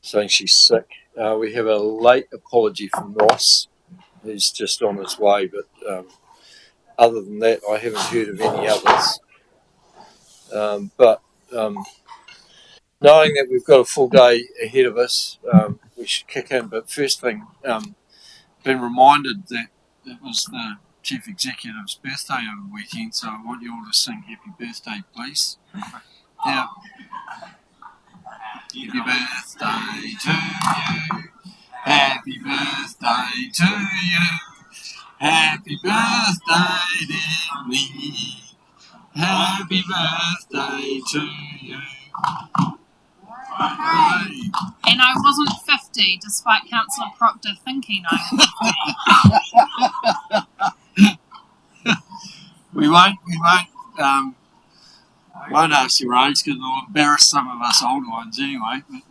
saying she's sick. We have a late apology from Ross, who's just on his way, but other than that, I haven't heard of any others. But knowing that we've got a full day ahead of us, we should kick in. But first thing, been reminded that it was the Chief Executive's birthday over the weekend, so I want you all to sing happy birthday, please. Yeah. Happy birthday to you. Happy birthday to you. Happy birthday, dear me. Happy birthday to you. Hey. And I wasn't 50, despite Councillor Proctor thinking I was 50. We won't ask your age because it'll embarrass some of us older ones anyway. But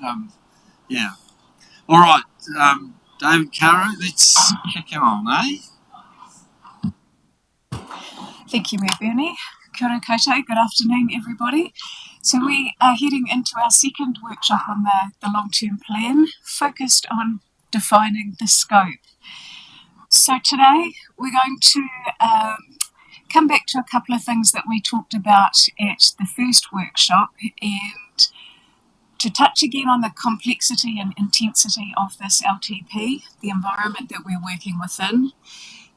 yeah. All right, David Caro, let's kick on, eh? Thank you, Mayor Bernie. Kia ora koutou, good afternoon, everybody. So we are heading into our second workshop on the long-term plan, focused on defining the scope. So today we're going to come back to a couple of things that we talked about at the first workshop, and to touch again on the complexity and intensity of this LTP, the environment that we're working within,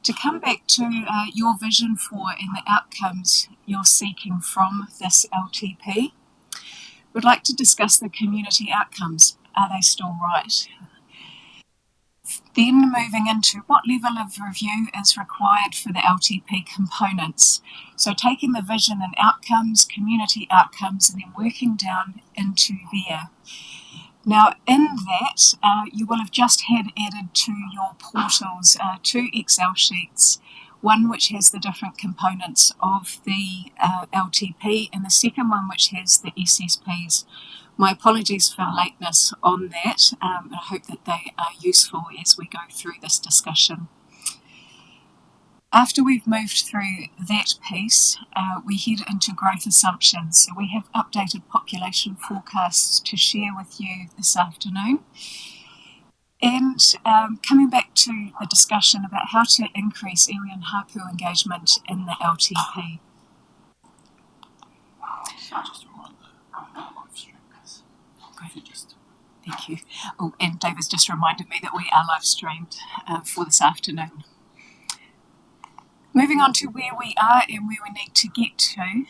to come back to your vision for and the outcomes you're seeking from this LTP. We'd like to discuss the community outcomes. Are they still right? Then moving into what level of review is required for the LTP components. So taking the vision and outcomes, community outcomes, and then working down into there. Now, in that, you will have just had added to your portals 2 Excel sheets, one which has the different components of the LTP, and the second one which has the SSPs. My apologies for lateness on that, and I hope that they are useful as we go through this discussion. After we've moved through that piece, we head into growth assumptions. So we have updated population forecasts to share with you this afternoon. And coming back to the discussion about how to increase iwi and hapu engagement in the LTP. Thank you. Oh, and David's just reminded me that we are live streamed for this afternoon. Moving on to where we are and where we need to get to.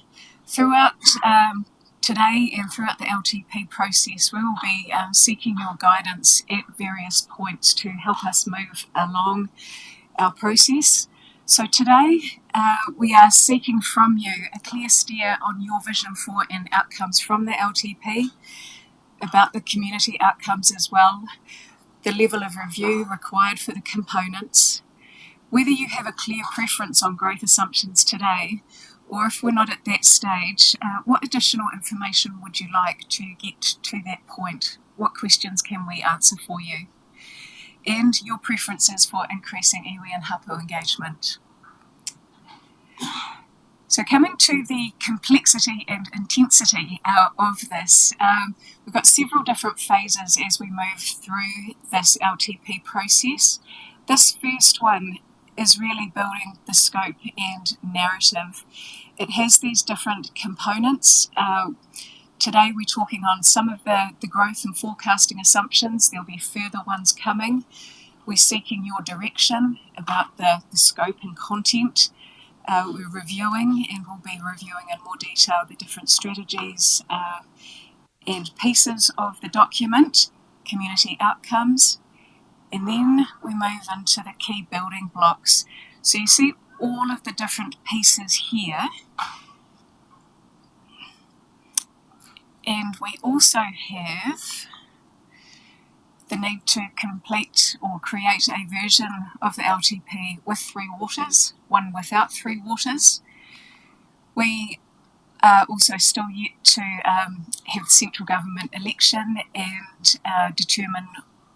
Throughout today and throughout the LTP process, we will be seeking your guidance at various points to help us move along our process. So today we are seeking from you a clear steer on your vision for and outcomes from the LTP, about the community outcomes as well, the level of review required for the components, whether you have a clear preference on growth assumptions today, or if we're not at that stage, what additional information would you like to get to that point? What questions can we answer for you? And your preferences for increasing iwi and hapu engagement. So coming to the complexity and intensity of this, we've got several different phases as we move through this LTP process. This first one is really building the scope and narrative. It has these different components. Today we're talking on some of the growth and forecasting assumptions. There'll be further ones coming. We're seeking your direction about the scope and content. We're reviewing, and we'll be reviewing in more detail the different strategies and pieces of the document, community outcomes, and then we move into the key building blocks. So you see all of the different pieces here, and we also have the need to complete or create a version of the LTP with 3 waters, one without 3 waters. We are also still yet to have central government election and determine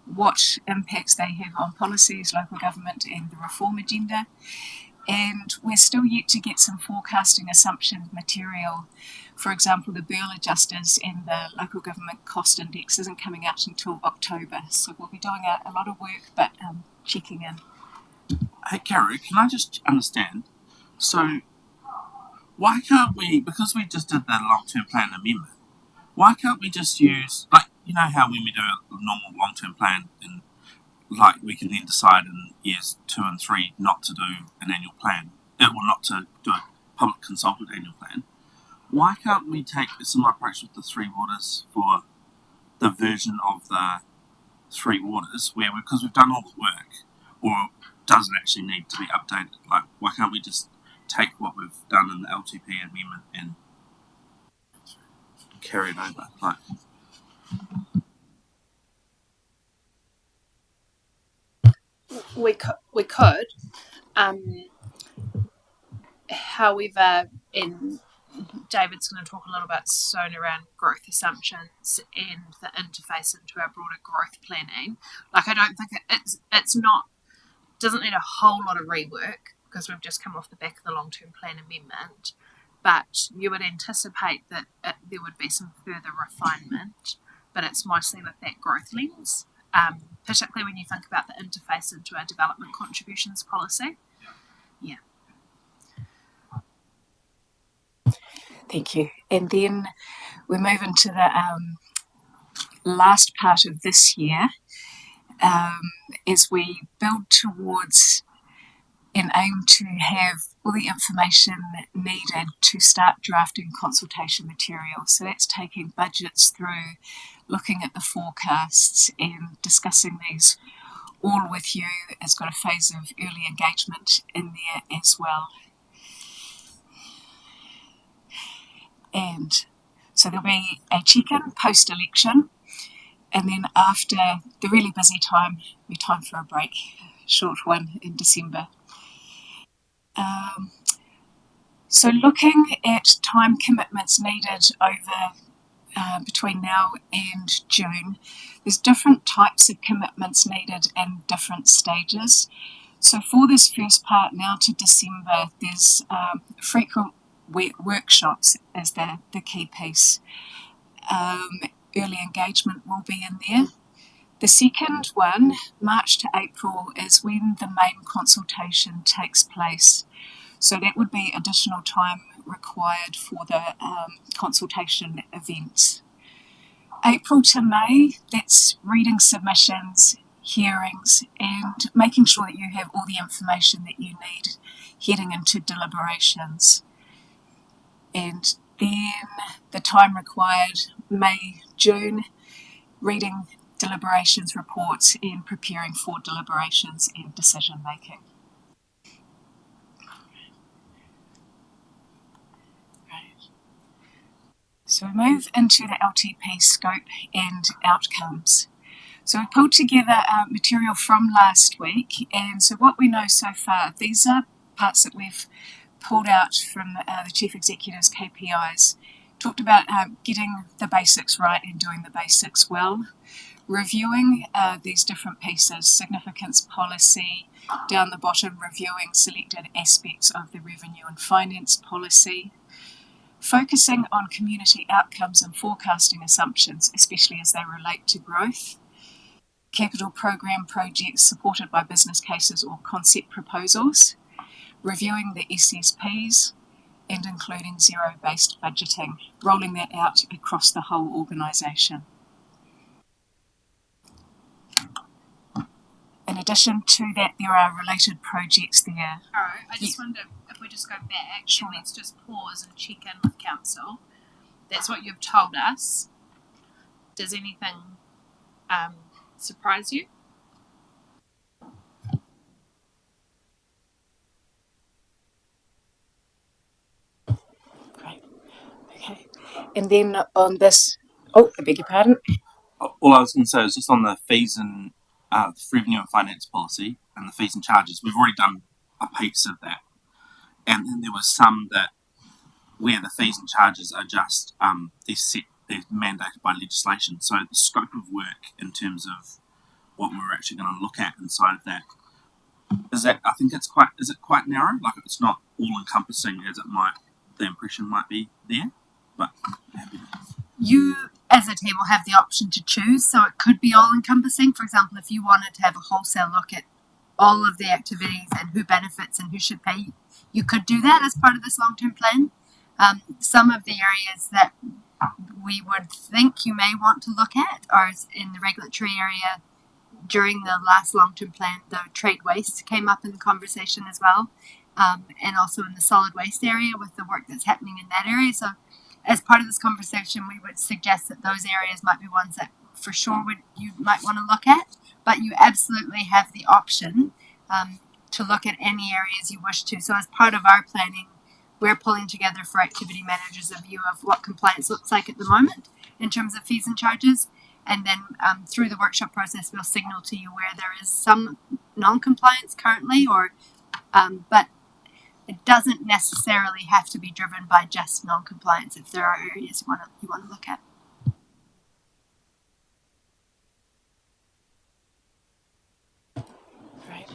what impacts they have on policies, local government and the reform agenda. And we're still yet to get some forecasting assumption material. For example, the Burl adjusters and the local government cost index isn't coming out until October. So we'll be doing a lot of work, but checking in. Hey, Carrie, can I just understand? So, why can't we, because we just did the long-term plan amendment, why can't we just use, like, you know how when we do a normal long-term plan, and like we can then decide in years 2 and 3 not to do an annual plan, or not to do a public consulted annual plan? Why can't we take a similar approach with the Three Waters for the version of the Three Waters, where because we've done all the work, or doesn't actually need to be updated? Like, why can't we just take what we've done in the LTP amendment and carry it over? Like, We could. However, David's going to talk a little bit soon around growth assumptions and the interface into our broader growth planning. Like, I don't think it's not, doesn't need a whole lot of rework because we've just come off the back of the long-term plan amendment, but you would anticipate that there would be some further refinement, but it's mostly with that growth lens, particularly when you think about the interface into our development contributions policy. Yeah. Thank you. And then we move into the last part of this year as we build towards and aim to have all the information needed to start drafting consultation material. So that's taking budgets through, looking at the forecasts and discussing these all with you. It's got a phase of early engagement in there as well. And so there'll be a check-in post-election, and then after the really busy time, we time for a break, a short one in December. So looking at time commitments needed over between now and June, there's different types of commitments needed in different stages. So for this first part now to December, there's frequent workshops as the key piece. Early engagement will be in there. The second one, March to April, is when the main consultation takes place. So that would be additional time required for the consultation events. April to May, that's reading submissions, hearings, and making sure that you have all the information that you need heading into deliberations. And then the time required, May, June, reading deliberations reports and preparing for deliberations and decision making. So we move into the LTP scope and outcomes. So we pulled together material from last week, and so what we know so far, these are parts that we've pulled out from the Chief Executive's KPIs. Talked about getting the basics right and doing the basics well, reviewing these different pieces, significance policy, down the bottom reviewing selected aspects of the revenue and finance policy, focusing on community outcomes and forecasting assumptions, especially as they relate to growth, capital program projects supported by business cases or concept proposals, reviewing the SSPs, and including zero-based budgeting, rolling that out across the whole organisation. In addition to that, there are related projects there. All right, I just wonder if we just go back, sure. And let's just pause and check in with Council. That's what you've told us. Does anything surprise you? Great. Okay. And then on this, I beg your pardon. all I was going to say is just on the fees and revenue and finance policy and the fees and charges. We've already done a piece of that, and then there was some that where the fees and charges are just they're mandated by legislation. So the scope of work in terms of what we're actually going to look at inside of that Is that, I think it's quite, is it quite narrow? Like it's not all encompassing as it might, the impression might be there, but happy to. You, as a team, will have the option to choose, so it could be all encompassing. For example, if you wanted to have a wholesale look at all of the activities and who benefits and who should pay, you could do that as part of this long-term plan. Some of the areas that we would think you may want to look at are in the regulatory area. During the last long-term plan, the trade waste came up in the conversation as well, and also in the solid waste area with the work that's happening in that area. So as part of this conversation, we would suggest that those areas might be ones that for sure you might want to look at, but you absolutely have the option to look at any areas you wish to. So as part of our planning, we're pulling together for activity managers a view of what compliance looks like at the moment in terms of fees and charges. And then through the workshop process, we'll signal to you where there is some non-compliance currently, but it doesn't necessarily have to be driven by just non-compliance if there are areas you want to look at. Right.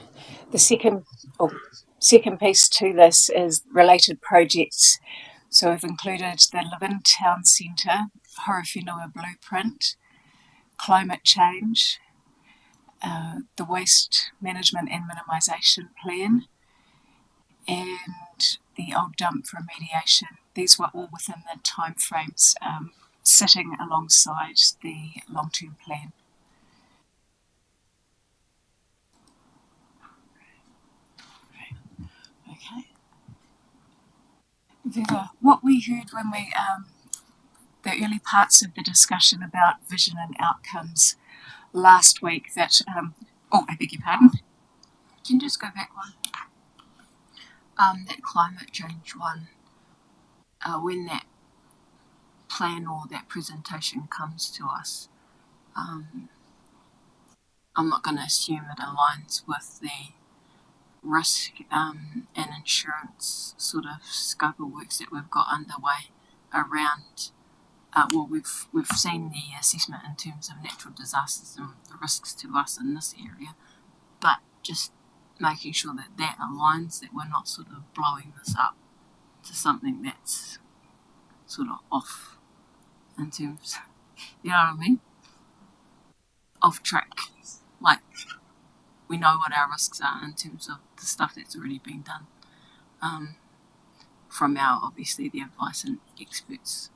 The second piece to this is related projects. So we've included the Live-In Town Centre, Horowhenua Blueprint, climate change, the waste management and minimisation plan, and the old dump remediation. These were all within the timeframes sitting alongside the long-term plan. Okay. Viva, what we heard when we the early parts of the discussion about vision and outcomes last week that I beg your pardon. Can you just go back one? That climate change one. When that plan or that presentation comes to us, I'm not going to assume it aligns with the risk and insurance sort of scope of works that we've got underway around. We've seen the assessment in terms of natural disasters and the risks to us in this area, but just making sure that aligns, that we're not sort of blowing this up to something that's sort of off in terms, you know what I mean? Off track. Like, we know what our risks are in terms of the stuff that's already been done. From our, obviously, the advice and experts.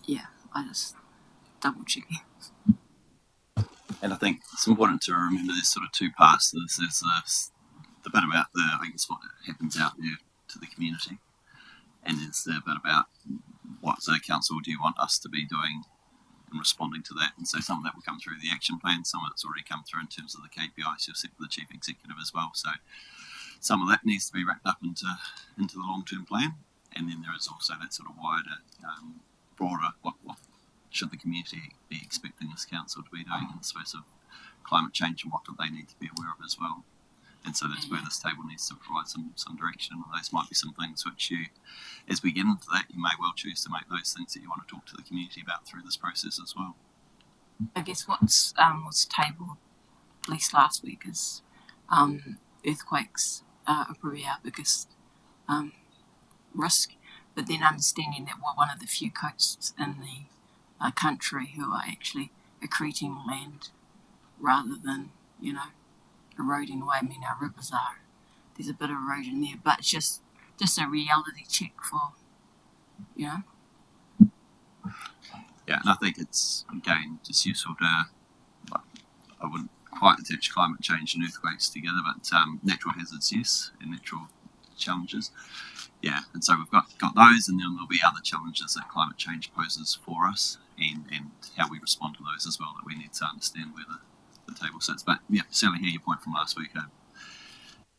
Yeah, I just double checking. And I think it's important to remember there's sort of two parts to this. There's the bit about what happens out there to the community, and there's the bit about what as a council do you want us to be doing in responding to that. And so some of that will come through the action plan, some of it's already come through in terms of the KPIs you've set for the chief executive as well. So some of that needs to be wrapped up into the long-term plan, and then there is also that sort of wider, broader what should the community be expecting this council to be doing in the space of climate change, and what do they need to be aware of as well. And so that's where this table needs to provide some direction. Those might be some things which you, as we get into that, you may well choose to make those things that you want to talk to the community about through this process as well. I guess was tabled, at least last week, is earthquakes are probably our biggest risk, but then understanding that we're one of the few coasts in the country who are actually accreting land rather than, eroding away. I mean, our rivers are. There's a bit of erosion there, but it's just a reality check for, Yeah, and I think it's, again, just useful to, I wouldn't quite attach climate change and earthquakes together, but natural hazards, yes, and natural challenges. Yeah, and so we've got those, and then there'll be other challenges that climate change poses for us, and how we respond to those as well, that we need to understand where the table sits. But yeah, certainly hear your point from last week,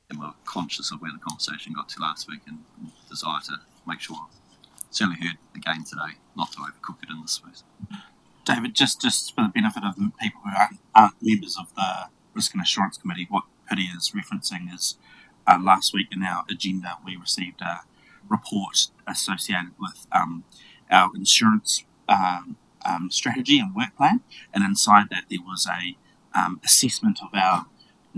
and we're conscious of where the conversation got to last week, and desire to make sure, certainly heard again today, not to overcook it in this space. David, just for the benefit of the people who aren't members of the Risk and Assurance Committee, what Piri is referencing is last week in our agenda we received a report associated with our insurance strategy and work plan, and inside that there was a assessment of our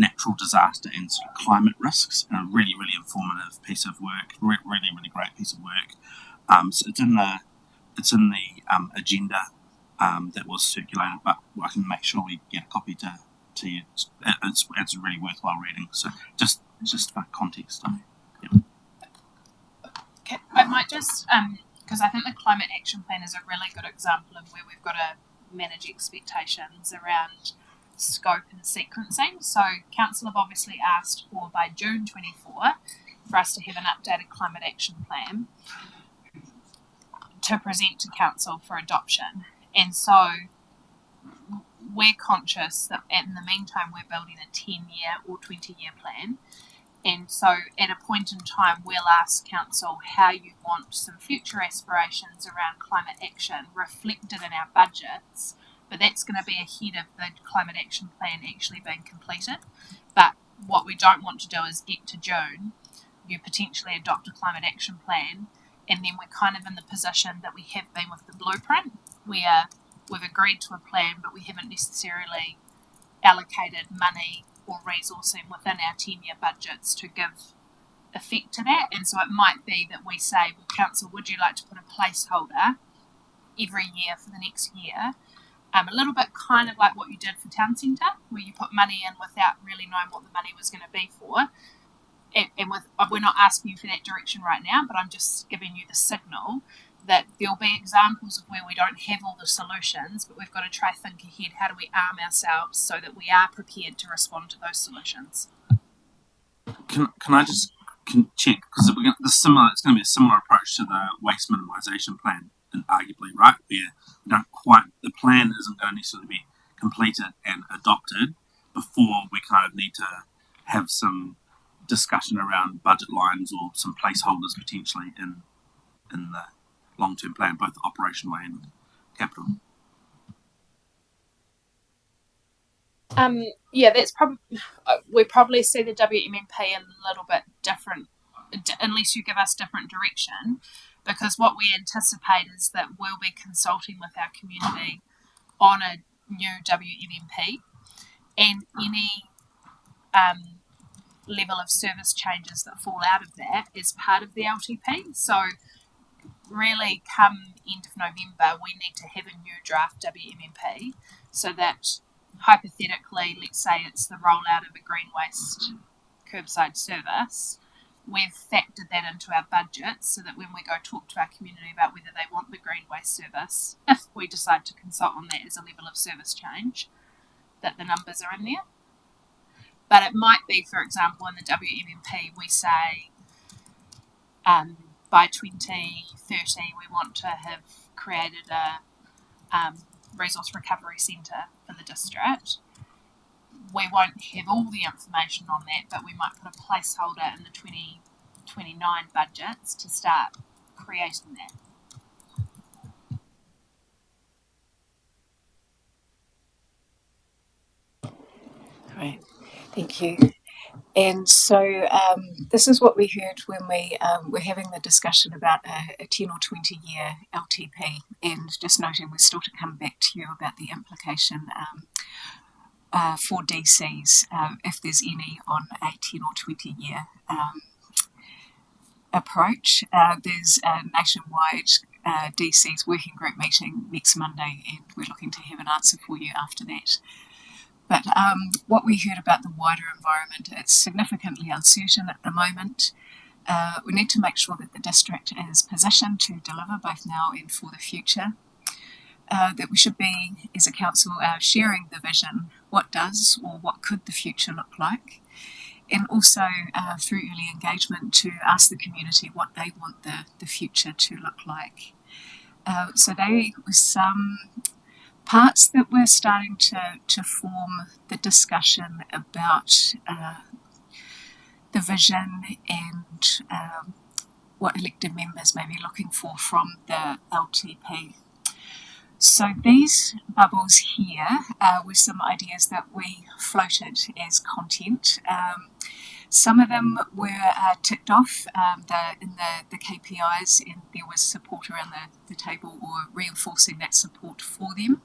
natural disaster and sort of climate risks, and a really, really informative piece of work, really, really great piece of work. So it's in the agenda that was circulated, but I can make sure we get a copy to you. It's really worthwhile reading. So just for context. Okay, I might just because I think the climate action plan is a really good example of where we've got to manage expectations around scope and sequencing. So council have obviously asked for by June 24 for us to have an updated climate action plan to present to council for adoption. And so we're conscious that in the meantime we're building a 10-year or 20-year plan. And so at a point in time, we'll ask council how you want some future aspirations around climate action reflected in our budgets, but that's going to be ahead of the climate action plan actually being completed. But what we don't want to do is get to June, you potentially adopt a climate action plan, and then we're kind of in the position that we have been with the blueprint, where we've agreed to a plan, but we haven't necessarily allocated money or resourcing within our 10-year budgets to give effect to that. And so it might be that we say, well, council, would you like to put a placeholder every year for the next year? A little bit kind of like what you did for Town Centre, where you put money in without really knowing what the money was going to be for. And we're not asking you for that direction right now, but I'm just giving you the signal that there'll be examples of where we don't have all the solutions, but we've got to try think ahead. How do we arm ourselves so that we are prepared to respond to those solutions? Can I just check, because it's going to be a similar approach to the waste minimisation plan, and arguably, right, where the plan isn't going to necessarily be completed and adopted before we kind of need to have some discussion around budget lines or some placeholders potentially in the long-term plan, both operational and capital. Yeah, that's probably we probably see the WMMP a little bit different, unless you give us different direction, because what we anticipate is that we'll be consulting with our community on a new WMMP, and any level of service changes that fall out of that is part of the LTP. So really, come end of November, we need to have a new draft WMMP so that hypothetically, let's say it's the rollout of a green waste curbside service, we've factored that into our budget so that when we go talk to our community about whether they want the green waste service, if we decide to consult on that as a level of service change, that the numbers are in there. But it might be, for example, in the WMMP, we say by 2030 we want to have created a resource recovery centre for the district. We won't have all the information on that, but we might put a placeholder in the 2029 budgets to start creating that. Great, thank you. And so this is what we heard when we were having the discussion about a 10 or 20 year LTP, and just noting we're still to come back to you about the implication for DCs, if there's any, on a 10 or 20 year approach. There's a nationwide DCs working group meeting next Monday, and we're looking to have an answer for you after that. But what we heard about the wider environment, it's significantly uncertain at the moment. We need to make sure that the district is positioned to deliver both now and for the future. That we should be, as a council, sharing the vision, what does or what could the future look like, and also through early engagement to ask the community what they want the future to look like. So there was some parts that we're starting to form the discussion about the vision and what elected members may be looking for from the LTP. So these bubbles here were some ideas that we floated as content. Some of them were ticked off in the KPIs, and there was support around the table or reinforcing that support for them.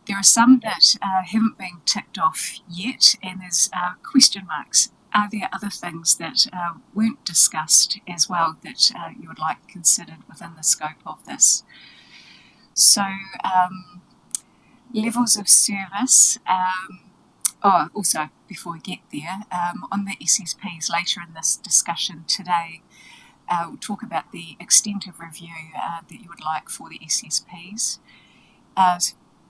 There are some that haven't been ticked off yet, and there's question marks. Are there other things that weren't discussed as well that you would like considered within the scope of this? So, levels of service. Also, before we get there, on the SSPs later in this discussion today, we'll talk about the extent of review that you would like for the SSPs,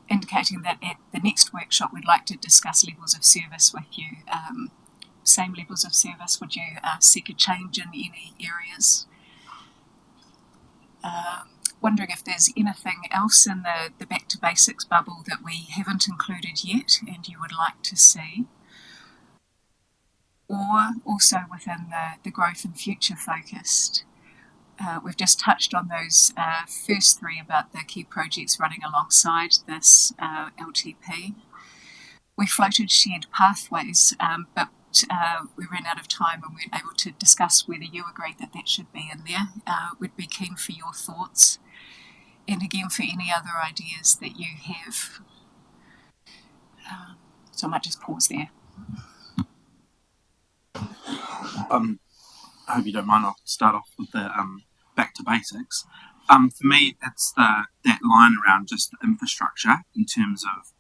indicating that at the next workshop we'd like to discuss levels of service with you. Same levels of service, would you seek a change in any areas? Wondering if there's anything else in the Back to Basics bubble that we haven't included yet and you would like to see. Or also within the growth and future focused. We've just touched on those first three about the key projects running alongside this LTP. We floated shared pathways, but we ran out of time and weren't able to discuss whether you agreed that that should be in there. We'd be keen for your thoughts. And again, for any other ideas that you have. So I might just pause there. I hope you don't mind. I'll start off with the Back to Basics. For me, it's that line around just the infrastructure in terms of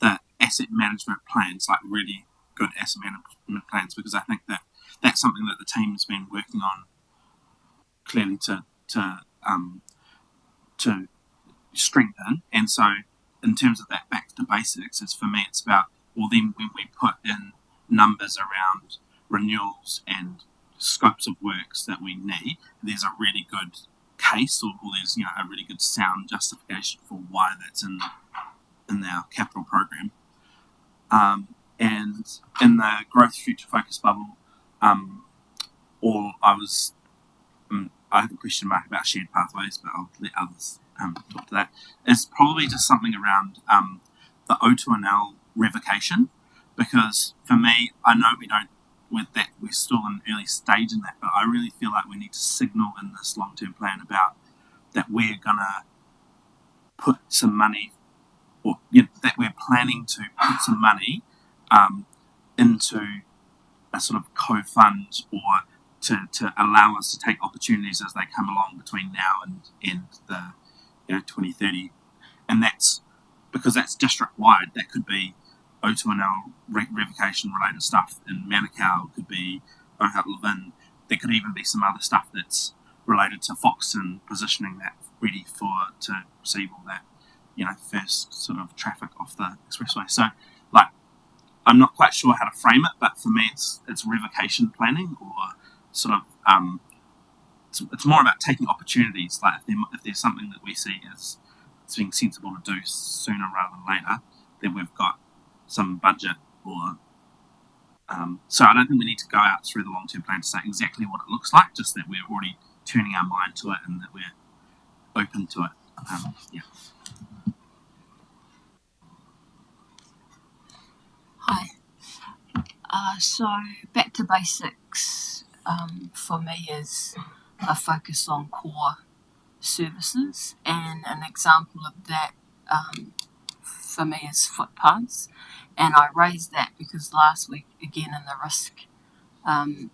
the asset management plans, like really good asset management plans, because I think that that's something that the team's been working on clearly to strengthen. And so in terms of that Back to Basics, for me it's about, well, then when we put in numbers around renewals and scopes of works that we need, there's a really good case or there's a really good sound justification for why that's in our capital program. And in the growth future focus bubble, I have a question mark about shared pathways, but I'll let others talk to that. It's probably just something around the O2NL revocation, because for me, I know we're still in an early stage in that, but I really feel like we need to signal in this long-term plan about that we're going to put some money, or that we're planning to put some money into a sort of co-fund, or to allow us to take opportunities as they come along between now and the 2030, and that's because that's district-wide. That could be O2NL revocation related stuff in Manukau, could be Ohau Levin. There could even be some other stuff that's related to Foxton, positioning that ready to receive all that first sort of traffic off the expressway. So I'm not quite sure how to frame it, but for me it's revocation planning, or sort of it's more about taking opportunities. Like if there's something that we see as it's being sensible to do sooner rather than later, then we've got some budget, or so I don't think we need to go out through the long-term plan to say exactly what it looks like, just that we're already turning our mind to it and that we're open to it. Hi. So Back to Basics for me is a focus on core services, and an example of that for me is footpaths. And I raised that because last week, again in the risk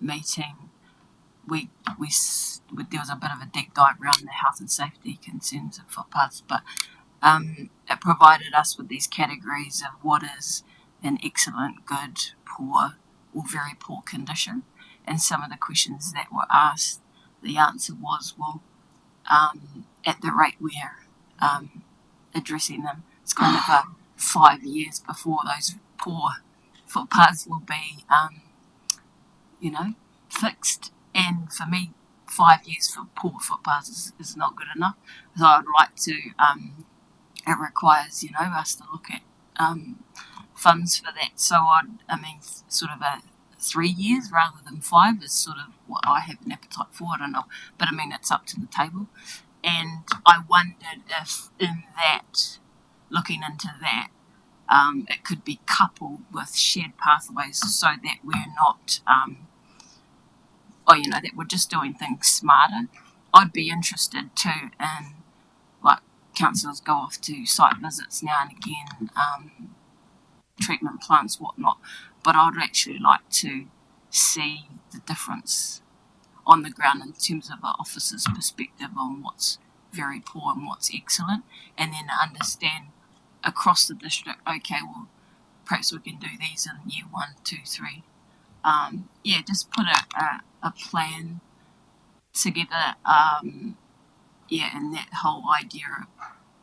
meeting, there was a bit of a deep dive around the health and safety concerns of footpaths, but it provided us with these categories of what is an excellent, good, poor, or very poor condition. And some of the questions that were asked, the answer was, well, at the rate we're addressing them, it's kind of 5 years before those poor footpaths will be, fixed. And for me, 5 years for poor footpaths is not good enough. So I'd like to, it requires, us to look at funds for that. So sort of 3 years rather than 5 is sort of what I have an appetite for. I don't know, but it's up to the table. And I wondered if looking into that, it could be coupled with shared pathways, so that we're not, that we're just doing things smarter. I'd be interested too in councillors go off to site visits now and again, treatment plants, whatnot. But I'd actually like to see the difference on the ground in terms of an officer's perspective on what's very poor and what's excellent, and then understand across the district, okay, well, perhaps we can do these in year 1, 2, 3. Just put a plan together, and that whole idea of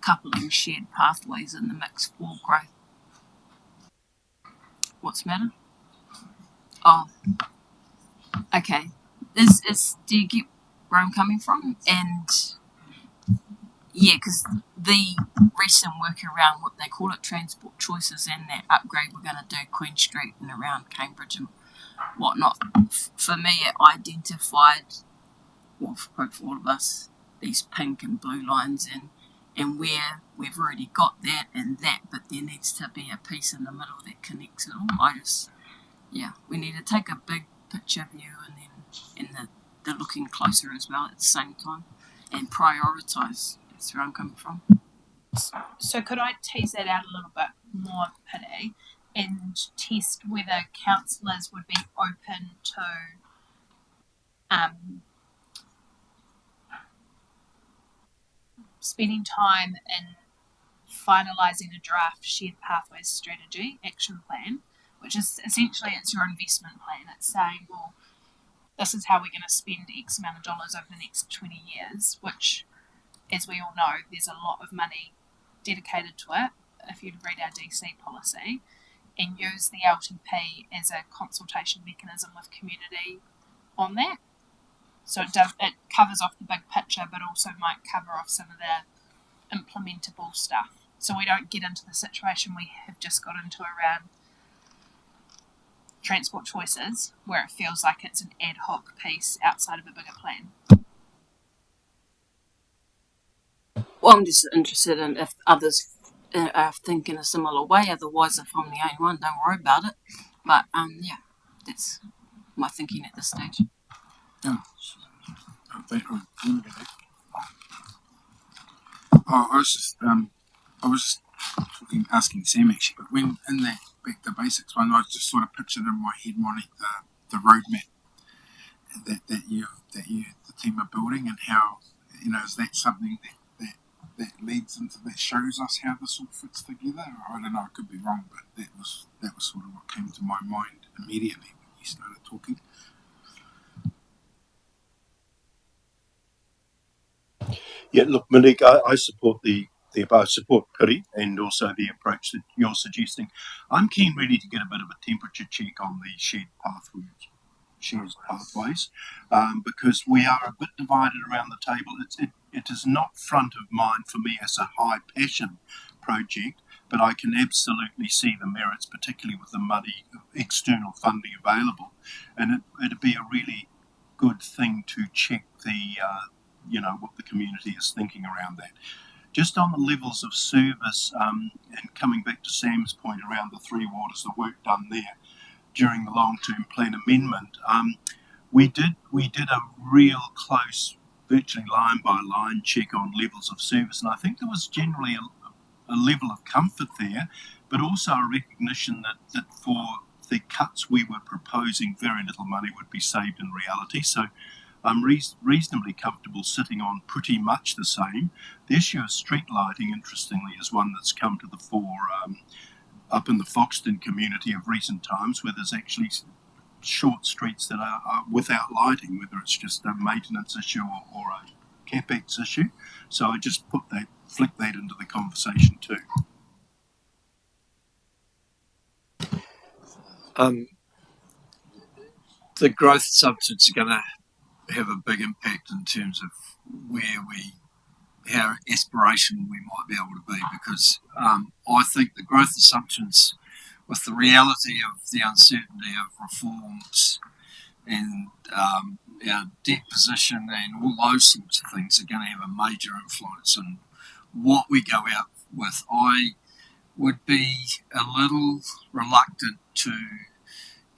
coupling shared pathways in the mix for growth. What's the matter? Oh, okay. Do you get where I'm coming from? And yeah, because the recent work around what they call it, transport choices, and that upgrade we're going to do Queen Street and around Cambridge and whatnot, for me it identified, well, for all of us, these pink and blue lines, and where we've already got that and that, but there needs to be a piece in the middle that connects it all. We need to take a big picture view and the looking closer as well at the same time, and prioritise. That's where I'm coming from. So could I tease that out a little bit more, Pity, and test whether councillors would be open to spending time in finalising a draft shared pathways strategy action plan, which is essentially it's your investment plan. It's saying, well, this is how we're going to spend X amount of dollars over the next 20 years, which, as we all know, there's a lot of money dedicated to it, if you'd read our DC policy, and use the LTP as a consultation mechanism with community on that. So it covers off the big picture, but also might cover off some of the implementable stuff. So we don't get into the situation we have just got into around transport choices, where it feels like it's an ad hoc piece outside of a bigger plan. Well, I'm just interested in if others are thinking a similar way. Otherwise, if I'm the only one, don't worry about it. But that's my thinking at this stage. I was asking Sam actually, but when in that back to basics one, I just sort of pictured in my head, Monique, the roadmap that you the team are building, and how, is that something that leads into, that shows us how this all fits together? I don't know, I could be wrong, but that was sort of what came to my mind immediately when you started talking. Yeah, look, Monique, I support I support Piri and also the approach that you're suggesting. I'm keen really to get a bit of a temperature check on the shared pathways, because we are a bit divided around the table. It is not front of mind for me as a high passion project, but I can absolutely see the merits, particularly with the muddy external funding available, and it'd be a really good thing to check what the community is thinking around that. Just on the levels of service, and coming back to Sam's point around the three waters, the work done there during the long-term plan amendment, we did a real close, virtually line by line check on levels of service, and I think there was generally a level of comfort there, but also a recognition that for the cuts we were proposing, very little money would be saved in reality. So I'm reasonably comfortable sitting on pretty much the same. The issue of street lighting, interestingly, is one that's come to the fore up in the Foxton community of recent times, where there's actually short streets that are without lighting, whether it's just a maintenance issue or a capex issue. So I just flick that into the conversation too. The growth substance is going to have a big impact in terms of how aspirational we might be able to be, because I think the growth assumptions, with the reality of the uncertainty of reforms and our debt position and all those sorts of things, are going to have a major influence on what we go out with. I would be a little reluctant to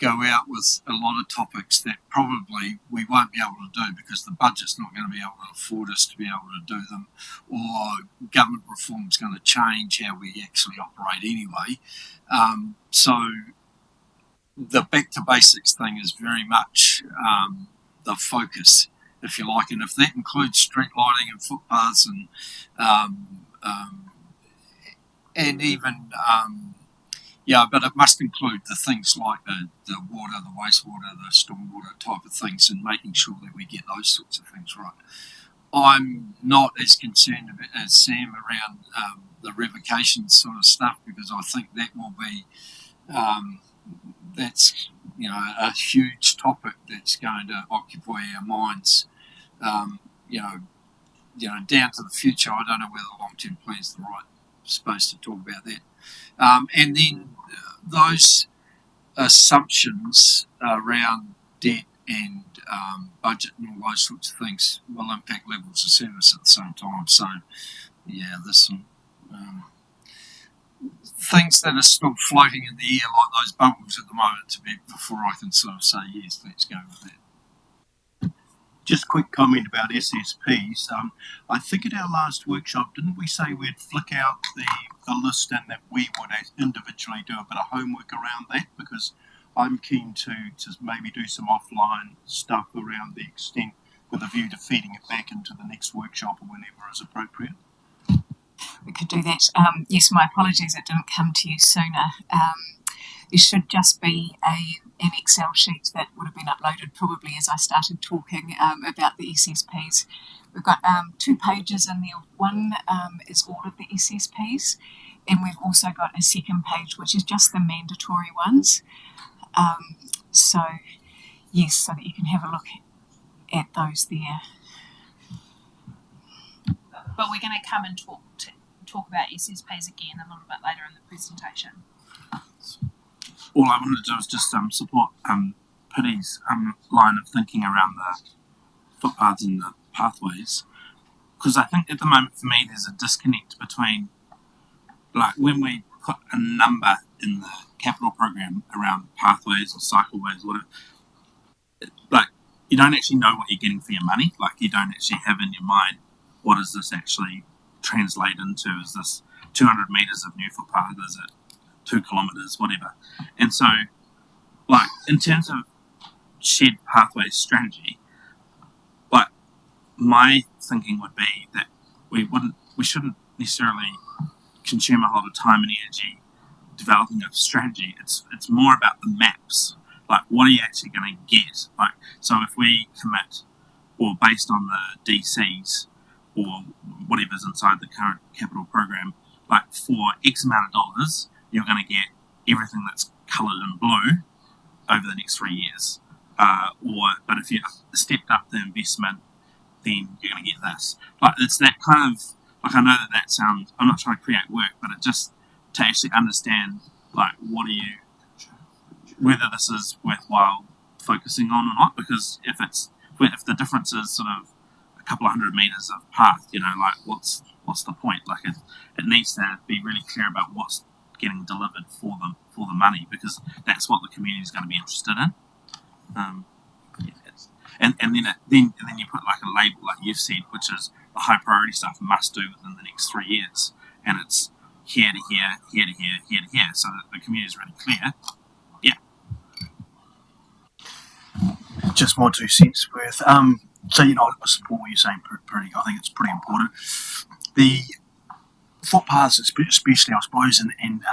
go out with a lot of topics that probably we won't be able to do because the budget's not going to be able to afford us to be able to do them, or government reform's going to change how we actually operate anyway. So the back to basics thing is very much the focus, if you like, and if that includes street lighting and footpaths and even but it must include the things like the water, the wastewater, the stormwater type of things, and making sure that we get those sorts of things right. I'm not as concerned as Sam around the revocation sort of stuff, because I think that will be that's a huge topic that's going to occupy our minds. Down to the future. I don't know whether long-term plan is the right space to talk about that. And then those assumptions around debt and budget and all those sorts of things will impact levels of service at the same time. So, there's some things that are still floating in the air like those bubbles at the moment before I can sort of say, yes, let's go with that. Just a quick comment about SSPs. I think at our last workshop, didn't we say we'd flick out the list and that we would individually do a bit of homework around that? Because I'm keen to maybe do some offline stuff around the extent with a view to feeding it back into the next workshop or whenever is appropriate. We could do that. Yes, my apologies it didn't come to you sooner. There should just be an Excel sheet that would have been uploaded probably as I started talking about the SSPs. We've got 2 pages in there. One is all of the SSPs, and we've also got a second page which is just the mandatory ones. So that you can have a look at those there. But we're going to come and talk about SSPs again a little bit later in the presentation. All I wanted to do is just support Pitty's line of thinking around the footpaths and the pathways, because I think at the moment for me there's a disconnect between, like, when we put a number in the capital program around pathways or cycleways, whatever, like, you don't actually know what you're getting for your money. Like, you don't actually have in your mind what does this actually translate into. Is this 200 metres of new footpath? Is it 2 kilometres, whatever? And so, like, in terms of shared pathways strategy, like, my thinking would be that we shouldn't necessarily consume a lot of time and energy developing a strategy. It's more about the maps. Like, what are you actually going to get? Like, so if we commit, or based on the DCs or whatever's inside the current capital program, like, for X amount of dollars, you're going to get everything that's coloured in blue over the next 3 years. But if you stepped up the investment, then you're going to get this. Like, it's that kind of, like, I know that sounds, I'm not trying to create work, but it just, to actually understand, like, whether this is worthwhile focusing on or not, because if the difference is sort of a couple of 100 metres of path, like, what's the point? Like, it needs to be really clear about what's getting delivered for the money, because that's what the community is going to be interested in. And then you put, like, a label, like you've said, which is the high priority stuff must do within the next 3 years, and it's here to here, here to here, here to here, so that the community is really clear. Yeah. Just my 2 cents worth. So, I support what you're saying, pretty. I think it's pretty important. The footpaths, especially, I suppose, and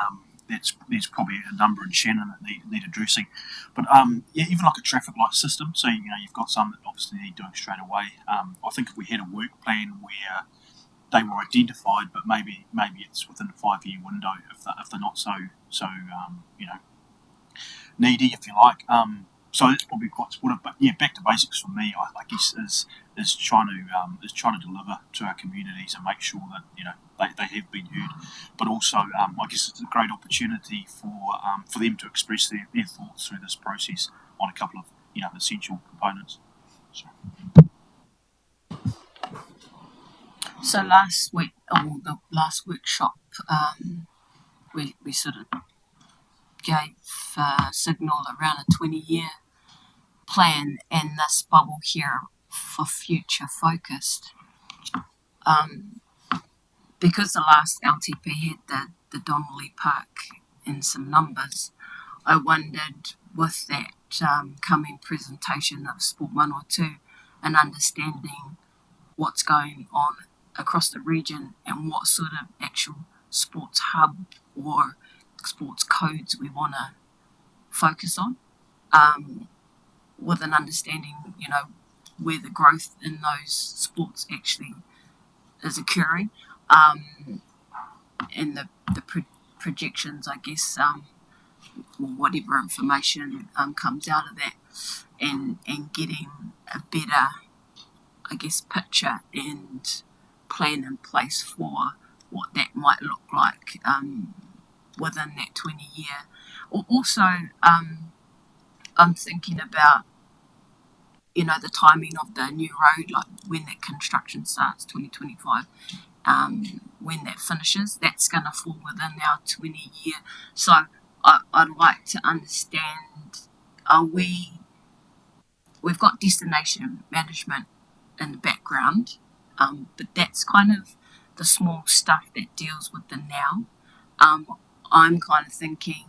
there's probably a number in Shannon that need addressing. But even like a traffic light system. So, you've got some that obviously need doing straight away. I think if we had a work plan where they were identified, but maybe it's within a 5-year window if they're not so needy, if you like. So that's probably quite supportive. But yeah, back to basics for me, I guess is trying to deliver to our communities and make sure that they have been heard. But also, I guess it's a great opportunity for them to express their thoughts through this process on a couple of essential components. So last week, or the last workshop, we sort of gave a signal around a 20-year plan, and this bubble here for future focused. Because the last LTP had the Donnelly Park in some numbers, I wondered with that coming presentation of Sport 1 or 2 and understanding what's going on across the region and what sort of actual sports hub or sports codes we want to focus on, with an understanding, where the growth in those sports actually is occurring, and the projections, I guess, or whatever information comes out of that, and getting a better, I guess, picture and plan in place for what that might look like within that 20-year. Also, I'm thinking about, the timing of the new road, like when that construction starts, 2025, when that finishes, that's going to fall within our 20-year. So I'd like to understand, we've got destination management in the background, but that's kind of the small stuff that deals with the now. I'm kind of thinking,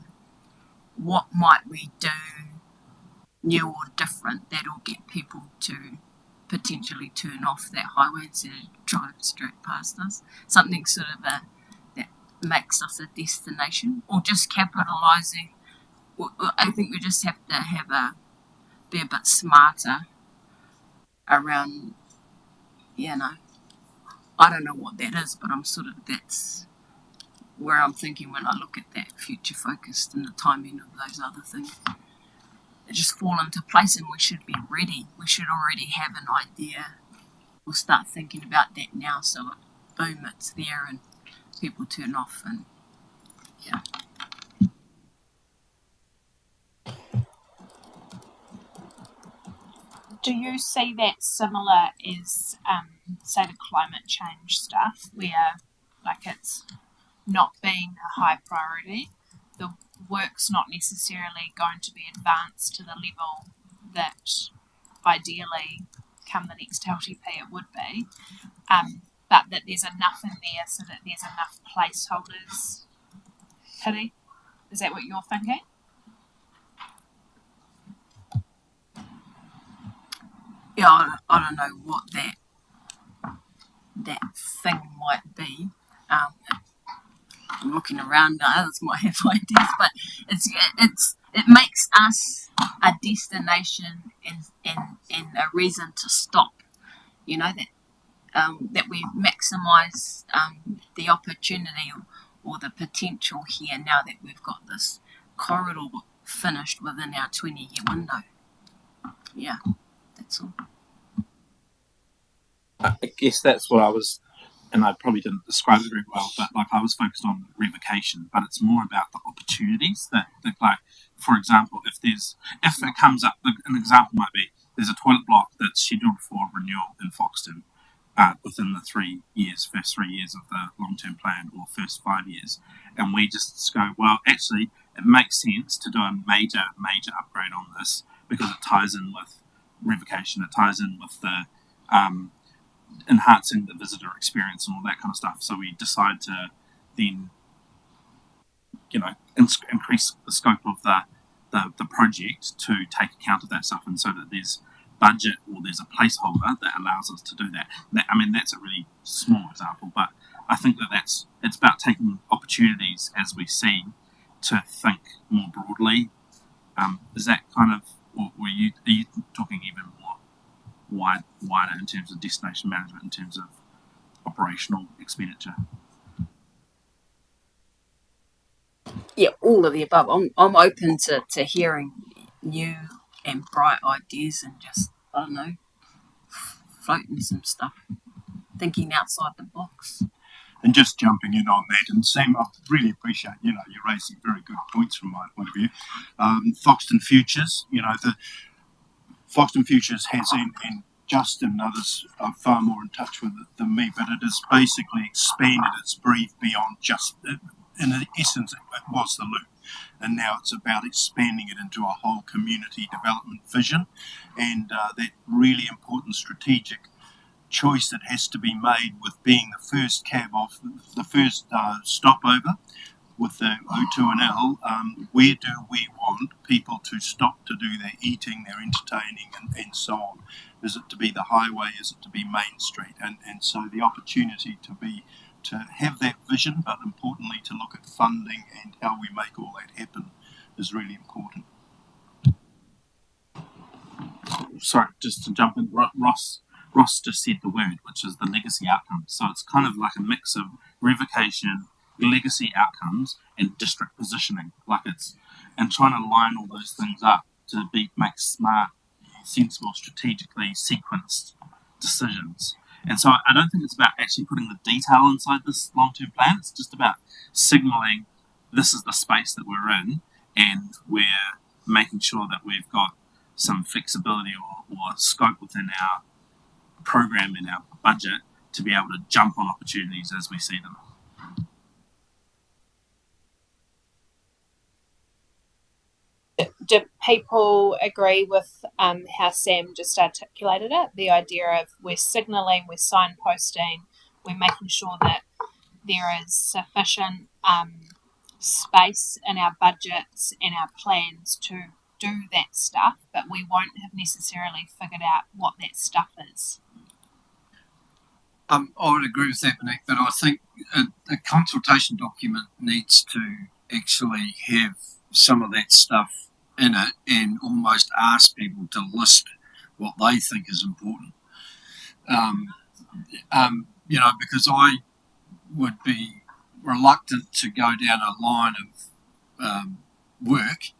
what might we do new or different that'll get people to potentially turn off that highway instead of drive straight past us? Something sort of that makes us a destination, or just capitalising. I think we just have to be a bit smarter around, I don't know what that is, but that's where I'm thinking when I look at that future focused and the timing of those other things. They just fall into place, and we should be ready. We should already have an idea. We'll start thinking about that now, so boom, it's there and people turn off, and yeah. Do you see that similar as, say, the climate change stuff, where like it's not being a high priority, the work's not necessarily going to be advanced to the level that ideally come the next LTP it would be, but that there's enough in there so that there's enough placeholders? Kitty, is that what you're thinking? Yeah, I don't know what that thing might be. I'm looking around, others might have ideas, but it makes us a destination and a reason to stop. That we maximise the opportunity or the potential here now that we've got this corridor finished within our 20-year window. Yeah, that's all. I guess that's what I was, and I probably didn't describe it very well, but like I was focused on revocation, but it's more about the opportunities that like, for example, if it comes up, an example might be there's a toilet block that's scheduled for renewal in Foxton within the first 3 years of the long-term plan, or first 5 years, and we just go, well, actually, it makes sense to do a major upgrade on this because it ties in with revocation, it ties in with the enhancing the visitor experience and all that kind of stuff. So we decide to then, increase the scope of the project to take account of that stuff, and so that there's budget or there's a placeholder that allows us to do that. That's a really small example, but I think it's about taking opportunities as we see to think more broadly. Is that kind of, or are you talking even more wider in terms of destination management, in terms of operational expenditure? Yeah, all of the above. I'm open to hearing new and bright ideas and just, I don't know, floating some stuff, thinking outside the box. And just jumping in on that, and Sam, I really appreciate, you're raising very good points from my point of view. Foxton Futures, the Foxton Futures has, and Justin and others are far more in touch with it than me, but it has basically expanded its brief beyond just, in essence, it was the loop. and now it's about expanding it into a whole community development vision, and that really important strategic choice that has to be made with being the first cab off, the first stopover with the O2NL. Where do we want people to stop to do their eating, their entertaining, and so on? Is it to be the highway? Is it to be Main Street? And so the opportunity to have that vision, but importantly to look at funding and how we make all that happen is really important. Sorry, just to jump in, Ross just said the word, which is the legacy outcomes. So it's kind of like a mix of revocation, legacy outcomes, and district positioning. And trying to line all those things up to make smart, sensible, strategically sequenced decisions. And so I don't think it's about actually putting the detail inside this long-term plan. It's just about signalling this is the space that we're in, and we're making sure that we've got some flexibility or scope within our program and our budget to be able to jump on opportunities as we see them. Do people agree with how Sam just articulated it? The idea of we're signalling, we're signposting, we're making sure that there is sufficient space in our budgets and our plans to do that stuff, but we won't have necessarily figured out what that stuff is. I would agree with that, Nick, but I think a consultation document needs to actually have some of that stuff in it and almost ask people to list what they think is important. Because I would be reluctant to go down a line of work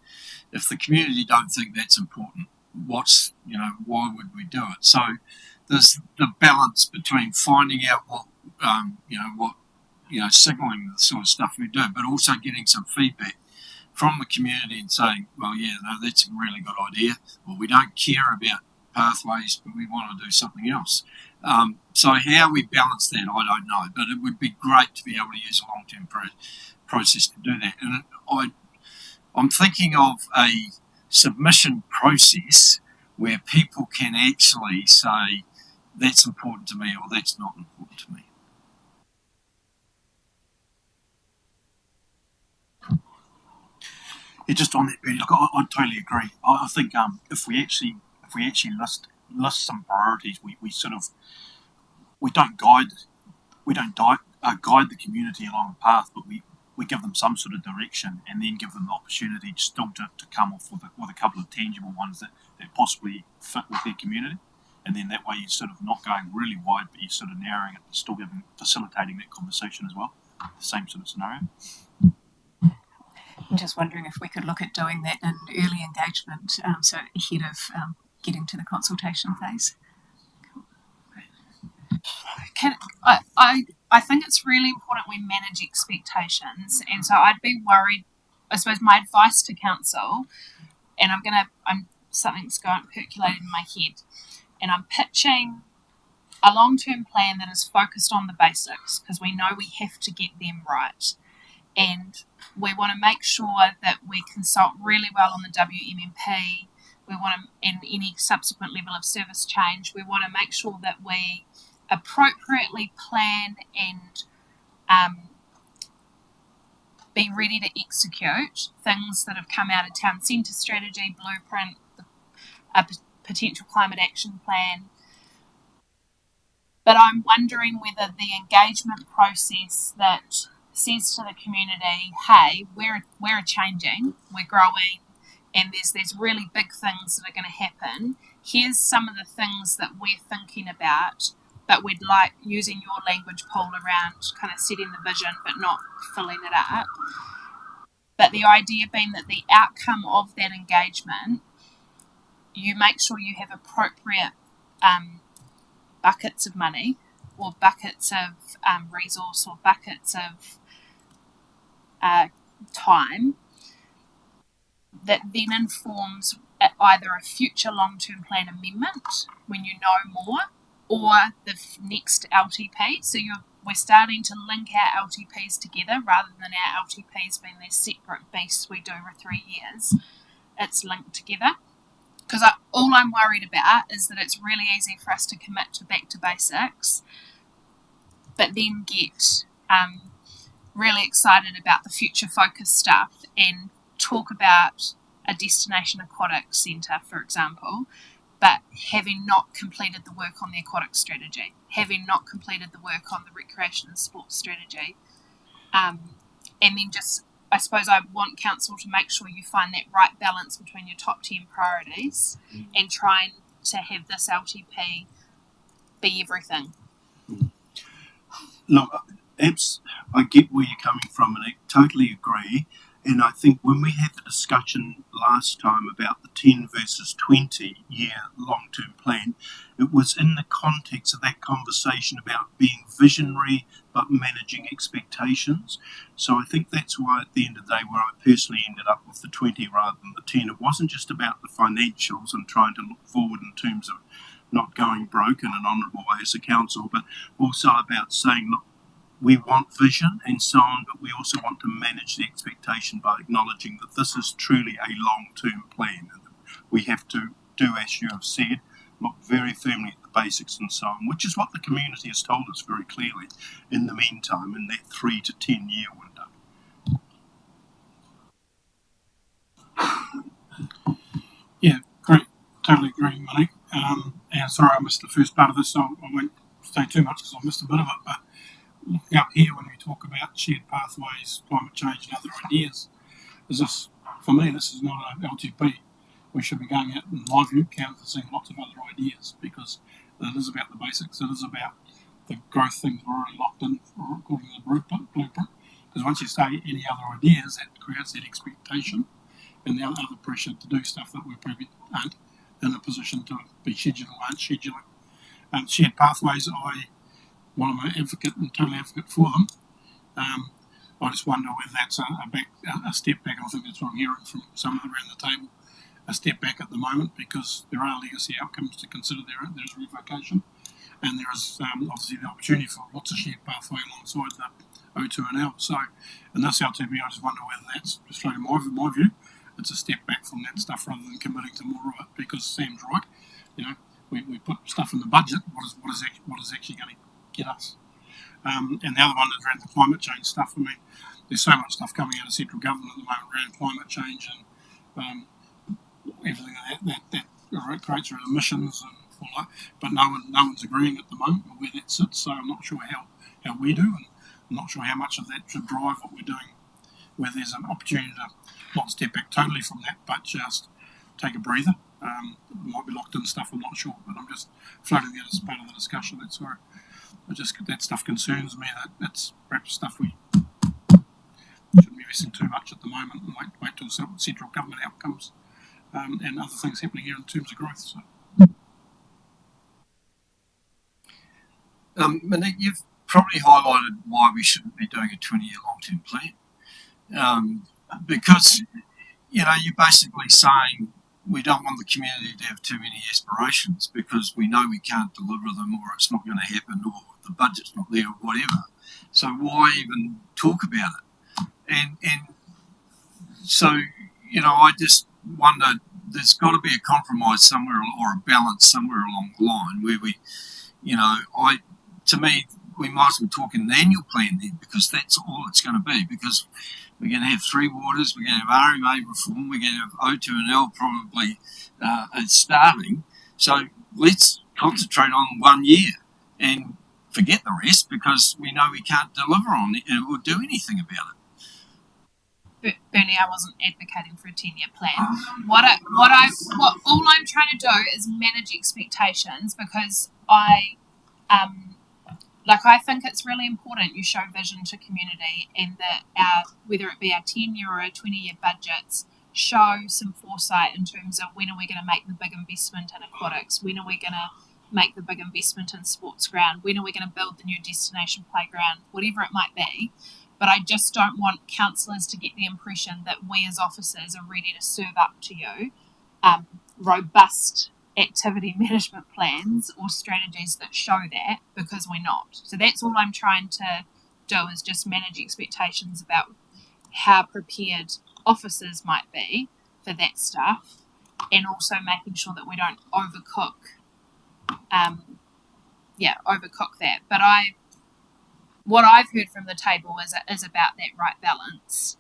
if the community don't think that's important. Why would we do it? So there's the balance between finding out signalling the sort of stuff we do, but also getting some feedback from the community and saying, well, yeah, no, that's a really good idea, or we don't care about pathways, but we want to do something else. So how we balance that, I don't know, but it would be great to be able to use a long-term process to do that. And I'm thinking of a submission process where people can actually say, that's important to me or that's not important to me. Yeah, just on that, Bertie, look, I totally agree. I think if we actually list some priorities, we don't guide the community along a path, but we give them some sort of direction and then give them the opportunity still to come off with a couple of tangible ones that possibly fit with their community. And then that way you're sort of not going really wide, but you're sort of narrowing it, but still facilitating that conversation as well. The same sort of scenario. I'm just wondering if we could look at doing that in early engagement, so ahead of getting to the consultation phase. I think it's really important we manage expectations, and so I'd be worried. I suppose my advice to council, and something's going percolating in my head, and I'm pitching a long-term plan that is focused on the basics because we know we have to get them right, and we want to make sure that we consult really well on the WMMP. We want to, and any subsequent level of service change, we want to make sure that we appropriately plan and be ready to execute things that have come out of town centre strategy, blueprint, a potential climate action plan. But I'm wondering whether the engagement process that says to the community, hey, we're changing, we're growing, and there's really big things that are going to happen. Here's some of the things that we're thinking about, but we'd like, using your language pool around kind of setting the vision but not filling it up. But the idea being that the outcome of that engagement, you make sure you have appropriate buckets of money or buckets of resource or buckets of time that then informs either a future long-term plan amendment when you know more, or the next LTP. So we're starting to link our LTPs together rather than our LTPs being these separate beasts we do over 3 years. It's linked together. Because all I'm worried about is that it's really easy for us to commit to back to basics, but then get really excited about the future focus stuff and talk about a destination aquatic centre, for example, but having not completed the work on the aquatic strategy, having not completed the work on the recreation and sports strategy, and then just, I suppose I want council to make sure you find that right balance between your top 10 priorities and trying to have this LTP be everything. Look, I get where you're coming from, and I totally agree. And I think when we had the discussion last time about the 10 versus 20 year long-term plan, it was in the context of that conversation about being visionary but managing expectations. So I think that's why at the end of the day where I personally ended up with the 20 rather than the 10, it wasn't just about the financials and trying to look forward in terms of not going broke in an honourable way as a council, but also about saying, look, we want vision and so on, but we also want to manage the expectation by acknowledging that this is truly a long-term plan. And we have to do, as you have said, look very firmly at the basics and so on, which is what the community has told us very clearly in the meantime, in that 3 to 10 year window. Yeah, great. Totally agree, Monique. And sorry I missed the first part of this, so I won't say too much because I missed a bit of it. But looking up here when we talk about shared pathways, climate change and other ideas, is this, for me, this is not an LTP. We should be going out, in my view, canvassing lots of other ideas because it is about the basics. It is about the growth things we're already locked in according to the blueprint. Because once you say any other ideas, that creates that expectation and the other pressure to do stuff that we probably aren't in a position to be scheduling or aren't scheduling. Shared pathways, I want to be an advocate and totally advocate for them. I just wonder whether that's a step back. I think that's what I'm hearing from some around the table. A step back at the moment because there are legacy outcomes to consider. There's revocation, and there is obviously the opportunity for lots of shared pathway alongside the O2 and L. So in this LTP, I just wonder whether that's, just in my view, it's a step back from that stuff rather than committing to more of it. Because Sam's right, we put stuff in the budget. What is actually going to get us? And the other one is around the climate change stuff. I mean, there's so much stuff coming out of central government at the moment around climate change and everything that creates around emissions and all that. But no one's agreeing at the moment where that sits. So I'm not sure how we do, and I'm not sure how much of that should drive what we're doing. Where there's an opportunity to not step back totally from that, but just take a breather. Might be locked in stuff, I'm not sure, but I'm just floating that as part of the discussion. That's where that stuff concerns me. That's perhaps stuff we shouldn't be missing too much at the moment and wait till central government outcomes and other things happening here in terms of growth. So. Monique, you've probably highlighted why we shouldn't be doing a 20-year long-term plan. Because, you're basically saying we don't want the community to have too many aspirations because we know we can't deliver them or it's not going to happen or the budget's not there or whatever. So why even talk about it? And so, I just wonder, there's got to be a compromise somewhere or a balance somewhere along the line where we, to me, we might as well talk in an annual plan then because that's all it's going to be because we're going to have 3 waters, we're going to have RMA reform, we're going to have O2 and L probably starting. So let's concentrate on 1 year and forget the rest because we know we can't deliver on it or do anything about it. Bernie, I wasn't advocating for a 10-year plan. All I'm trying to do is manage expectations because I think it's really important you show vision to community and that whether it be our 10-year or our 20-year budgets show some foresight in terms of when are we going to make the big investment in aquatics, when are we going to make the big investment in sports ground, when are we going to build the new destination playground, whatever it might be. But I just don't want councillors to get the impression that we as officers are ready to serve up to you robust activity management plans or strategies that show that, because we're not. So that's all I'm trying to do, is just manage expectations about how prepared officers might be for that stuff, and also making sure that we don't overcook that. But what I've heard from the table is about that right balance,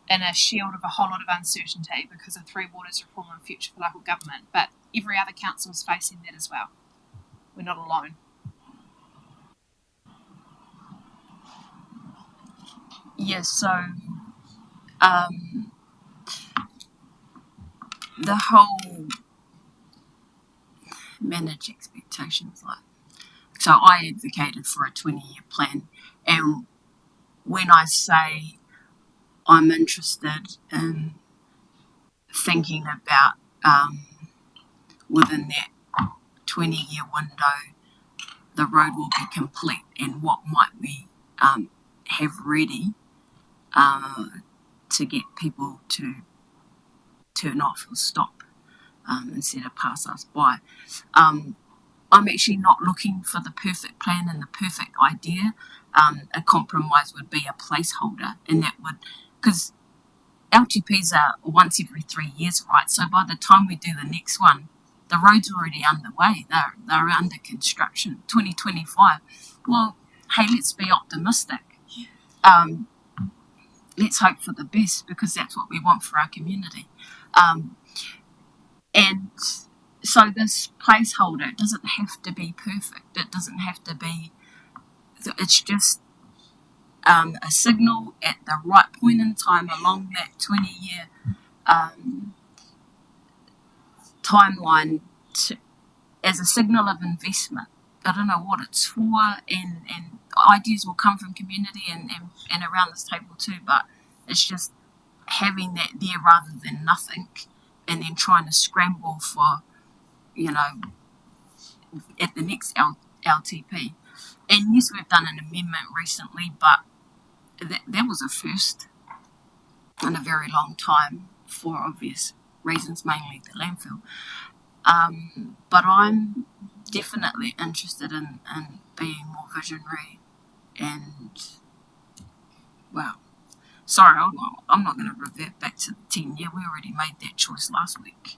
in a shield of a whole lot of uncertainty because of Three Waters reform and future for local government. But every other council is facing that as well. We're not alone. Yes, so the whole manage expectations, so I advocated for a 20-year plan, and when I say I'm interested in thinking about within that 20-year window, the road will be complete, and what might we have ready to get people to turn off or stop instead of pass us by. I'm actually not looking for the perfect plan and the perfect idea. A compromise would be a placeholder, and that would, because LTPs are once every 3 years, right? So by the time we do the next one, the road's already underway. They're under construction. 2025. Well, hey, let's be optimistic. Let's hope for the best, because that's what we want for our community. And so this placeholder, it doesn't have to be perfect. It doesn't have to be. It's just a signal at the right point in time along that 20-year timeline as a signal of investment. I don't know what it's for, and ideas will come from community and around this table too, but it's just having that there rather than nothing, and then trying to scramble for, at the next LTP. And yes, we've done an amendment recently, but that was a first in a very long time for obvious reasons, mainly the landfill. But I'm definitely interested in being more visionary and, well, sorry, I'm not going to revert back to the 10-year. We already made that choice last week.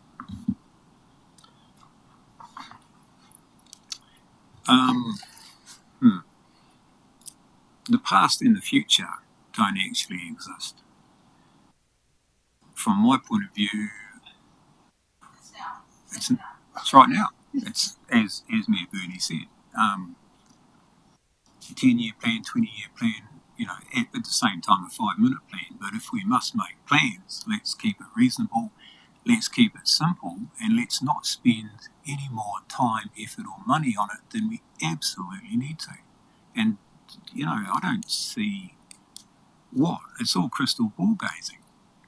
The past and the future don't actually exist. From my point of view, it's right now. It's as Mayor Burney said, 10-year plan, 20-year plan, at the same time a 5-minute plan. But if we must make plans, let's keep it reasonable, let's keep it simple, and let's not spend any more time, effort or money on it than we absolutely need to. And, I don't see what. It's all crystal ball gazing.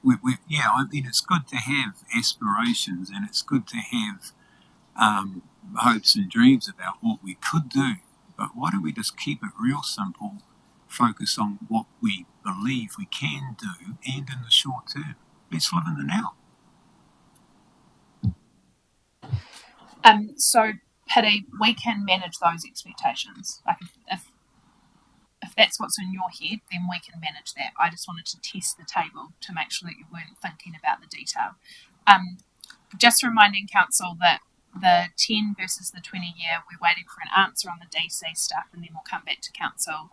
It's good to have aspirations, and it's good to have hopes and dreams about what we could do. But why don't we just keep it real simple, focus on what we believe we can do, and in the short term. Let's live in the now. So, Pity, we can manage those expectations. Like, if that's what's in your head, then we can manage that. I just wanted to test the table to make sure that you weren't thinking about the detail. Just reminding council that the 10 versus the 20-year, we're waiting for an answer on the DC stuff, and then we'll come back to council.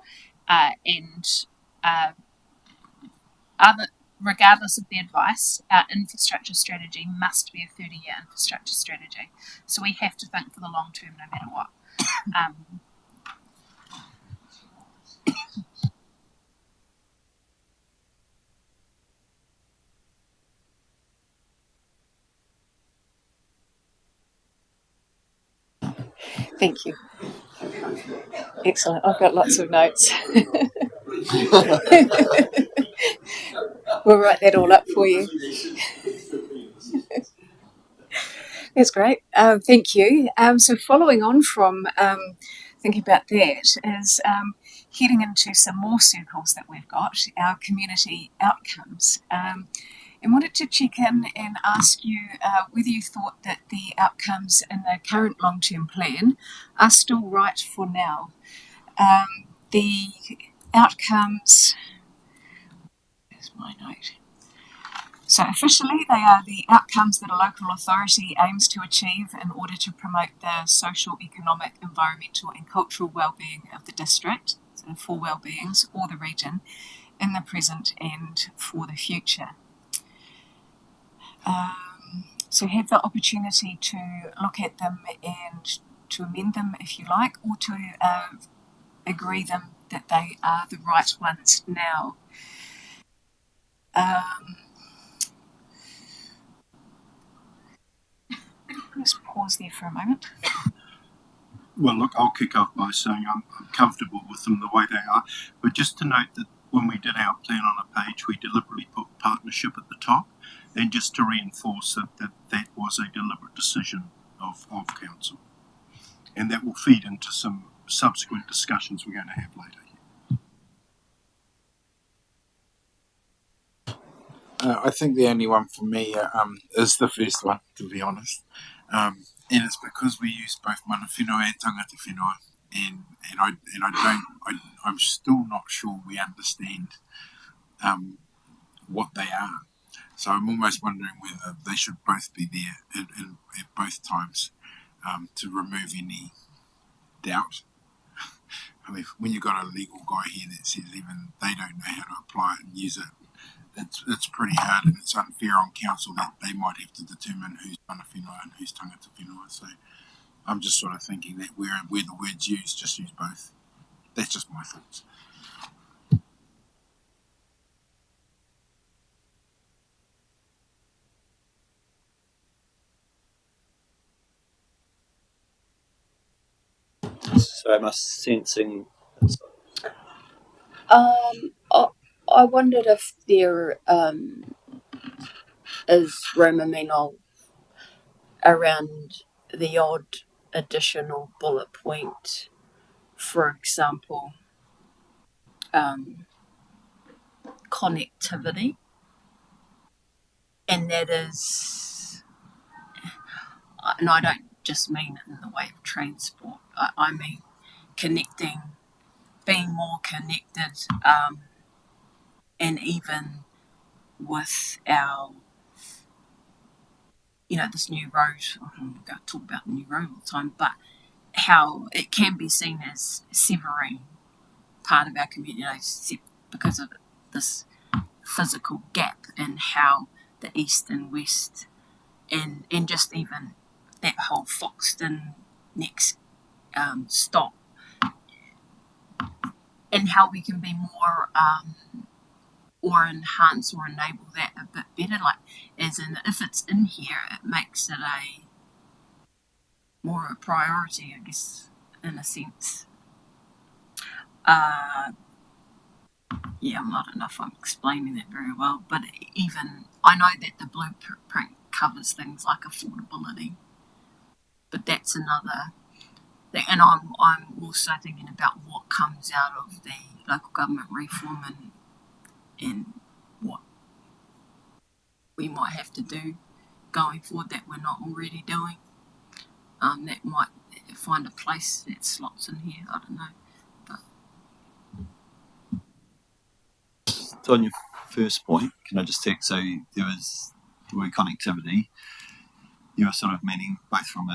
Regardless of the advice, our infrastructure strategy must be a 30-year infrastructure strategy. So we have to think for the long term, no matter what. Thank you. Excellent. I've got lots of notes. We'll write that all up for you. That's great. Thank you. So following on from thinking about that is heading into some more circles that we've got, our community outcomes. and wanted to check in and ask you whether you thought that the outcomes in the current long-term plan are still right for now. The outcomes, there's my note. So officially, they are the outcomes that a local authority aims to achieve in order to promote the social, economic, environmental and cultural well-being of the district, so the four well-beings, or the region, in the present and for the future. So have the opportunity to look at them and to amend them if you like, or to agree them that they are the right ones now. Just pause there for a moment. Well, look, I'll kick off by saying I'm comfortable with them the way they are. But just to note that when we did our plan on a page, we deliberately put partnership at the top, and just to reinforce that was a deliberate decision of council. And that will feed into some subsequent discussions we're going to have later. I think the only one for me is the first one, to be honest. And it's because we use both mana whenua and tangata whenua, and I'm still not sure we understand what they are. So I'm almost wondering whether they should both be there at both times to remove any doubt. I mean, when you've got a legal guy here that says even they don't know how to apply it and use it, it's pretty hard, and it's unfair on council that they might have to determine who's mana whenua and who's tangata whenua. So I'm just sort of thinking that where the word's used, just use both. That's just my thoughts. So am I sensing? I wondered if there is room, I mean, around the odd additional bullet point, for example, connectivity, and that is, and I don't just mean in the way of transport, I mean connecting, being more connected, and even with our, this new road. I'm going to talk about the new road all the time, but how it can be seen as severing part of our community because of this physical gap in how the east and west and just even that whole Foxton next stop, and how we can be more or enhance or enable that a bit better, like as in if it's in here it makes it more a priority, I guess, in a sense. Yeah, I don't know if I'm explaining that very well, but even I know that the blueprint covers things like affordability, but that's another thing. And I'm also thinking about what comes out of the local government reform and what we might have to do going forward that we're not already doing. That might find a place that slots in here. I don't know. So on your first point, can I just check? So there was the word connectivity. You were sort of meaning both from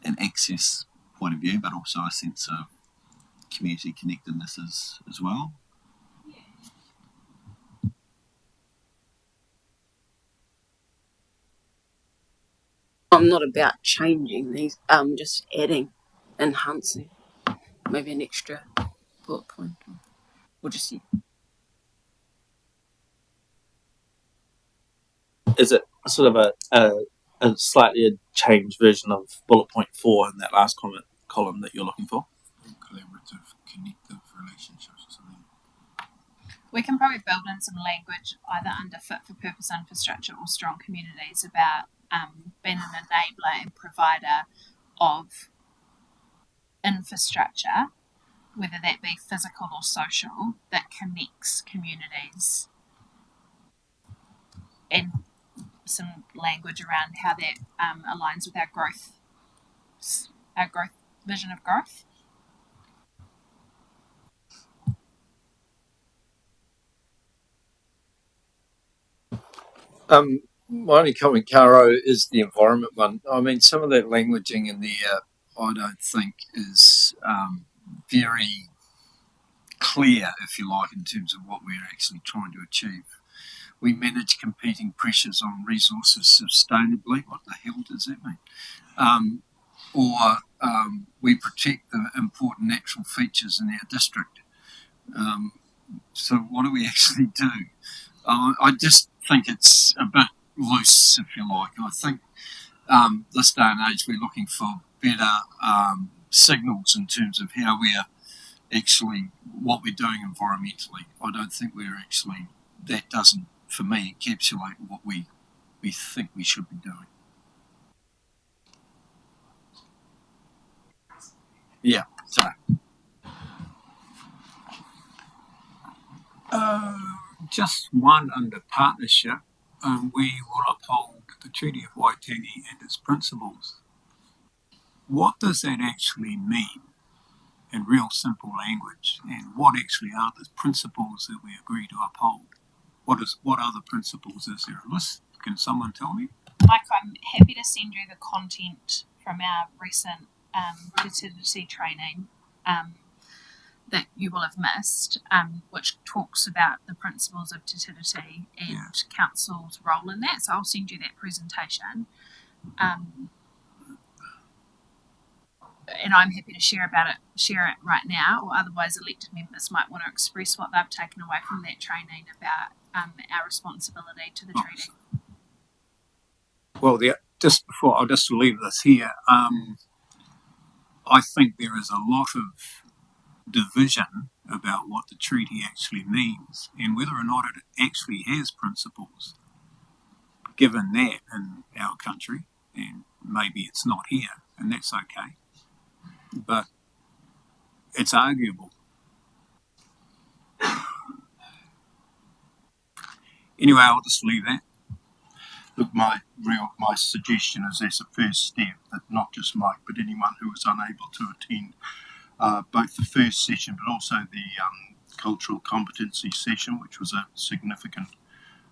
an access point of view, but also a sense of community connectedness as well. I'm not about changing these. Just adding, enhancing, maybe an extra bullet point, or just Is it sort of a slightly changed version of bullet point 4 in that last column that you're looking for? Collaborative, connective relationships or something. We can probably build in some language either under fit for purpose infrastructure or strong communities about being an enabler and provider of infrastructure, whether that be physical or social, that connects communities. and some language around how that aligns with our growth vision of growth. My only comment, Caro, is the environment one. I mean, some of that languaging in there, I don't think is very clear, if you like, in terms of what we're actually trying to achieve. We manage competing pressures on resources sustainably. What the hell does that mean? Or we protect the important natural features in our district. So what do we actually do? I just think it's a bit loose, if you like. I think this day and age we're looking for better signals in terms of how we're actually, what we're doing environmentally. I don't think we're actually, that doesn't, for me, encapsulate what we think we should be doing. Yeah, so. Just one under partnership, we will uphold the Treaty of Waitangi and its principles. What does that actually mean in real simple language? And what actually are the principles that we agree to uphold? What other principles is there a list? Can someone tell me? Mike, I'm happy to send you the content from our recent fertility training that you will have missed, which talks about the principles of fertility and council's role in that. So I'll send you that presentation. And I'm happy to share it right now, or otherwise elected members might want to express what they've taken away from that training about our responsibility to the treaty. Well, just before, I'll just leave this here. I think there is a lot of division about what the treaty actually means and whether or not it actually has principles. Given that in our country, and maybe it's not here, and that's okay, but it's arguable. Anyway, I'll just leave that. Look, my suggestion is as a first step that not just Mike but anyone who was unable to attend both the first session but also the cultural competency session, which was a significant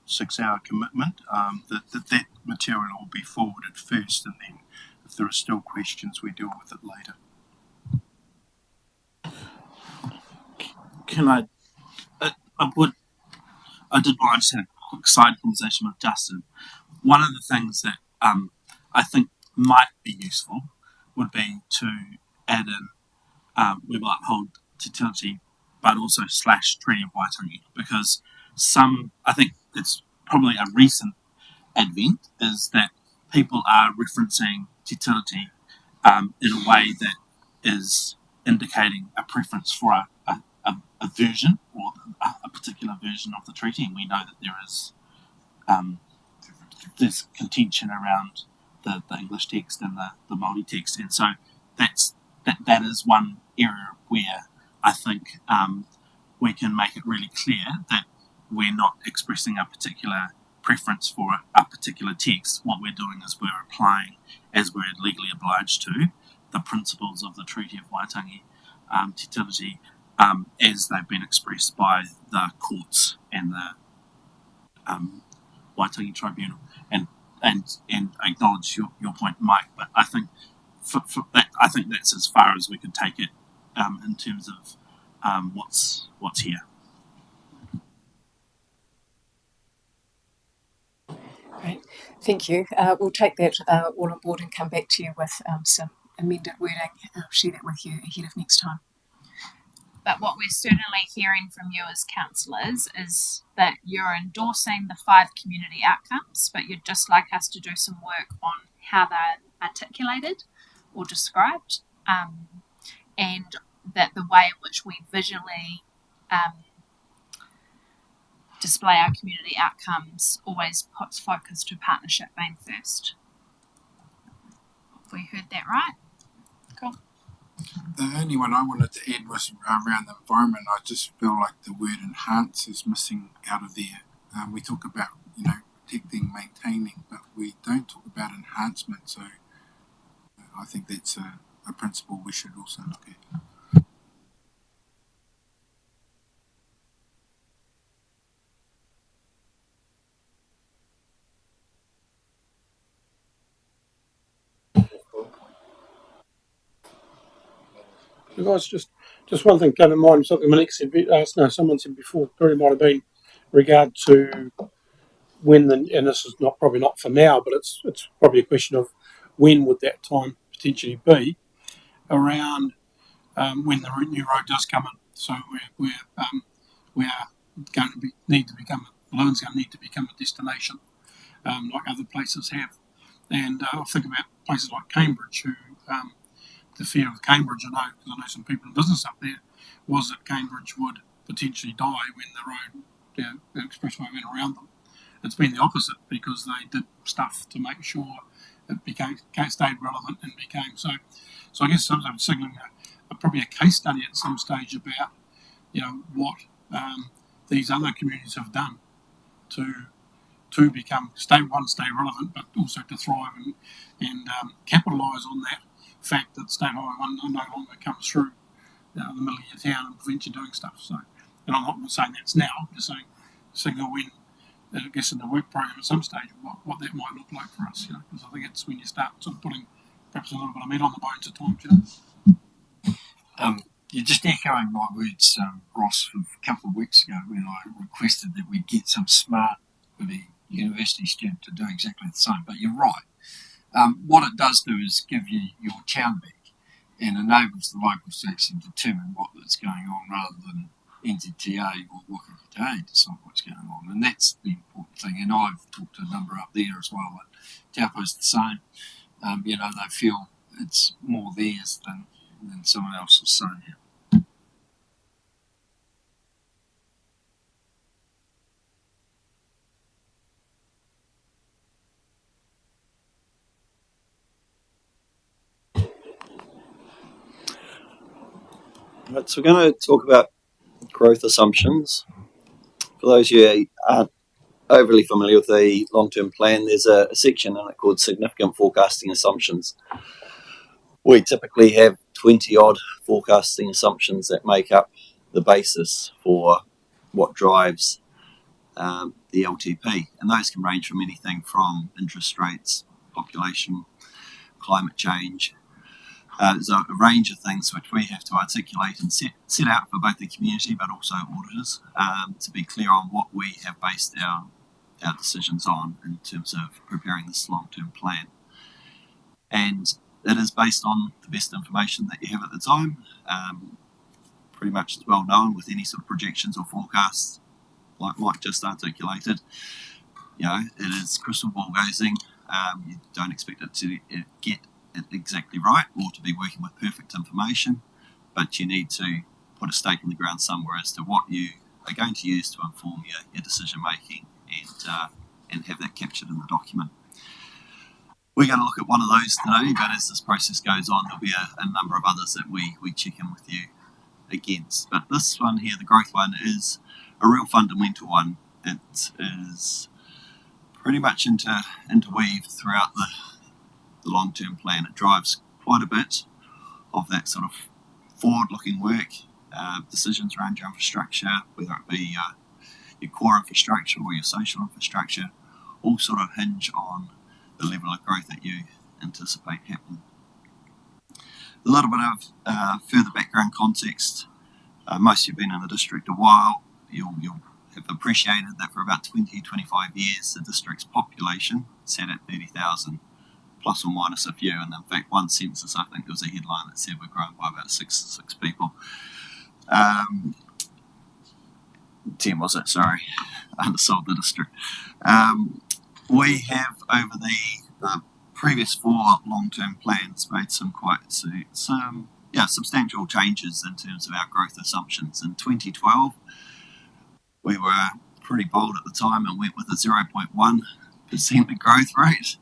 6-hour commitment, that material will be forwarded first, and then if there are still questions we deal with it later. Can I did want to just have a quick side conversation with Justin. One of the things that I think might be useful would be to add in we will uphold fertility, but also / Treaty of Waitangi, because I think it's probably a recent advent is that people are referencing fertility in a way that is indicating a preference for a version or a particular version of the treaty, and we know that there is there's contention around the English text and the Māori text, and so that is one area where I think we can make it really clear that we're not expressing a particular preference for a particular text. What we're doing is we're applying, as we're legally obliged to, the principles of the Treaty of Waitangi, fertility, as they've been expressed by the courts and the Waitangi Tribunal, and acknowledge your point, Mike. But I think I think that's as far as we could take it in terms of what's here. Great, thank you. We'll take that all on board and come back to you with some amended wording. I'll share that with you ahead of next time. But what we're certainly hearing from you as councillors is that you're endorsing the 5 community outcomes, but you'd just like us to do some work on how they're articulated or described, and that the way in which we visually display our community outcomes always puts focus to partnership being first. Have we heard that right? Cool. The only one I wanted to add was around the environment. I just feel like the word enhance is missing out of there. We talk about, protecting, maintaining, but we don't talk about enhancement. So I think that's a principle we should also look at. Guys, just one thing came to mind. Something Malik said. Someone said before. Very might have been regard to when and this is probably not for now, but it's probably a question of when would that time potentially be around when the new road does come in. So we are going to need to become Balloon's going to need to become a destination like other places have. And I think about places like Cambridge, who the fear of Cambridge, I know, because I know some people in business up there, was that Cambridge would potentially die when the road, the expressway went around them. It's been the opposite because they did stuff to make sure it stayed relevant and became so. So I guess sometimes signaling probably a case study at some stage about what these other communities have done to become stay relevant, but also to thrive and capitalise on that fact that State Highway 1 no longer comes through the middle of your town and prevents you doing stuff. So, and I'm not saying that's now. I'm just saying signal when, I guess, in the work program at some stage what that might look like for us. Because I think it's when you start sort of putting perhaps a little bit of meat on the bones at times. You're just echoing my words, Ross, from a couple of weeks ago when I requested that we get some smart university student to do exactly the same. But you're right. What it does do is give you your town back and enables the locals to actually determine what's going on rather than NZTA or Waka decide what's going on. And that's the important thing. And I've talked to a number up there as well. But Taupo's the same. They feel it's more theirs than someone else's. So, yeah. Right, so we're going to talk about growth assumptions. For those of you who aren't overly familiar with the long-term plan, there's a section in it called significant forecasting assumptions. We typically have 20-odd forecasting assumptions that make up the basis for what drives the LTP. And those can range from anything from interest rates, population, climate change. There's a range of things which we have to articulate and set out for both the community but also auditors to be clear on what we have based our decisions on in terms of preparing this long-term plan. And it is based on the best information that you have at the time. Pretty much as well known with any sort of projections or forecasts, like Mike just articulated. It is crystal ball gazing. You don't expect it to get it exactly right or to be working with perfect information, but you need to put a stake in the ground somewhere as to what you are going to use to inform your decision making and have that captured in the document. We're going to look at one of those today, but as this process goes on, there'll be a number of others that we check in with you against. But this one here, the growth one, is a real fundamental one. It is pretty much interweaved throughout the long-term plan. It drives quite a bit of that sort of forward-looking work, decisions around your infrastructure, whether it be your core infrastructure or your social infrastructure, all sort of hinge on the level of growth that you anticipate happening. A little bit of further background context. Most of you have been in the district a while. You'll have appreciated that for about 20-25 years, the district's population sat at 30,000, plus or minus a few. And in fact, one census, I think there was a headline that said we're growing by about six people. 10 was it? Sorry, undersold the district. We have, over the previous 4 long-term plans, made some substantial changes in terms of our growth assumptions. In 2012, we were pretty bold at the time and went with a 0.1% growth rate,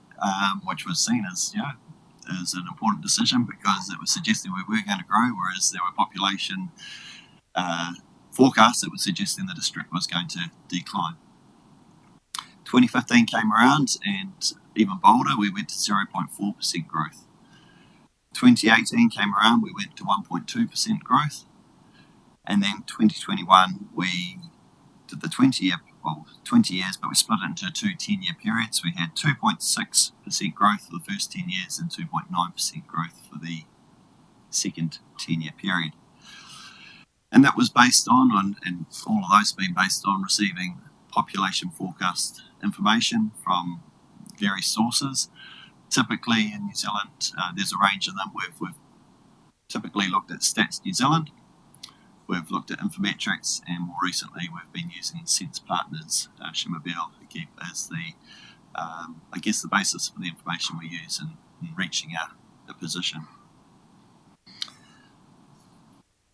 which was seen as an important decision because it was suggesting we were going to grow, whereas there were population forecasts that were suggesting the district was going to decline. 2015 came around, and even bolder, we went to 0.4% growth. 2018 came around, we went to 1.2% growth. And then 2021, we did the 20 years, but we split it into two 10-year periods. We had 2.6% growth for the first 10 years and 2.9% growth for the second 10-year period. And that was based on, and all of those have been based on receiving population forecast information from various sources. Typically in New Zealand, there's a range of them. We've typically looked at Stats New Zealand, we've looked at Infometrics, and more recently we've been using Sense Partners, Shimabel, as the, the basis for the information we use in reaching a position.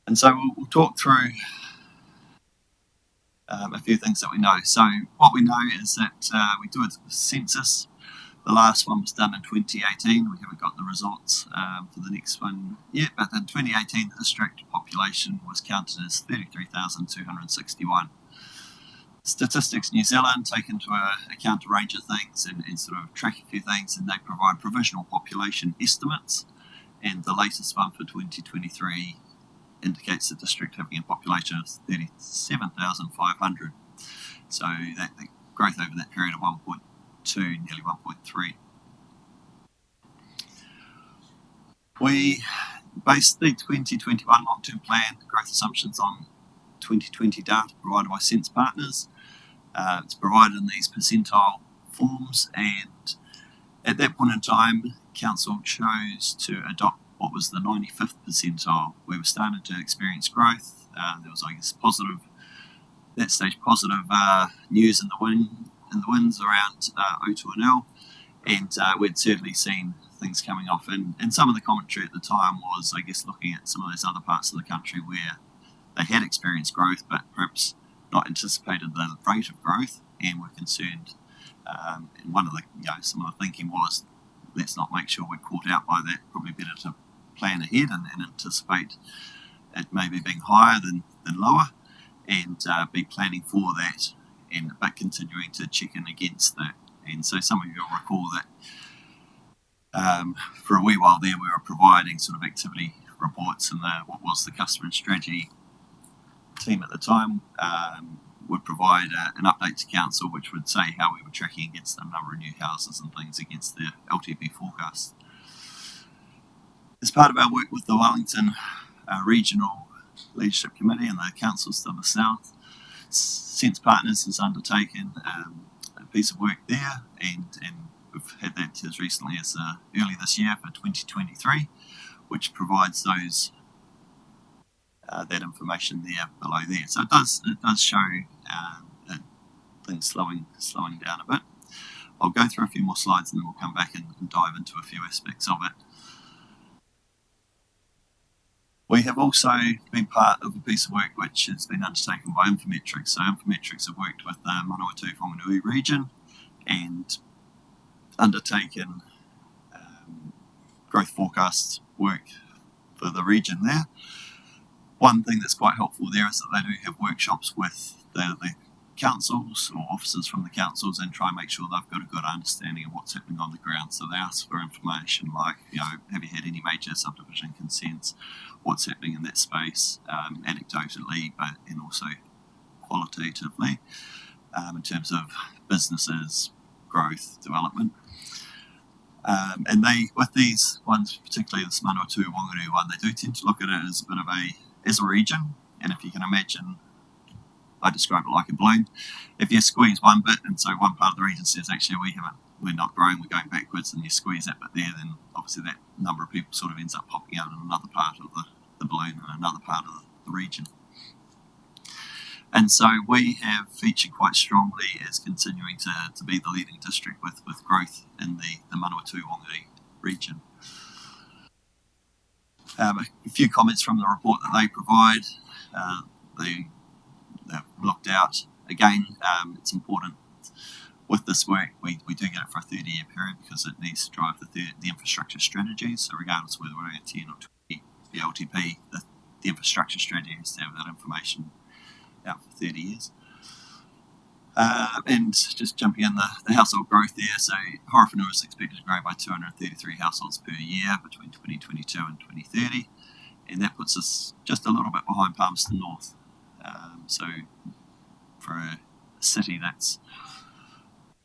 And so we'll talk through a few things that we know. So what we know is that we do a census. The last one was done in 2018. We haven't got the results for the next one yet, but in 2018 the district population was counted as 33,261. Statistics New Zealand take into account a range of things and sort of track a few things, and they provide provisional population estimates, and the latest one for 2023 indicates the district having a population of 37,500. So that the growth over that period of 1.2, nearly 1.3. We based the 2021 long-term plan growth assumptions on 2020 data provided by Sense Partners. It's provided in these percentile forms, and at that point in time, Council chose to adopt what was the 95th percentile. We were starting to experience growth. There was, positive news in the winds around O2 and L, and we'd certainly seen things coming off. And some of the commentary at the time was, looking at some of those other parts of the country where they had experienced growth, but perhaps not anticipated the rate of growth, and were concerned. And one of the, some of the thinking was, let's not make sure we're caught out by that. Probably better to plan ahead and anticipate it maybe being higher than lower, and be planning for that, but continuing to check in against that. And so some of you will recall that for a wee while there we were providing sort of activity reports, and what was the customer and strategy team at the time would provide an update to council, which would say how we were tracking against the number of new houses and things against the LTP forecast. As part of our work with the Wellington Regional Leadership Committee and the councils to the south, Sense Partners has undertaken a piece of work there, and we've had that as recently as early this year for 2023, which provides those that information there below there. So it does show things slowing down a bit. I'll go through a few more slides and then we'll come back and dive into a few aspects of it. We have also been part of a piece of work which has been undertaken by Infometrics. So Infometrics have worked with the Manawatu-Whanganui region and undertaken growth forecasts work for the region there. One thing that's quite helpful there is that they do have workshops with the councils or officers from the councils, and try and make sure they've got a good understanding of what's happening on the ground. So they ask for information like, have you had any major subdivision consents? What's happening in that space, anecdotally, and also qualitatively, in terms of businesses, growth, development. And they, with these ones, particularly this Manawatu-Whanganui one, they do tend to look at it as a bit of as a region. And if you can imagine, I describe it like a balloon. If you squeeze one bit, and so one part of the region says, actually, we're not growing, we're going backwards, and you squeeze that bit there, then obviously that number of people sort of ends up popping out in another part of the balloon and another part of the region. And so we have featured quite strongly as continuing to be the leading district with growth in the Manawatu-Whanganui region. A few comments from the report that they provide. They've looked out. Again, it's important with this work, we do get it for a 30-year period because it needs to drive the infrastructure strategy. So regardless of whether we're at 10 or 20, the LTP, the infrastructure strategy has to have that information out for 30 years. And just jumping in the household growth there, so Horowhenua is expected to grow by 233 households per year between 2022 and 2030, and that puts us just a little bit behind Palmerston North. So for a city that's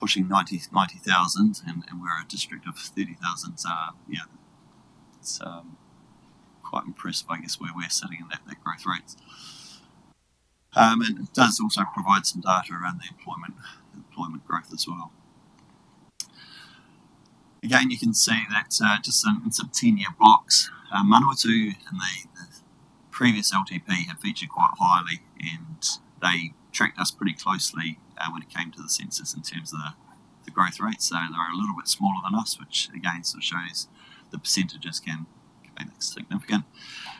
pushing 90,000, and we're a district of 30,000, it's quite impressive, I guess, where we're sitting in that growth rates. And it does also provide some data around the employment growth as well. Again, you can see that just in some 10-year blocks, Manawatu and the previous LTP had featured quite highly, and they tracked us pretty closely when it came to the census in terms of the growth rate. So they're a little bit smaller than us, which again sort of shows the percentages can be significant.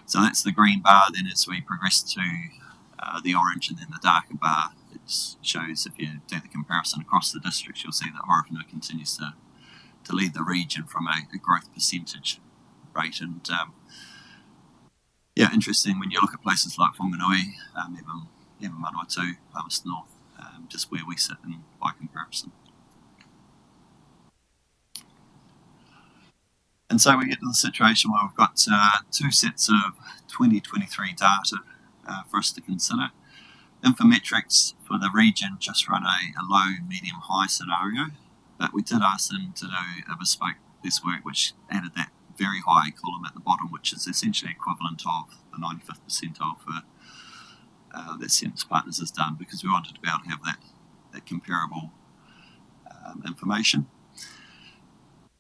So that's the green bar. Then as we progress to the orange and then the darker bar, it shows, if you do the comparison across the districts, you'll see that Horowhenua continues to lead the region from a growth percentage rate. And interesting when you look at places like Whanganui, even Manawatu, Palmerston North, just where we sit in by comparison. And so we get to the situation where we've got two sets of 2023 data for us to consider. Infometrics for the region just run a low, medium, high scenario, but we did ask them to do a bespoke piece of work which added that very high column at the bottom, which is essentially equivalent of the 95th percentile for that Census Partners has done, because we wanted to be able to have that comparable information.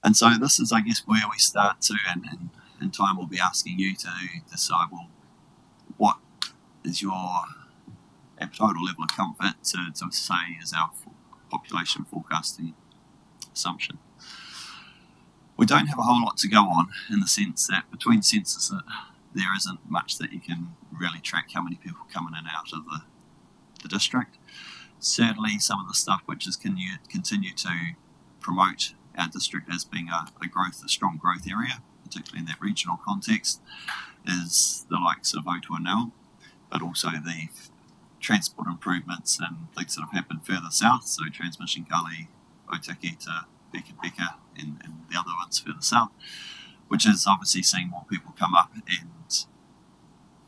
And so this is, I guess, where we start to, and in time we'll be asking you to decide, well, what is your appetite or level of comfort to say is our population forecasting assumption. We don't have a whole lot to go on, in the sense that between census there isn't much that you can really track how many people come in and out of the district. Certainly some of the stuff which is continue to promote our district as being a strong growth area, particularly in that regional context, is the likes of Otuanel, but also the transport improvements and things that have happened further south, so Transmission Gully, Otaki to Beka and the other ones further south, which is obviously seeing more people come up, and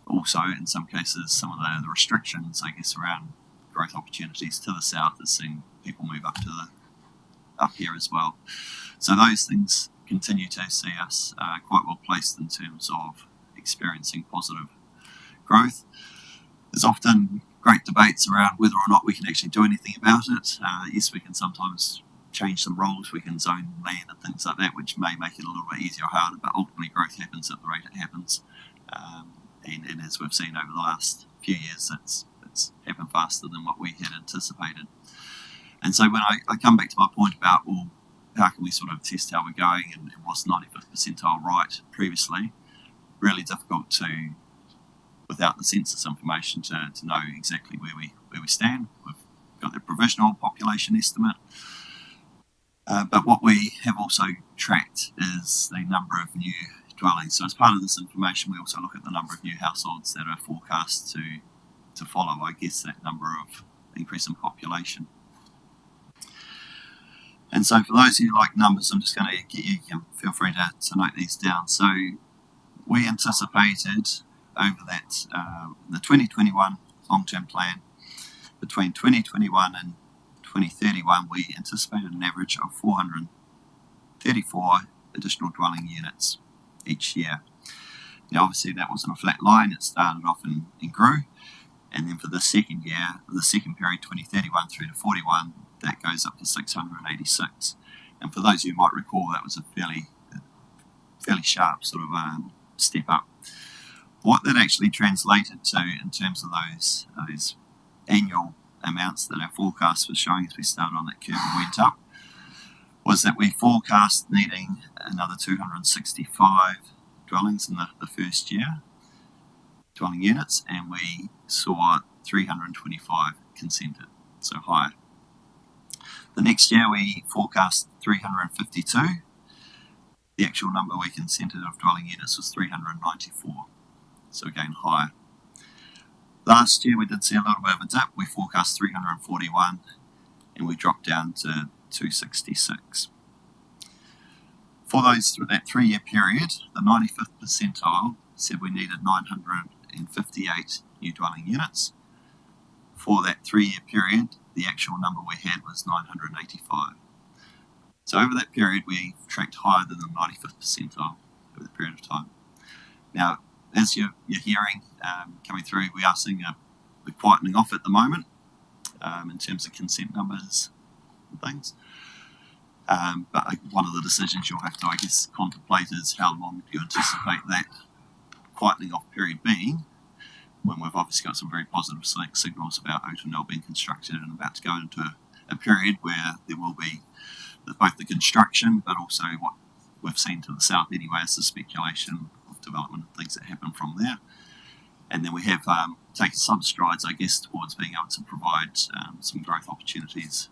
also in some cases some of the restrictions, I guess, around growth opportunities to the south is seeing people move up here as well. So those things continue to see us quite well placed in terms of experiencing positive growth. There's often great debates around whether or not we can actually do anything about it. Yes, we can sometimes change some roles, we can zone land and things like that, which may make it a little bit easier or harder, but ultimately growth happens at the rate it happens. And as we've seen over the last few years, it's happened faster than what we had anticipated. And so when I come back to my point about, well, how can we sort of test how we're going, and was 95th percentile right previously, really difficult to, without the census information, to know exactly where we stand. We've got the provisional population estimate, but what we have also tracked is the number of new dwellings. So as part of this information, we also look at the number of new households that are forecast to follow, I guess, that number of increase in population. And so for those of you who like numbers, I'm just going to get you can feel free to note these down. So we anticipated over that the 2021 long-term plan, between 2021 and 2031, we anticipated an average of 434 additional dwelling units each year. Now obviously that wasn't a flat line, it started off and grew, and then for the second year, the second period, 2031 through to 41, that goes up to 686. And for those of you who might recall, that was a fairly sharp sort of step up. What that actually translated to in terms of those annual amounts that our forecast was showing as we started on that curve and went up, was that we forecast needing another 265 dwellings in the first year, dwelling units, and we saw 325 consented, so higher. The next year we forecast 352. The actual number we consented of dwelling units was 394, so again higher. Last year we did see a little bit of a dip. We forecast 341, and we dropped down to 266. For that 3-year period, the 95th percentile said we needed 958 new dwelling units. For that 3-year period, the actual number we had was 985. So over that period, we tracked higher than the 95th percentile over the period of time. Now, as you're hearing coming through, we are seeing a quietening off at the moment in terms of consent numbers and things. But one of the decisions you'll have to, I guess, contemplate is how long do you anticipate that quietening off period being, when we've obviously got some very positive signals about Otonel being constructed and about to go into a period where there will be both the construction, but also what we've seen to the south anyway is the speculation of development and things that happen from there. And then we have taken some strides, I guess, towards being able to provide some growth opportunities,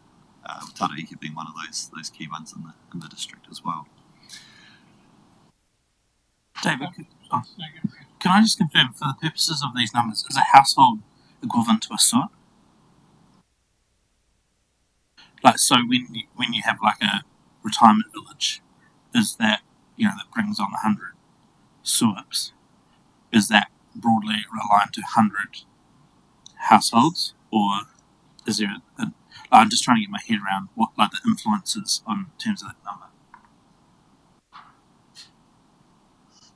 Taraiki being one of those key ones in the district as well. David, can I just confirm, for the purposes of these numbers, is a household equivalent to a sewer? Like, so when you have like a retirement village, is that, that brings on 100 SUIPs, is that broadly reliant to 100 households, or is there I'm just trying to get my head around what like the influences on terms of that number.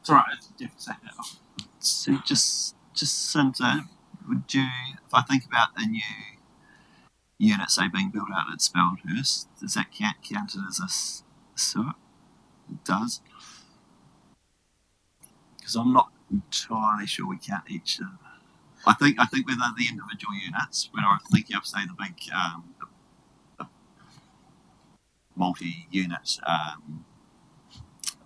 It's alright, you have to say that off. So just Cinta, would you, if I think about a new unit, say, being built out at Spelhurst, does that count as a sewer? It does. Because I'm not entirely sure we count each of. I think with the individual units, when I'm thinking of, say, the big the multi-unit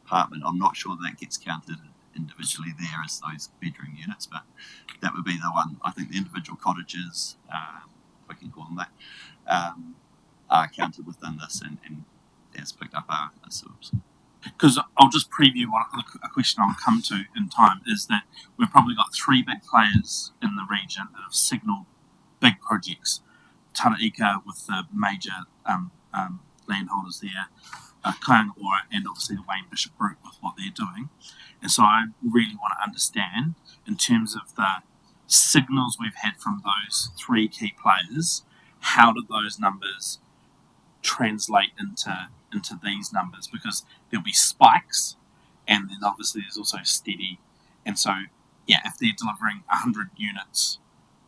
apartment, I'm not sure that gets counted individually there as those bedroom units, but that would be the one. I think the individual cottages, if I can call them that, are counted within this and as picked up are sewers. Because I'll just preview a question I'll come to in time, is that we've probably got 3 big players in the region that have signalled big projects. Taraika with the major landholders there, Kaingaora, and obviously the Wayne Bishop Group with what they're doing. And so I really want to understand, in terms of the signals we've had from those 3 key players, how did those numbers translate into these numbers? Because there'll be spikes, and then obviously there's also steady. And so, yeah, if they're delivering 100 units,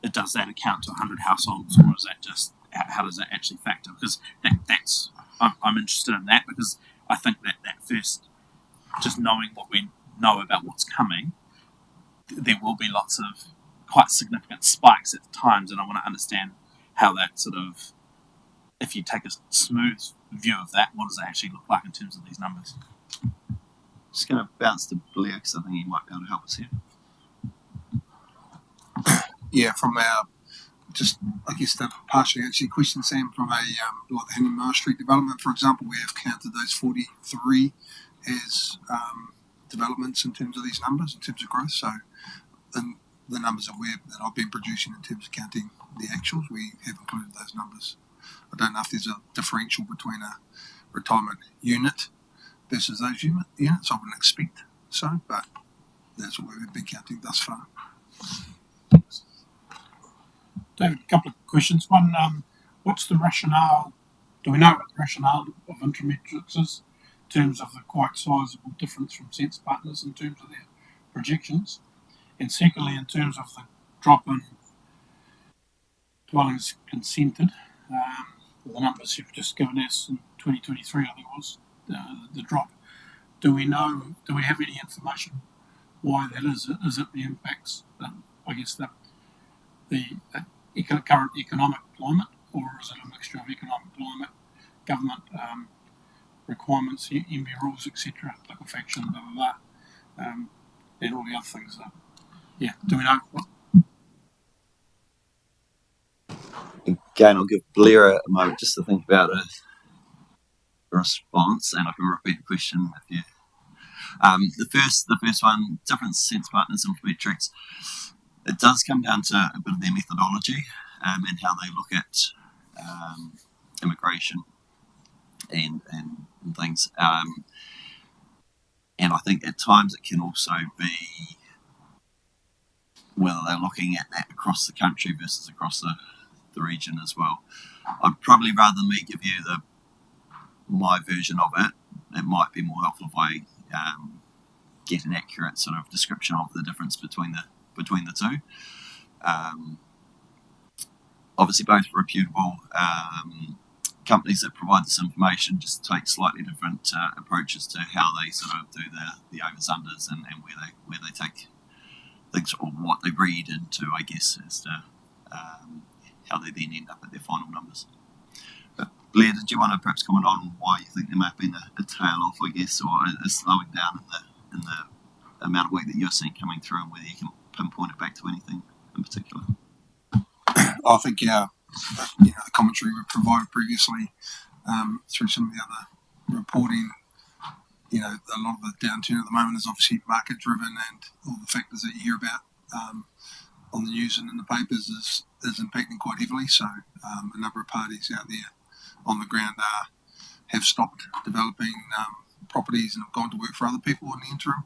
does that account to 100 households, or is that just, how does that actually factor? Because that's I'm interested in that, because I think that first, just knowing what we know about what's coming, there will be lots of quite significant spikes at times, and I want to understand how that sort of, if you take a smooth view of that, what does it actually look like in terms of these numbers? Just going to bounce to Blair, because I think he might be able to help us here. Yeah, from our, just I guess to partially answer your question, Sam, from a like the Hanimara Street development, for example, we have counted those 43 as developments in terms of these numbers, in terms of growth. So in the numbers that I've been producing in terms of counting the actuals, we have included those numbers. I don't know if there's a differential between a retirement unit versus those units. I wouldn't expect so, but that's what we've been counting thus far. David, a couple of questions. One, what's the rationale? Do we know what the rationale of Intermetrics is in terms of the quite sizable difference from Sense Partners in terms of their projections? And secondly, in terms of the drop in dwellings consented, the numbers you've just given us in 2023, I think it was, the drop. Do we have any information why that is? Is it the impacts, I guess, the current economic climate, or is it a mixture of economic climate, government requirements, MB rules, etc., liquefaction, blah, blah, blah, and all the other things? Do we know? Again, I'll give Blair a moment just to think about a response, and I can repeat the question if you. The first one, different Sense Partners Intermetrics. It does come down to a bit of their methodology and how they look at immigration and things. And I think at times it can also be whether they're looking at that across the country versus across the region as well. I'd probably rather than me give you my version of it. It might be more helpful if I get an accurate sort of description of the difference between the two. Obviously, both reputable companies that provide this information just take slightly different approaches to how they sort of do the overs unders and where they take things or what they read into, I guess, as to how they then end up at their final numbers. But Blair, did you want to perhaps comment on why you think there may have been a tail off, I guess, or a slowing down in the amount of work that you're seeing coming through, and whether you can pinpoint it back to anything in particular? I think the commentary we provided previously through some of the other reporting, a lot of the downturn at the moment is obviously market driven, and all the factors that you hear about on the news and in the papers is impacting quite heavily. So a number of parties out there on the ground have stopped developing properties and have gone to work for other people in the interim.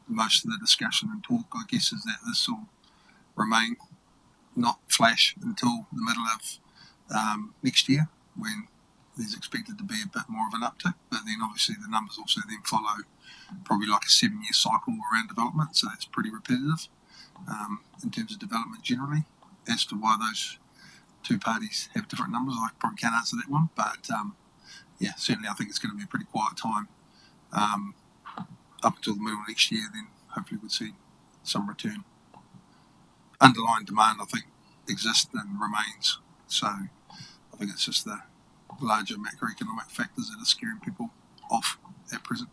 Most of the discussion and talk, I guess, is that this will remain not flash until the middle of next year, when there's expected to be a bit more of an uptick. But then obviously the numbers also then follow probably like a 7-year cycle around development, so it's pretty repetitive in terms of development generally. As to why those two parties have different numbers, I probably can't answer that one, but certainly I think it's going to be a pretty quiet time up until the middle of next year. Then hopefully we'll see some return. Underlying demand, I think, exists and remains. So I think it's just the larger macroeconomic factors that are scaring people off at present.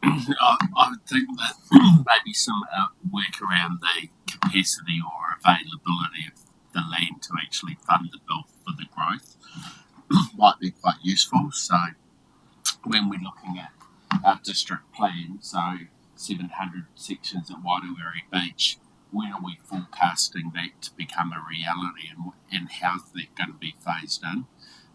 I would think that maybe some work around the capacity or availability of the land to actually fund the bill for the growth might be quite useful. So when we're looking at our district plan, so 700 sections at Wairuwiri Beach, when are we forecasting that to become a reality, and how's that going to be phased in?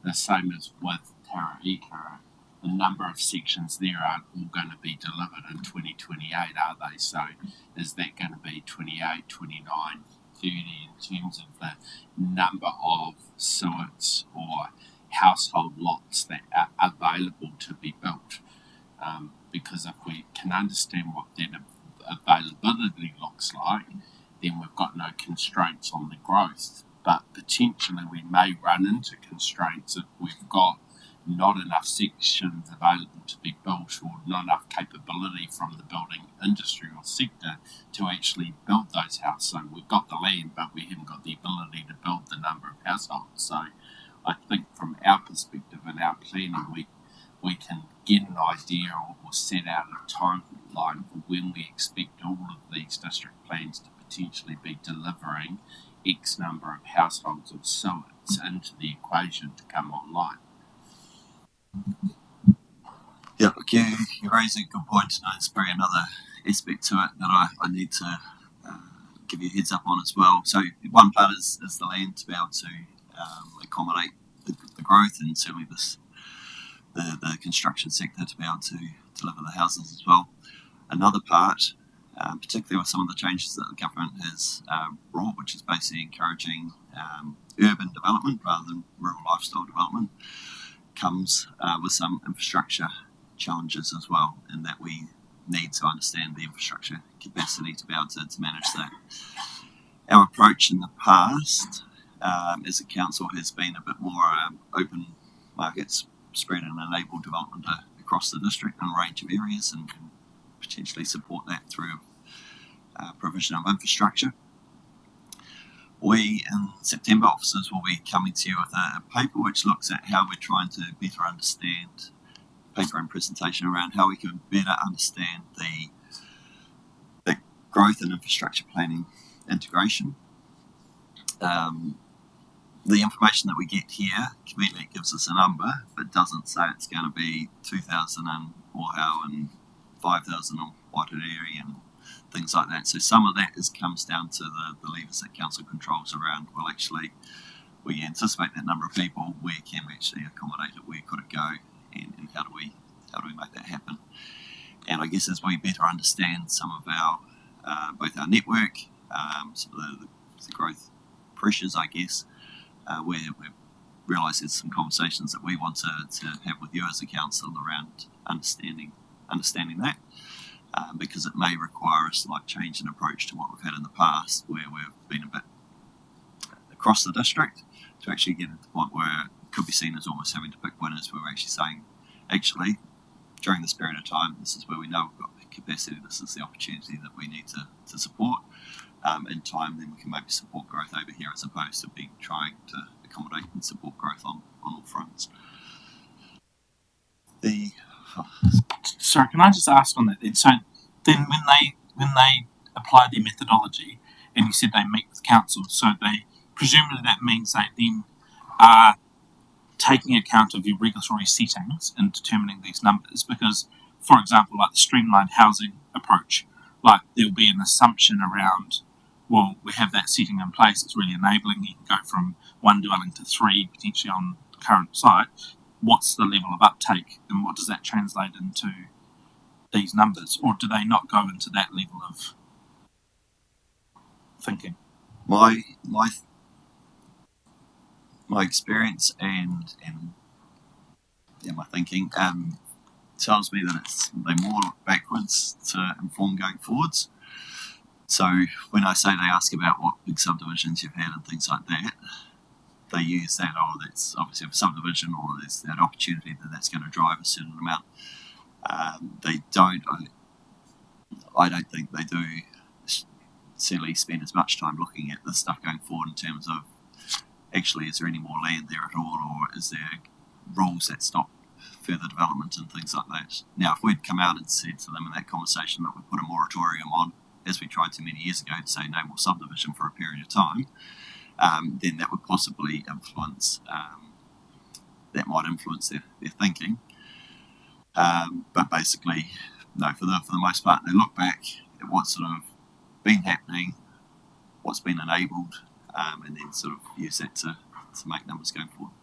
The same as with Tara Ika, the number of sections there aren't all going to be delivered in 2028, are they? So is that going to be 28, 29, 30 in terms of the number of sewers or household lots that are available to be built? Because if we can understand what that availability looks like, then we've got no constraints on the growth. But potentially we may run into constraints if we've got not enough sections available to be built, or not enough capability from the building industry or sector to actually build those houses. So we've got the land, but we haven't got the ability to build the number of households. So I think from our perspective and our planning, we can get an idea or set out a timeline for when we expect all of these district plans to potentially be delivering X number of households of sewers into the equation to come online. Yeah, look, you raise a good point, and there's probably another aspect to it that I need to give you a heads up on as well. So one part is the land to be able to accommodate the growth, and certainly the construction sector to be able to deliver the houses as well. Another part, particularly with some of the changes that the government has brought, which is basically encouraging urban development rather than rural lifestyle development, comes with some infrastructure challenges as well, in that we need to understand the infrastructure capacity to be able to manage that. Our approach in the past as a council has been a bit more open markets, spread and enable development across the district in a range of areas, and can potentially support that through provision of infrastructure. We, in September, officers will be coming to you with a paper which looks at how we're trying to better understand, paper and presentation around how we can better understand the growth and infrastructure planning integration. The information that we get here conveniently gives us a number, but doesn't say it's going to be 2,000 in Ohau and 5,000 in Waitanere and things like that. So some of that comes down to the levers that council controls around, well, actually, we anticipate that number of people, where can we actually accommodate it, where could it go, and how do we make that happen? And I guess as we better understand some of our, both our network, some of the growth pressures, I guess, where we've realised there's some conversations that we want to have with you as a council around understanding that, because it may require a slight change in approach to what we've had in the past, where we've been a bit across the district, to actually get to the point where it could be seen as almost having to pick winners, where we're actually saying, actually, during this period of time, this is where we know we've got capacity, this is the opportunity that we need to support. In time, then we can maybe support growth over here, as opposed to trying to accommodate and support growth on all fronts. Sorry, can I just ask on that then? So then when they apply their methodology, and you said they meet with council, so they presumably that means they then are taking account of your regulatory settings in determining these numbers, because, for example, like the streamlined housing approach, like there'll be an assumption around, well, we have that setting in place, it's really enabling, you can go from one dwelling to three potentially on the current site. What's the level of uptake, and what does that translate into these numbers? Or do they not go into that level of thinking? My experience and my thinking tells me that they more look backwards to inform going forwards. So when I say they ask about what big subdivisions you've had and things like that, they use that, that's obviously a subdivision, or there's that opportunity that's going to drive a certain amount. They don't, I don't think they do certainly spend as much time looking at this stuff going forward in terms of, actually, is there any more land there at all, or is there rules that stop further development and things like that? Now, if we'd come out and said to them in that conversation that we put a moratorium on, as we tried to many years ago, to say no more subdivision for a period of time, then that would possibly influence, that might influence their thinking. But basically, no, for the most part, they look back at what's sort of been happening, what's been enabled, and then sort of use that to make numbers going forward.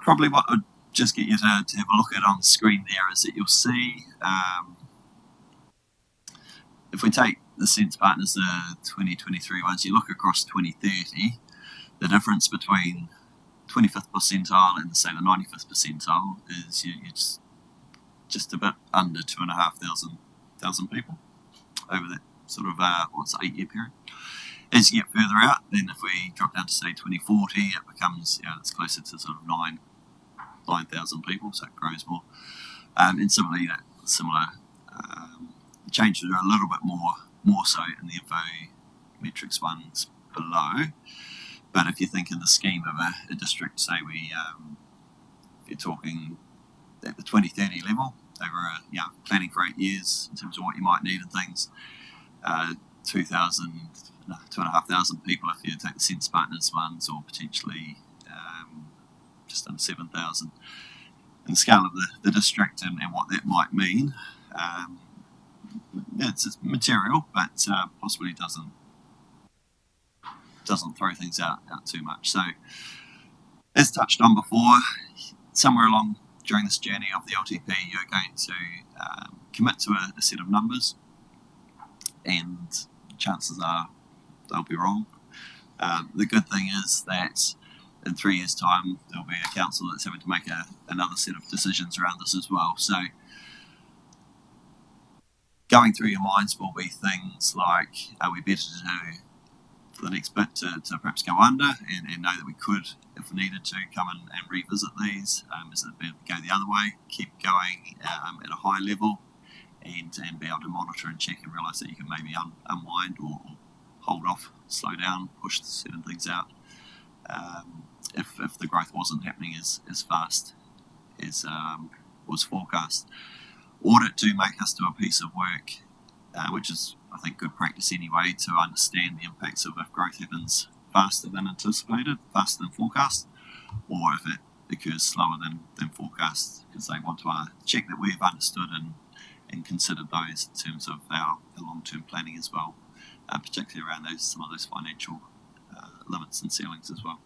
Probably what I'd just get you to have a look at on the screen there is that you'll see, if we take the Sense Partners, the 2023 ones, you look across 2030, the difference between 25th percentile and, say, the 95th percentile is you're just a bit under 2,500 people over that sort of 8-year period. As you get further out, then if we drop down to, say, 2040, it becomes, it's closer to sort of 9,000 people, so it grows more. And similarly, that similar changes are a little bit more so in the infometrics ones below. But if you think in the scheme of a district, say if you're talking at the 2030 level, over planning for 8 years in terms of what you might need and things, 2,500 people if you take the Sense Partners ones, or potentially just under 7,000. And the scale of the district and what that might mean, it's material, but possibly doesn't throw things out too much. So, as touched on before, somewhere along during this journey of the LTP, you're going to commit to a set of numbers, and chances are they'll be wrong. The good thing is that in 3 years' time, there'll be a council that's having to make another set of decisions around this as well. So, going through your minds will be things like, are we better to do for the next bit to perhaps go under and know that we could, if we needed to, come and revisit these? Is it better to go the other way, keep going at a high level and be able to monitor and check and realise that you can maybe unwind or hold off, slow down, push certain things out if the growth wasn't happening as fast as was forecast? Audit do make us do a piece of work, which is, I think, good practice anyway, to understand the impacts of if growth happens faster than anticipated, faster than forecast, or if it occurs slower than forecast, because they want to check that we've understood and considered those in terms of our long-term planning as well, particularly around some of those financial limits and ceilings as well.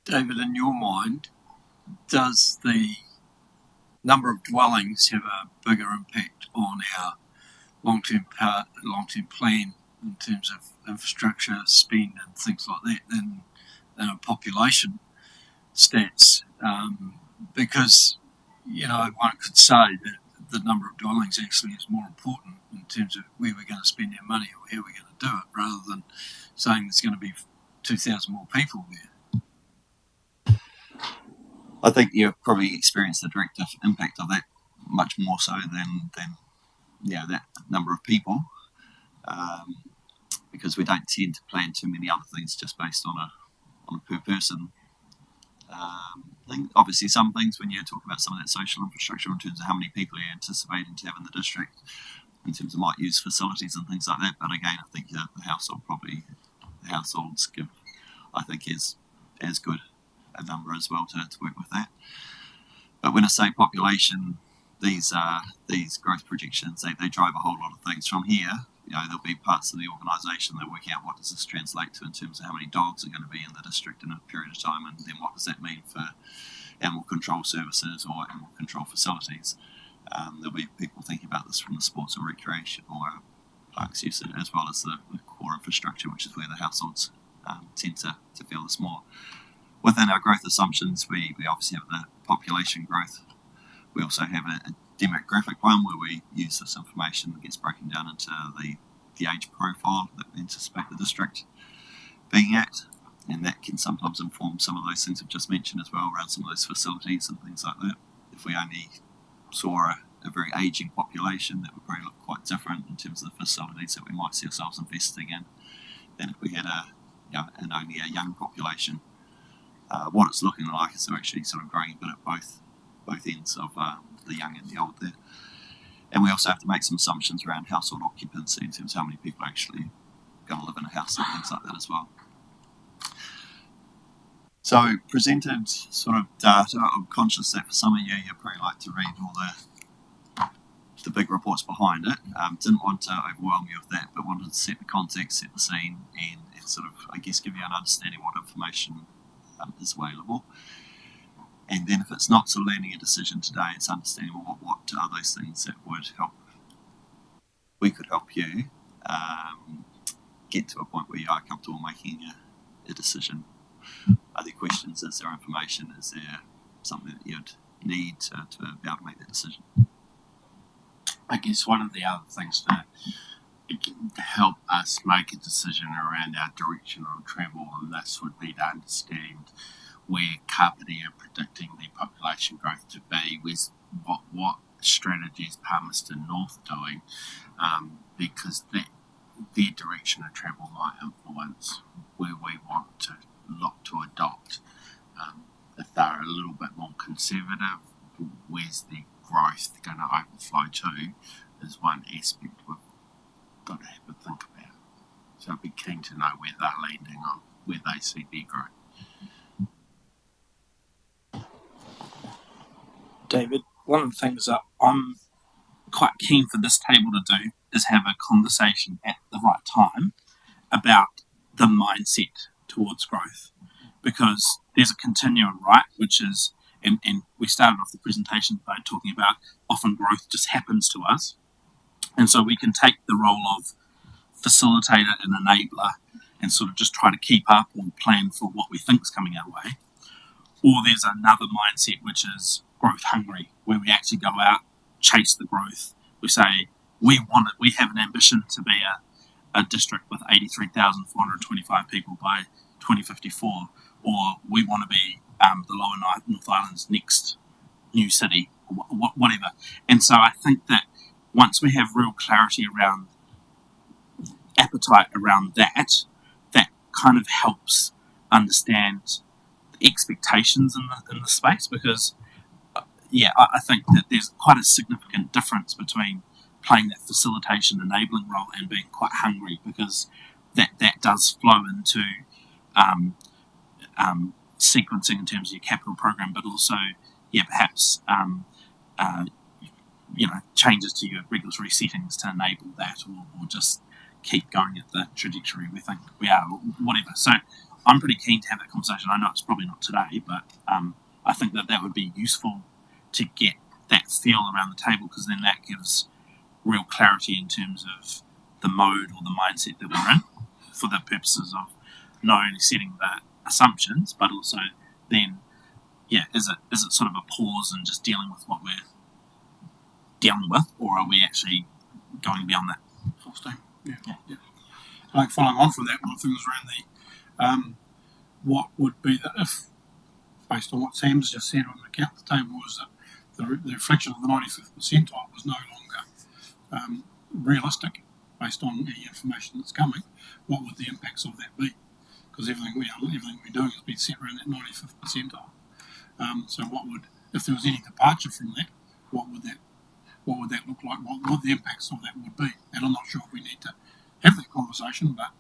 David, in your mind, does the number of dwellings have a bigger impact on our long-term plan in terms of infrastructure spend and things like that than a population stats? Because one could say that the number of dwellings actually is more important in terms of where we're going to spend our money or how we're going to do it, rather than saying there's going to be 2,000 more people there. I think you've probably experienced the direct impact of that much more so than that number of people, because we don't tend to plan too many other things just based on a per person thing. Obviously, some things, when you talk about some of that social infrastructure in terms of how many people you're anticipating to have in the district, in terms of might use facilities and things like that. But again, I think the households give, I think, is as good a number as well to work with that. But when I say population, these growth projections, they drive a whole lot of things. From here, there'll be parts of the organisation that work out what does this translate to in terms of how many dogs are going to be in the district in a period of time, and then what does that mean for animal control services or animal control facilities. There'll be people thinking about this from the sports and recreation or parks use, as well as the core infrastructure, which is where the households tend to feel this more. Within our growth assumptions, we obviously have the population growth. We also have a demographic one where we use this information that gets broken down into the age profile that we anticipate the district being at, and that can sometimes inform some of those things I've just mentioned as well, around some of those facilities and things like that. If we only saw a very ageing population, that would probably look quite different in terms of the facilities that we might see ourselves investing in than if we had only a young population. What it's looking like is they're actually sort of growing a bit at both ends of the young and the old there. And we also have to make some assumptions around household occupancy in terms of how many people are actually going to live in a house and things like that as well. So presented sort of data. I'm conscious that for some of you probably like to read all the big reports behind it. Didn't want to overwhelm you with that, but wanted to set the context, set the scene, and sort of, I guess, give you an understanding of what information is available. And then if it's not sort of landing a decision today, it's understanding what are those things that would help. We could help you get to a point where you are comfortable making a decision. Are there questions? Is there information? Is there something that you'd need to be able to make that decision? I guess one of the other things to help us make a decision around our direction on travel, and this would be to understand where Kapiti are predicting the population growth to be, with what strategies Palmerston North doing, because their direction of travel might influence where we want to look to adopt. If they're a little bit more conservative, where's the growth going to overflow to is one aspect we've got to have a think about. So I'd be keen to know where they're landing on, where they see their growth. David, one of the things that I'm quite keen for this table to do is have a conversation at the right time about the mindset towards growth, because there's a continuum, right, which is, and we started off the presentation by talking about often growth just happens to us, and so we can take the role of facilitator and enabler and sort of just try to keep up or plan for what we think is coming our way. Or there's another mindset which is growth hungry, where we actually go out, chase the growth. We say we have an ambition to be a district with 83,425 people by 2054, or we want to be the Lower North Island's next new city, or whatever. And so I think that once we have real clarity around appetite around that kind of helps understand the expectations in the space, because I think that there's quite a significant difference between playing that facilitation enabling role and being quite hungry, because that does flow into sequencing in terms of your capital program, but also, perhaps changes to your regulatory settings to enable that, or just keep going at the trajectory we think we are, or whatever. So I'm pretty keen to have that conversation. I know it's probably not today, but I think that would be useful to get that feel around the table, because then that gives real clarity in terms of the mode or the mindset that we're in, for the purposes of not only setting the assumptions, but also then, is it sort of a pause and just dealing with what we're dealing with, or are we actually going beyond that? Full steam. Yeah. Like, following on from that, one thing was around the what would be that if, based on what Sam's just said on the count the table, was that the reflection of the 95th percentile was no longer realistic based on any information that's coming. What would the impacts of that be? Because everything we're doing has been set around that 95th percentile. So what would, if there was any departure from that, what would that look like? What the impacts of that would be? And I'm not sure if we need to have that conversation, but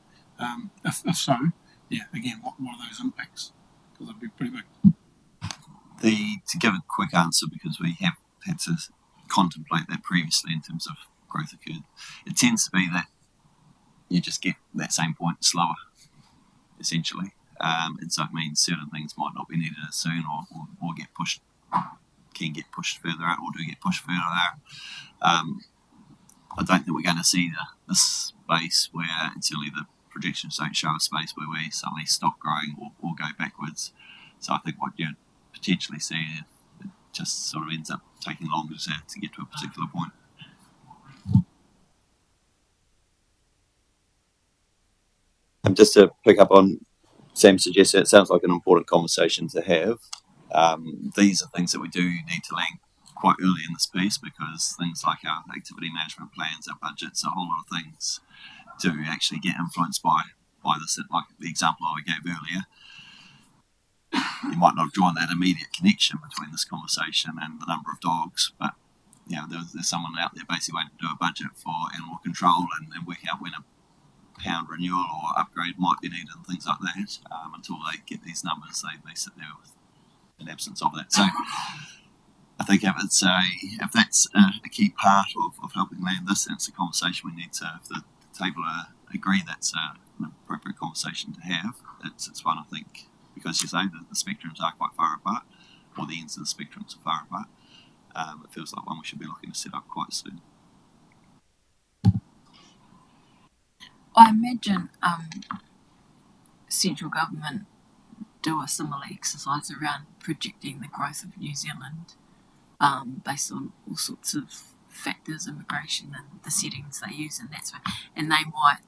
if so, again, what are those impacts? Because it'd be pretty big. To give a quick answer, because we have had to contemplate that previously in terms of growth occurred, it tends to be that you just get that same point slower, essentially. And so it means certain things might not be needed as soon, or can get pushed further out, or do get pushed further out. I don't think we're going to see this space where, certainly the projections don't show a space where we suddenly stop growing or go backwards. So I think what you'd potentially see, it just sort of ends up taking longer to get to a particular point. Just to pick up on Sam's suggestion, it sounds like an important conversation to have. These are things that we do need to land quite early in this piece, because things like our activity management plans, our budgets, a whole lot of things do actually get influenced by this. Like the example I gave earlier, you might not have drawn that immediate connection between this conversation and the number of dogs, but there's someone out there basically waiting to do a budget for animal control and working out when a pound renewal or upgrade might be needed and things like that. Until they get these numbers, they sit there with an absence of that. So I think if that's a key part of helping land this, and it's a conversation we need to, if the table agree that's an appropriate conversation to have, it's one, I think, because you say that the spectrums are quite far apart, or the ends of the spectrums are far apart. It feels like one we should be looking to set up quite soon. I imagine central government do a similar exercise around projecting the growth of New Zealand based on all sorts of factors, immigration and the settings they use, and they might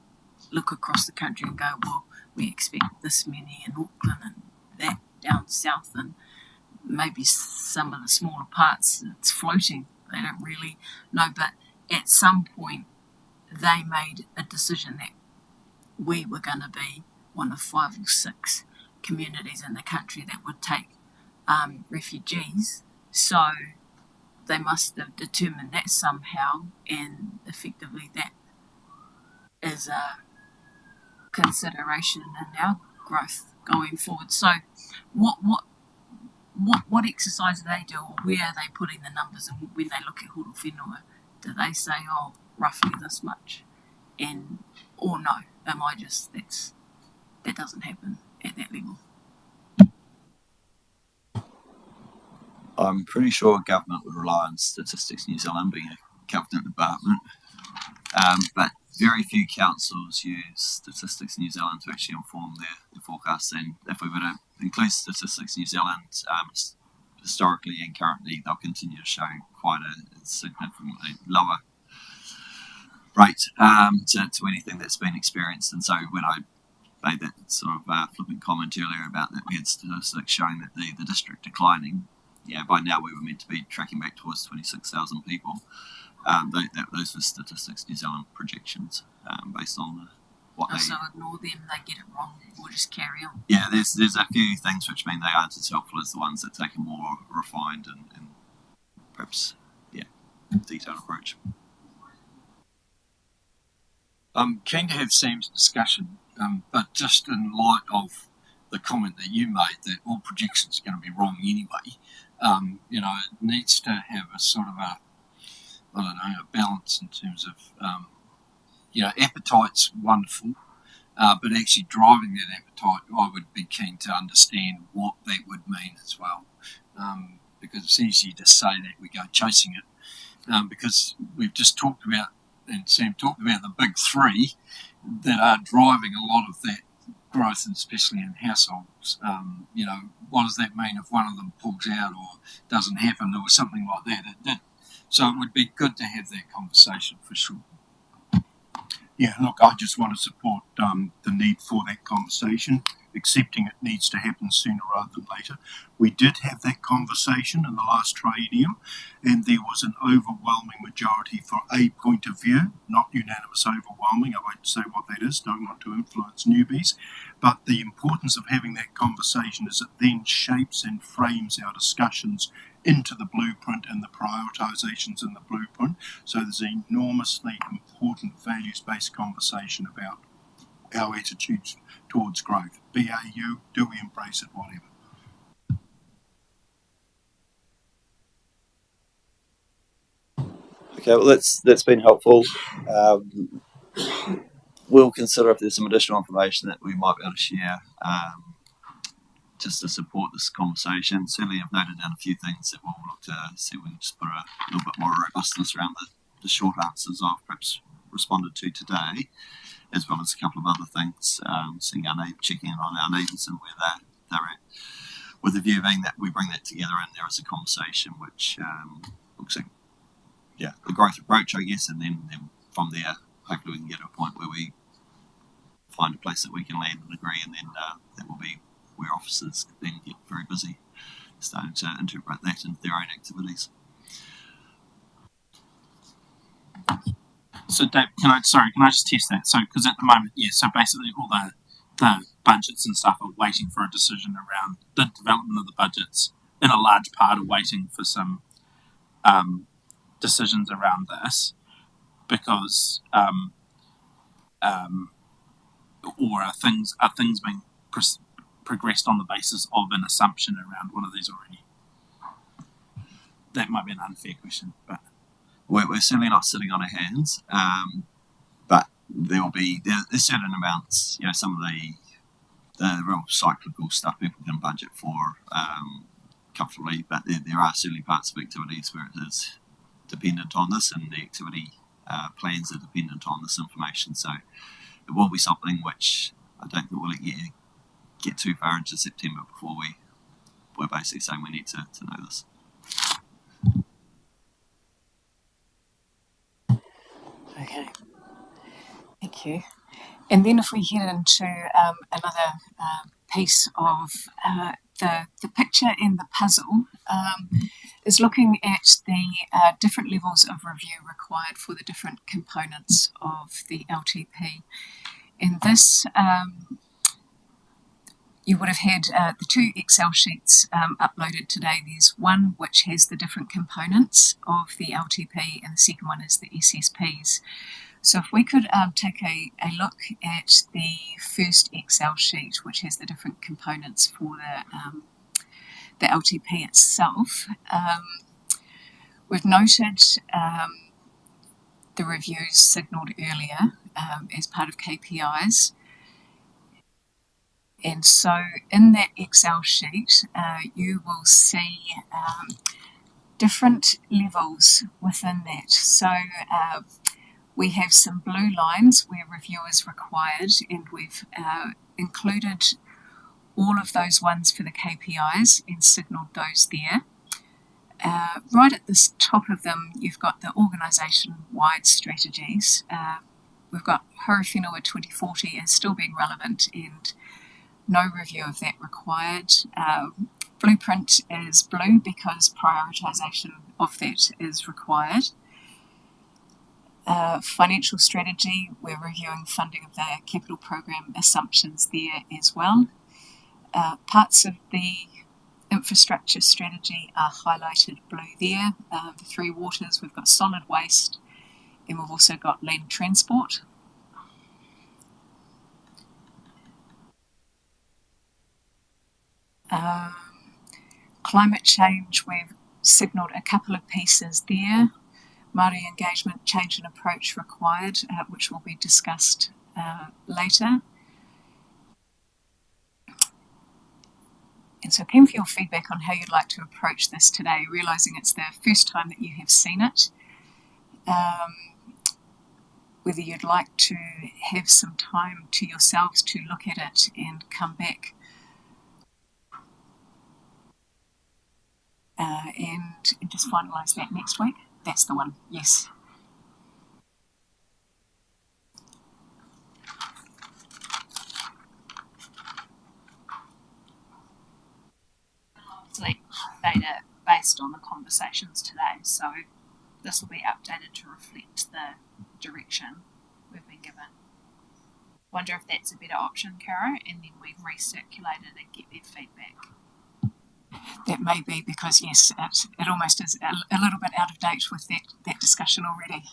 look across the country and go, well, we expect this many in Auckland and that down south, and maybe some of the smaller parts it's floating. They don't really know, but at some point they made a decision that we were going to be one of 5 or 6 communities in the country that would take refugees. So they must have determined that somehow, and effectively that is a consideration in our growth going forward. So what exercise do they do, or where are they putting the numbers? And when they look at huru whenua, do they say, oh, roughly this much, or no? Am I just that doesn't happen at that level? I'm pretty sure government would rely on Statistics New Zealand being a government department, but very few councils use Statistics New Zealand to actually inform their forecasts. And if we were to include Statistics New Zealand, historically and currently, they'll continue to show quite a significantly lower rate to anything that's been experienced. And so when I made that sort of flippant comment earlier about that we had statistics showing that the district declining, by now we were meant to be tracking back towards 26,000 people. Those were Statistics New Zealand projections based on So ignore them, they get it wrong, we'll just carry on. Yeah, there's a few things which mean they aren't as helpful as the ones that take a more refined and perhaps detailed approach. I'm keen to have Sam's discussion, but just in light of the comment that you made that all projections are going to be wrong anyway. It needs to have a sort of a balance in terms of, appetite's wonderful, but actually driving that appetite, I would be keen to understand what that would mean as well. Because it's easy to say that we go chasing it, because we've just talked about, and Sam talked about the big three that are driving a lot of that growth, and especially in households. What does that mean if one of them pulls out or doesn't happen or something like that? So it would be good to have that conversation for sure. Yeah, look, I just want to support the need for that conversation, accepting it needs to happen sooner rather than later. We did have that conversation in the last triennium, and there was an overwhelming majority for a point of view, not unanimous overwhelming. I won't say what that is, don't want to influence newbies, but the importance of having that conversation is it then shapes and frames our discussions into the blueprint and the prioritisations in the blueprint. So there's an enormously important values-based conversation about our attitudes towards growth. BAU, do we embrace it, whatever. Okay, well that's been helpful. We'll consider if there's some additional information that we might be able to share just to support this conversation. Certainly I've noted down a few things that we'll look to see if we can just put a little bit more robustness around the short answers I've perhaps responded to today, as well as a couple of other things, seeing our checking in on our neighbours and where they're at, with the view being that we bring that together and there is a conversation which looks like, the growth approach, I guess, and then from there, hopefully we can get to a point where we find a place that we can land and agree, and then that will be where officers then get very busy starting to interpret that into their own activities. So, Dave, can I just test that? So, because at the moment, so basically all the budgets and stuff are waiting for a decision around the development of the budgets, in a large part are waiting for some decisions around this, because or are things being progressed on the basis of an assumption around one of these already? That might be an unfair question, but we're certainly not sitting on our hands, but there's certain amounts, some of the real cyclical stuff people can budget for comfortably, but there are certainly parts of activities where it is dependent on this, and the activity plans are dependent on this information. So it will be something which I don't think we'll get too far into September before we're basically saying we need to know this. Okay, thank you. And then if we head into another piece of the picture in the puzzle, is looking at the different levels of review required for the different components of the LTP. In this, you would have had the two Excel sheets uploaded today. There's one which has the different components of the LTP, and the second one is the SSPs. So if we could take a look at the first Excel sheet, which has the different components for the LTP itself, we've noted the reviews signalled earlier as part of KPIs. And so in that Excel sheet, you will see different levels within that. So we have some blue lines where review is required, and we've included all of those ones for the KPIs and signalled those there. Right at the top of them, you've got the organisation-wide strategies. We've got Horowhenua 2040 as still being relevant and no review of that required. Blueprint is blue because prioritisation of that is required. Financial strategy, we're reviewing funding of the capital program assumptions there as well. Parts of the infrastructure strategy are highlighted blue there. The three waters, we've got solid waste, and we've also got land transport. Climate change, we've signalled a couple of pieces there. Māori engagement, change in approach required, which will be discussed later. And so keen for your feedback on how you'd like to approach this today, realising it's the first time that you have seen it. Whether you'd like to have some time to yourselves to look at it and come back and just finalise that next week. That's the one, yes. Select data based on the conversations today, so this will be updated to reflect the direction we've been given. Wonder if that's a better option, Cara, and then we recirculate it and get their feedback. That may be because, yes, it almost is a little bit out of date with that discussion already.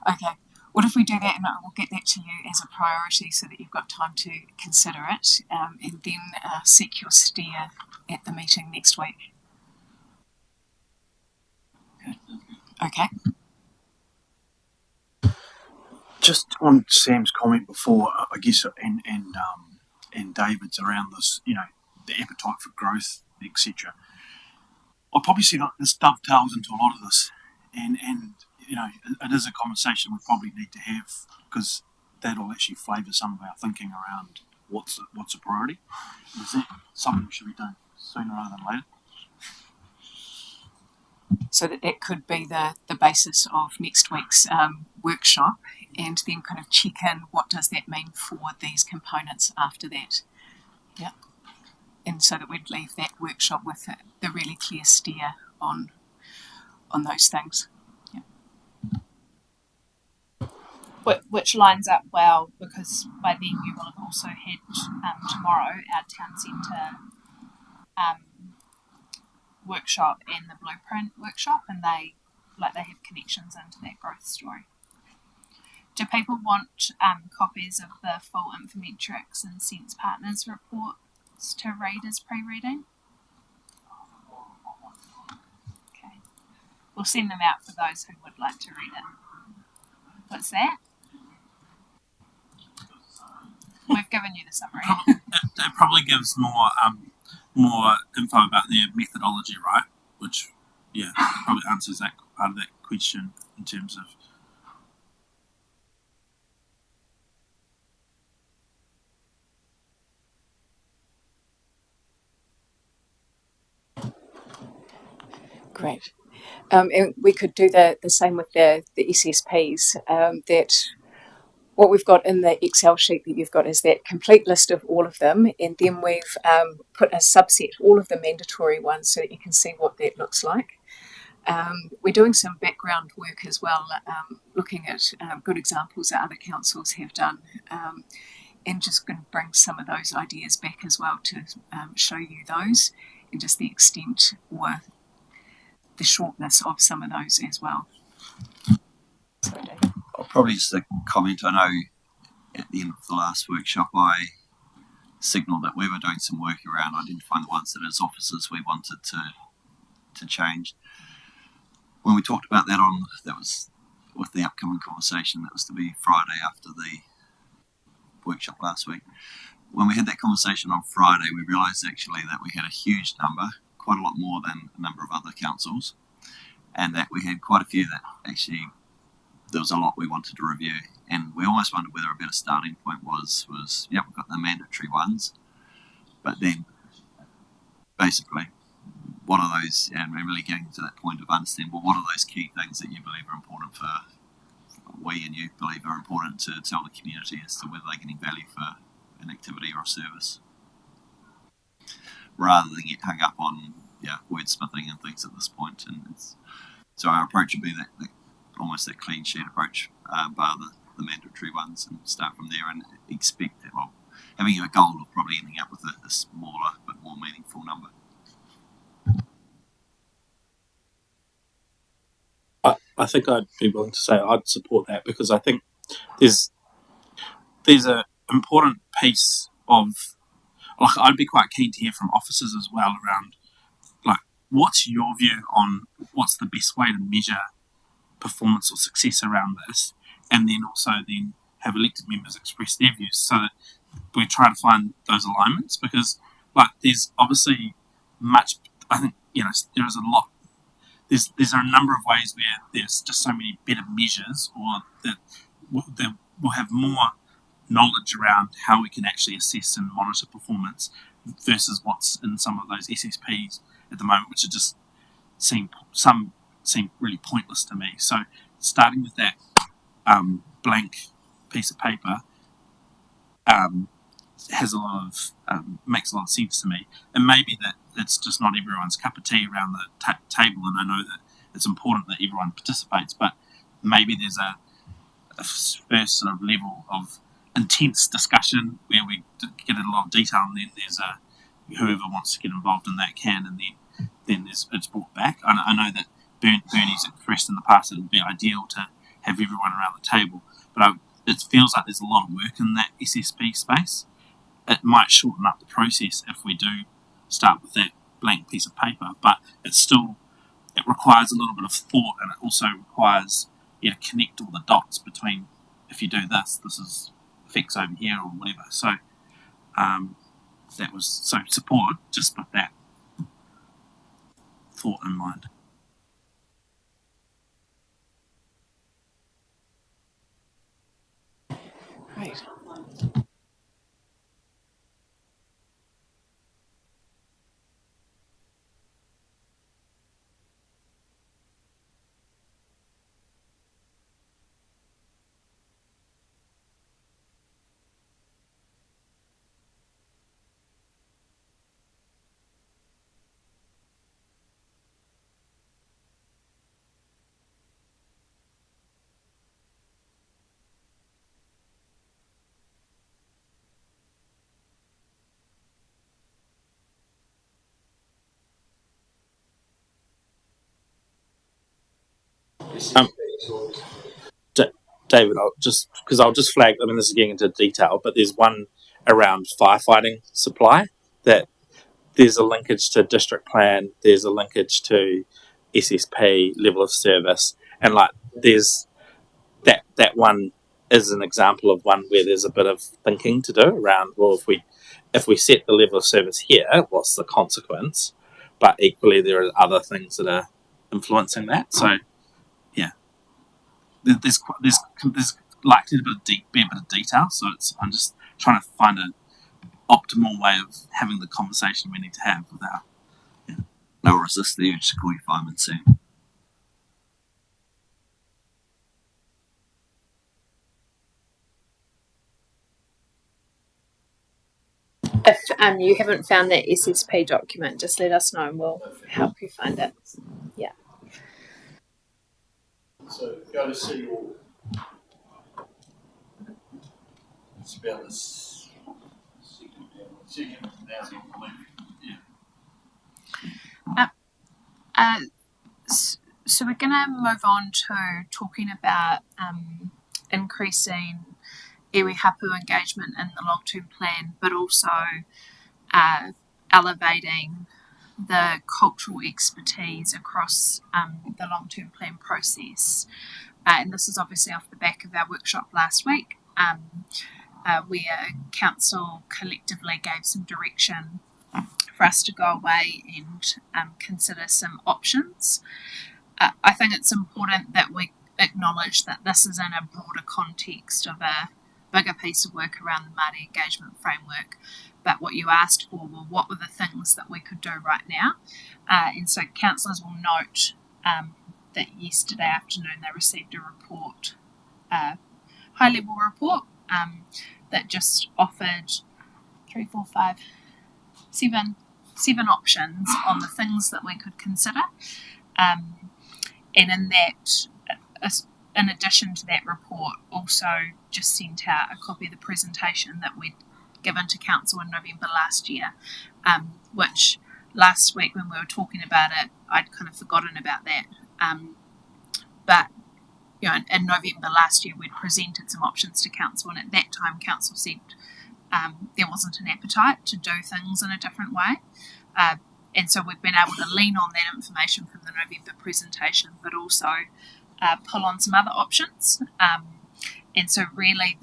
Okay, what if we do that, and I will get that to you as a priority so that you've got time to consider it, and then seek your steer at the meeting next week. Good. Okay. Just on Sam's comment before, I guess, and David's around this, the appetite for growth, etc. I probably see that this dovetails into a lot of this, and it is a conversation we probably need to have because that'll actually flavour some of our thinking around what's a priority. Is that something we should be doing sooner rather than later? So that could be the basis of next week's workshop, and then kind of check in what does that mean for these components after that. Yeah. And so that we'd leave that workshop with the really clear steer on those things. Yeah. Which lines up well because by then you will have also had tomorrow our town centre workshop and the blueprint workshop, and they have connections into that growth story. Do people want copies of the full Infometrics and Sense Partners reports to read as pre-reading? Okay. We'll send them out for those who would like to read it. What's that? We've given you the summary. It probably gives more info about their methodology, right? Which, probably answers that part of that question in terms of. Great. And we could do the same with the SSPs, that what we've got in the Excel sheet that you've got is that complete list of all of them, and then we've put a subset, all of the mandatory ones, so that you can see what that looks like. We're doing some background work as well, looking at good examples that other councils have done, and just going to bring some of those ideas back as well to show you those, and just the extent or the shortness of some of those as well. Sorry, David. I'll probably just a comment. I know at the end of the last workshop I signalled that we were doing some work around identifying the ones that as officers we wanted to change. When we talked about that that was with the upcoming conversation that was to be Friday after the workshop last week. When we had that conversation on Friday, we realised actually that we had a huge number, quite a lot more than a number of other councils, and that we had quite a few that actually there was a lot we wanted to review, and we almost wondered whether a better starting point was we've got the mandatory ones, but then basically what are those, and we're really getting to that point of understanding, well, what are those key things that you believe are important for, we and you believe are important to tell the community as to whether they're getting value for an activity or a service, rather than get hung up on wordsmithing and things at this point. And so our approach would be that almost that clean sheet approach, bar the mandatory ones, and start from there and expect that, having a goal of probably ending up with a smaller but more meaningful number. I think I'd be willing to say I'd support that, because I think there's an important piece of like I'd be quite keen to hear from officers as well around like what's your view on what's the best way to measure performance or success around this, and then also then have elected members express their views so that we try to find those alignments, because like there's obviously much, I think, there is a lot, there's a number of ways where there's just so many better measures, or that we'll have more knowledge around how we can actually assess and monitor performance versus what's in some of those SSPs at the moment, which are just seem really pointless to me. So starting with that blank piece of paper has a lot of makes a lot of sense to me, and maybe that it's just not everyone's cup of tea around the table, and I know that it's important that everyone participates, but maybe there's a first sort of level of intense discussion where we get a lot of detail, and then there's whoever wants to get involved in that can, and then it's brought back. I know that Bernie's expressed in the past that it would be ideal to have everyone around the table, but it feels like there's a lot of work in that SSP space. It might shorten up the process if we do start with that blank piece of paper, but it requires a little bit of thought, and it also requires you to connect all the dots between, if you do this is effects over here or whatever. So that was support just with that thought in mind. Right. David, I'll just flag. I mean, this is getting into detail, but there's one around firefighting supply that there's a linkage to district plan. There's a linkage to SSP level of service, and like there's that one is an example of one where there's a bit of thinking to do around. Well, if we set the level of service here, what's the consequence? But equally, there are other things that are influencing that. So yeah, there's likely to be a bit of detail. So I'm just trying to find an optimal way of having the conversation we need to have without. I'll resist the urge to call you fireman soon. If you haven't found that SSP document, just let us know and we'll help you find it. Yeah. So go to City Hall. It's about this second down on the left. Yeah. So we're going to move on to talking about increasing iwi hapu engagement in the long-term plan, but also elevating the cultural expertise across the long-term plan process. And this is obviously off the back of our workshop last week, where council collectively gave some direction for us to go away and consider some options. I think it's important that we acknowledge that this is in a broader context of a bigger piece of work around the Māori engagement framework. But what you asked for were what were the things that we could do right now. And so councillors will note that yesterday afternoon they received a report, high-level report, that just offered 7 options on the things that we could consider. And in that, in addition to that report, also just sent out a copy of the presentation that we'd given to council in November last year, which last week when we were talking about it, I'd kind of forgotten about that. But in November last year, we'd presented some options to council, and at that time, council said there wasn't an appetite to do things in a different way. And so we've been able to lean on that information from the November presentation, but also pull on some other options. And so really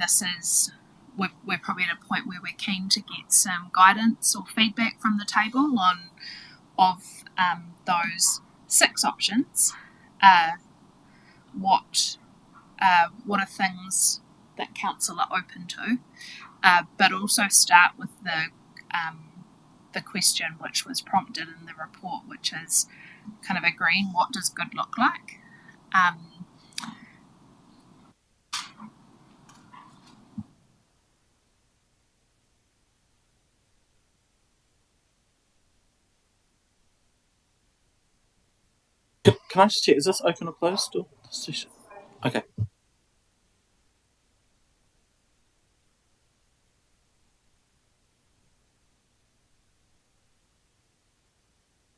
we're probably at a point where we're keen to get some guidance or feedback from the table of those 6 options. What are things that council are open to, but also start with the question which was prompted in the report, which is kind of agreeing what does good look like. Can I just check? Is this open or closed? Or okay.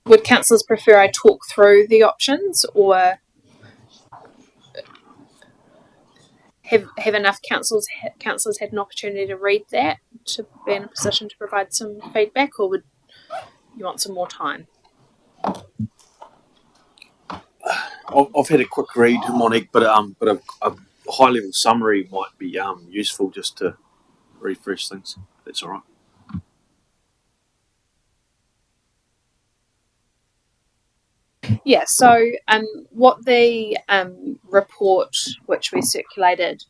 Would councillors prefer I talk through the options, or have enough councillors had an opportunity to read that to be in a position to provide some feedback, or would you want some more time? I've had a quick read, Monique, but a high level summary might be useful just to refresh things. That's all right. Yeah, so what the report which we circulated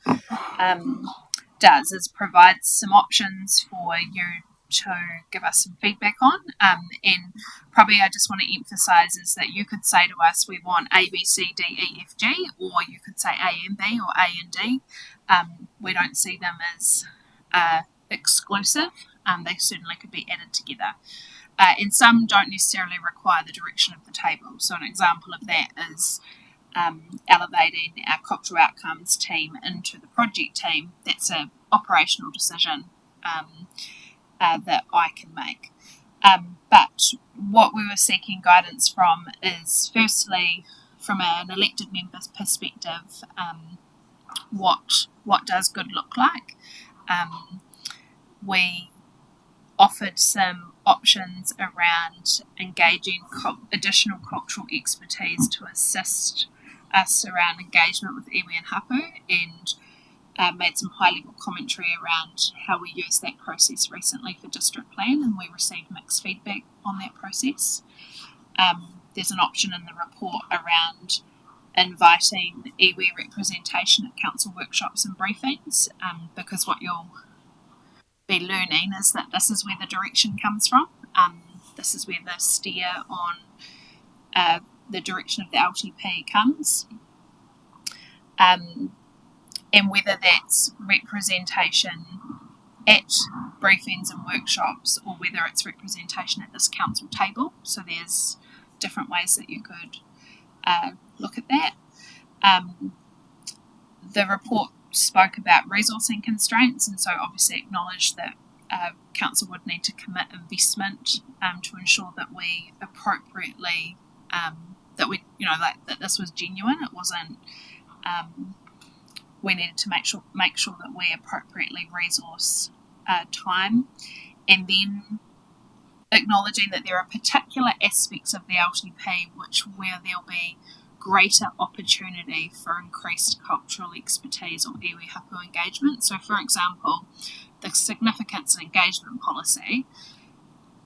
does is provides some options for you to give us some feedback on, and probably I just want to emphasise is that you could say to us we want A, B, C, D, E, F, G, or you could say A and B or A and D. We don't see them as exclusive. They certainly could be added together. And some don't necessarily require the direction of the table. So an example of that is elevating our cultural outcomes team into the project team. That's an operational decision that I can make. But what we were seeking guidance from is firstly from an elected member's perspective, what does good look like? We offered some options around engaging additional cultural expertise to assist us around engagement with iwi and hapu, and made some high-level commentary around how we used that process recently for district plan, and we received mixed feedback on that process. There's an option in the report around inviting iwi representation at council workshops and briefings, because what you'll be learning is that this is where the direction comes from. This is where the steer on the direction of the LTP comes. And whether that's representation at briefings and workshops or whether it's representation at this council table. So there's different ways that you could look at that. The report spoke about resourcing constraints, and so obviously acknowledged that council would need to commit investment to ensure that we appropriately that this was genuine. It wasn't. We needed to make sure that we appropriately resource time, and then acknowledging that there are particular aspects of the LTP where there'll be greater opportunity for increased cultural expertise or iwi hapu engagement. So, for example, the significance and engagement policy,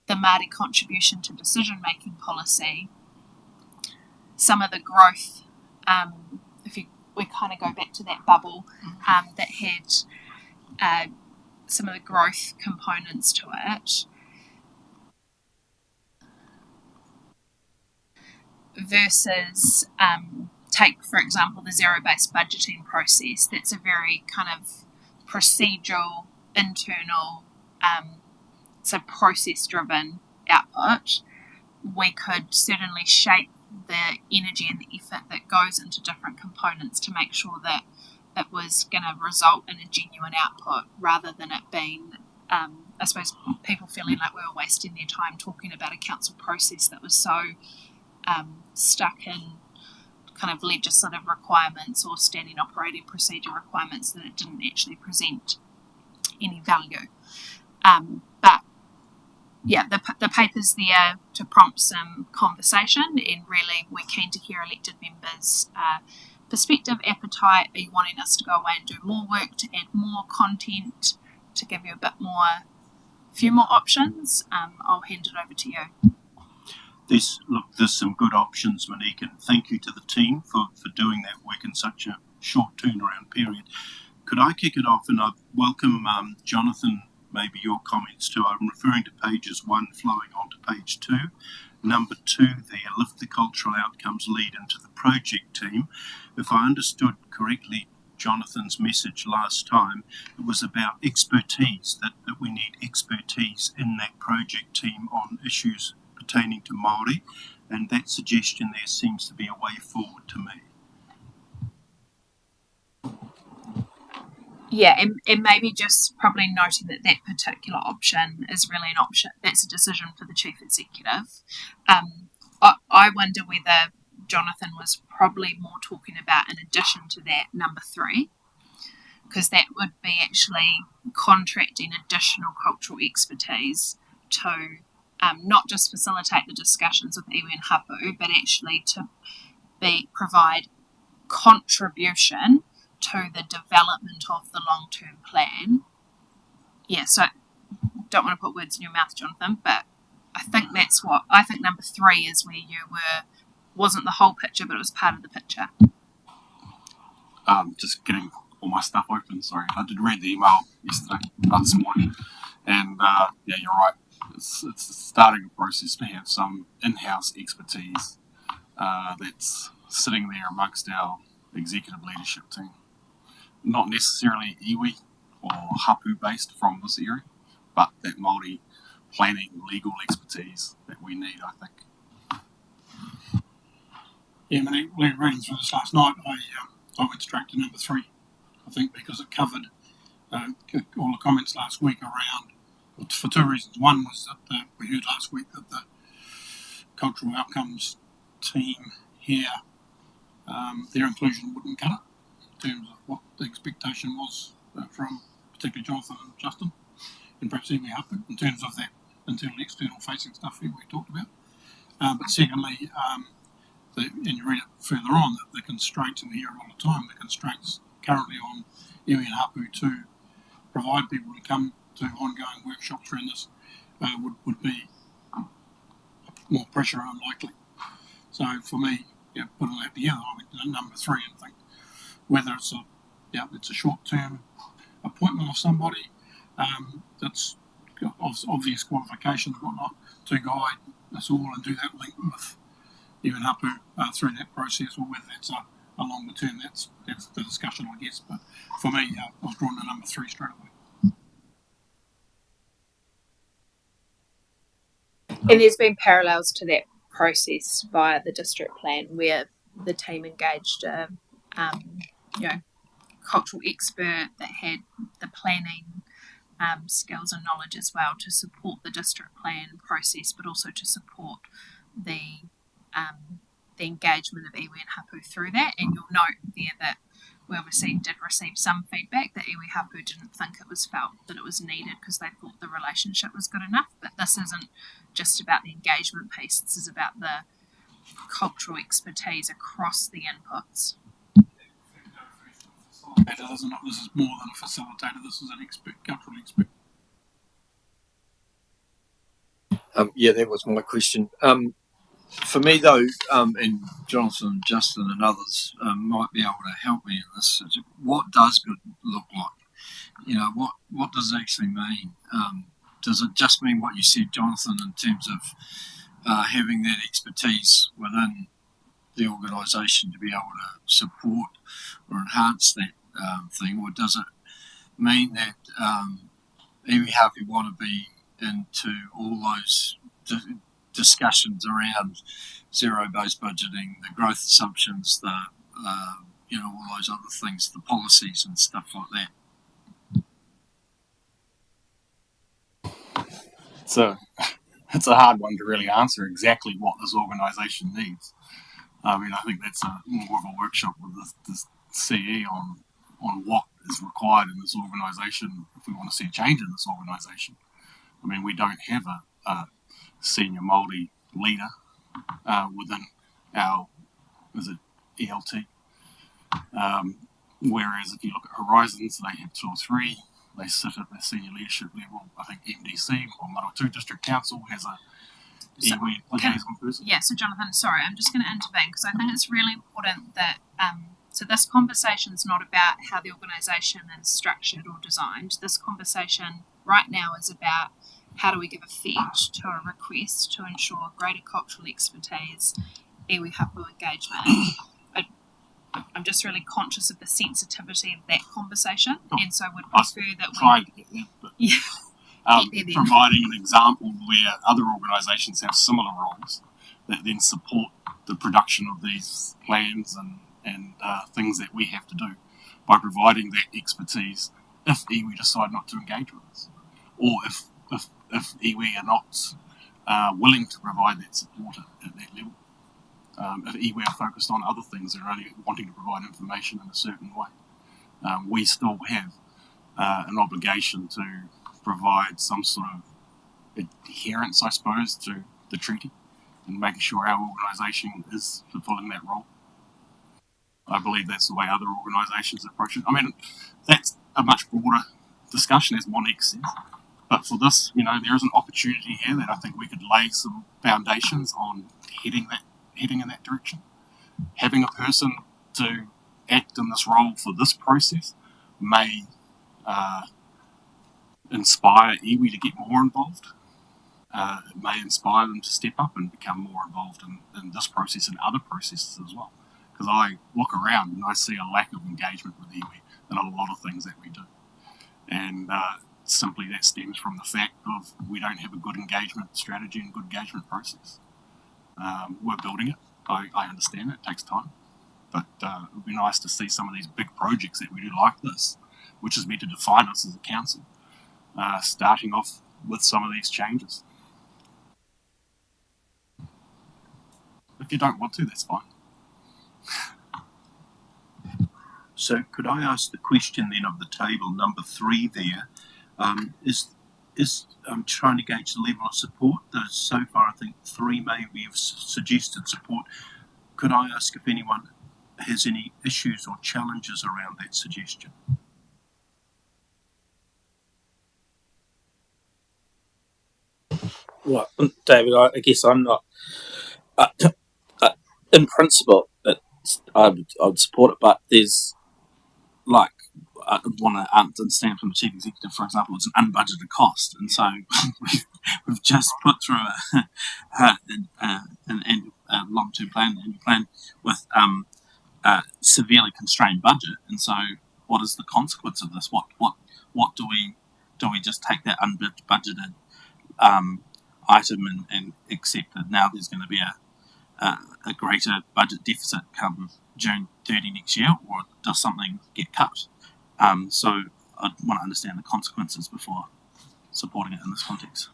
the Māori contribution to decision-making policy, some of the growth, we kind of go back to that bubble that had some of the growth components to it, versus take, for example, the zero-based budgeting process. That's a very kind of procedural, internal, so process-driven output. We could certainly shape the energy and the effort that goes into different components to make sure that it was going to result in a genuine output, rather than it being, I suppose, people feeling like we were wasting their time talking about a council process that was so stuck in kind of legislative requirements or standing operating procedure requirements that it didn't actually present any value. But yeah, the paper's there to prompt some conversation, and really we're keen to hear elected members' perspective, appetite. Are you wanting us to go away and do more work, to add more content, to give you a few more options? I'll hand it over to you. There's some good options, Monique, and thank you to the team for doing that work in such a short turnaround period. Could I kick it off, and I'd welcome Jonathan, maybe your comments too. I'm referring to pages 1 flowing on to page 2. Number 2 there, lift the cultural outcomes lead into the project team. If I understood correctly Jonathan's message last time, it was about expertise, that we need expertise in that project team on issues pertaining to Māori, and that suggestion there seems to be a way forward to me. Yeah, and maybe just probably noting that particular option is really an option, that's a decision for the Chief Executive. I wonder whether Jonathan was probably more talking about, in addition to that, number 3, because that would be actually contracting additional cultural expertise to not just facilitate the discussions with iwi and hapu, but actually to provide contribution to the development of the long-term plan. Yeah, so don't want to put words in your mouth, Jonathan, but I think number 3 is where you wasn't the whole picture, but it was part of the picture. Just getting all my stuff open, sorry. I did read the email this morning, and yeah, you're right. It's starting a process to have some in-house expertise that's sitting there amongst our executive leadership team. Not necessarily iwi or hapu based from this area, but that Māori planning legal expertise that we need, I think. Yeah, reading through this last night, I went straight to number 3, I think, because it covered all the comments last week around, for 2 reasons. One was that we heard last week that the cultural outcomes team here, their inclusion wouldn't cut it, in terms of what the expectation was from particularly Jonathan and Justin, and perhaps even Hapu, in terms of that internal external facing stuff we talked about. But secondly, and you read it further on, that the constraints, and we hear it all the time, the constraints currently on iwi and Hapu to provide people to come to ongoing workshops around this would be more pressure unlikely. So for me, putting that together, I went to number 3 and think whether it's a short-term appointment of somebody that's got obvious qualifications and whatnot to guide us all and do that link with even Hapu through that process, or whether that's a longer term, that's the discussion, I guess. But for me, I was drawn to number 3 straight away. And there's been parallels to that process via the district plan, where the team engaged a cultural expert that had the planning skills and knowledge as well to support the district plan process, but also to support the engagement of iwi and hapu through that. And you'll note there that we obviously did receive some feedback that iwi hapu didn't think it was felt that it was needed because they thought the relationship was good enough. But this isn't just about the engagement piece, this is about the cultural expertise across the inputs. This is more than a facilitator, this is an expert, cultural expert. Yeah, that was my question. For me, though, and Jonathan, Justin, and others might be able to help me in this. What does good look like? What does it actually mean? Does it just mean what you said, Jonathan, in terms of having that expertise within the organisation to be able to support or enhance that thing, or does it mean that iwi hapu want to be into all those discussions around zero-based budgeting, the growth assumptions, all those other things, the policies and stuff like that? It's a hard one to really answer exactly what this organisation needs. I mean, I think that's more of a workshop with the CE on what is required in this organisation if we want to see a change in this organisation. I mean, we don't have a senior Māori leader within our, is it ELT? Whereas if you look at Horizons, they have 2 or 3. They sit at the senior leadership level. I think MDC or Manawatu District Council has a iwi liaison person. Yeah, so Jonathan, sorry, I'm just going to intervene because I think it's really important that so this conversation is not about how the organisation is structured or designed. This conversation right now is about how do we give effect to a request to ensure greater cultural expertise, iwi hapu engagement. I'm just really conscious of the sensitivity of that conversation, and so would prefer that we Trying to get there, but get there. providing an example where other organisations have similar roles that then support the production of these plans and things that we have to do by providing that expertise if iwi decide not to engage with us, or if iwi are not willing to provide that support at that level. If iwi are focused on other things and are only wanting to provide information in a certain way, we still have an obligation to provide some sort of adherence, I suppose, to the treaty and making sure our organisation is fulfilling that role. I believe that's the way other organisations approach it. I mean, that's a much broader discussion, as Monique says. But for this, there is an opportunity here that I think we could lay some foundations on heading in that direction. Having a person to act in this role for this process may inspire iwi to get more involved. It may inspire them to step up and become more involved in this process and other processes as well. Because I look around and I see a lack of engagement with iwi in a lot of things that we do. And simply that stems from the fact of we don't have a good engagement strategy and good engagement process. We're building it. I understand it takes time. But it would be nice to see some of these big projects that we do like this, which is meant to define us as a council, starting off with some of these changes. If you don't want to, that's fine. So could I ask the question then of the table, number 3 there, is trying to gauge the level of support. There's so far, I think, 3 maybe have suggested support. Could I ask if anyone has any issues or challenges around that suggestion? Well, David, I guess I'm not. In principle, I would support it, but there's I want to understand from the chief executive, for example, it's an unbudgeted cost, and so we've just put through a long-term plan, annual plan with a severely constrained budget, and so what is the consequence of this? What do we just take that unbudgeted item and accept that now there's going to be a greater budget deficit come June 30 next year, or does something get cut? So I want to understand the consequences before supporting it in this context.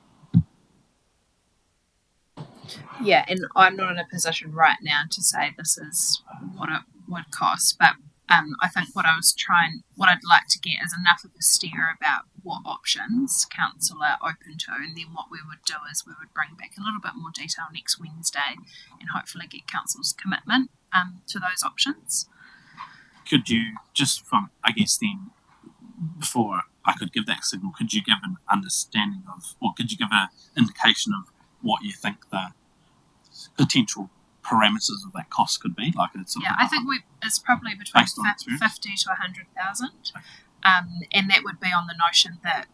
Yeah, and I'm not in a position right now to say this is what it would cost, but I think what I'd like to get is enough of a steer about what options council are open to, and then what we would do is we would bring back a little bit more detail next Wednesday and hopefully get council's commitment to those options. Could you, just from, I guess then, before I could give that signal, could you give an understanding of, or could you give an indication of what you think the potential parameters of that cost could be? I think it's probably between 50 to 100,000, and that would be on the notion that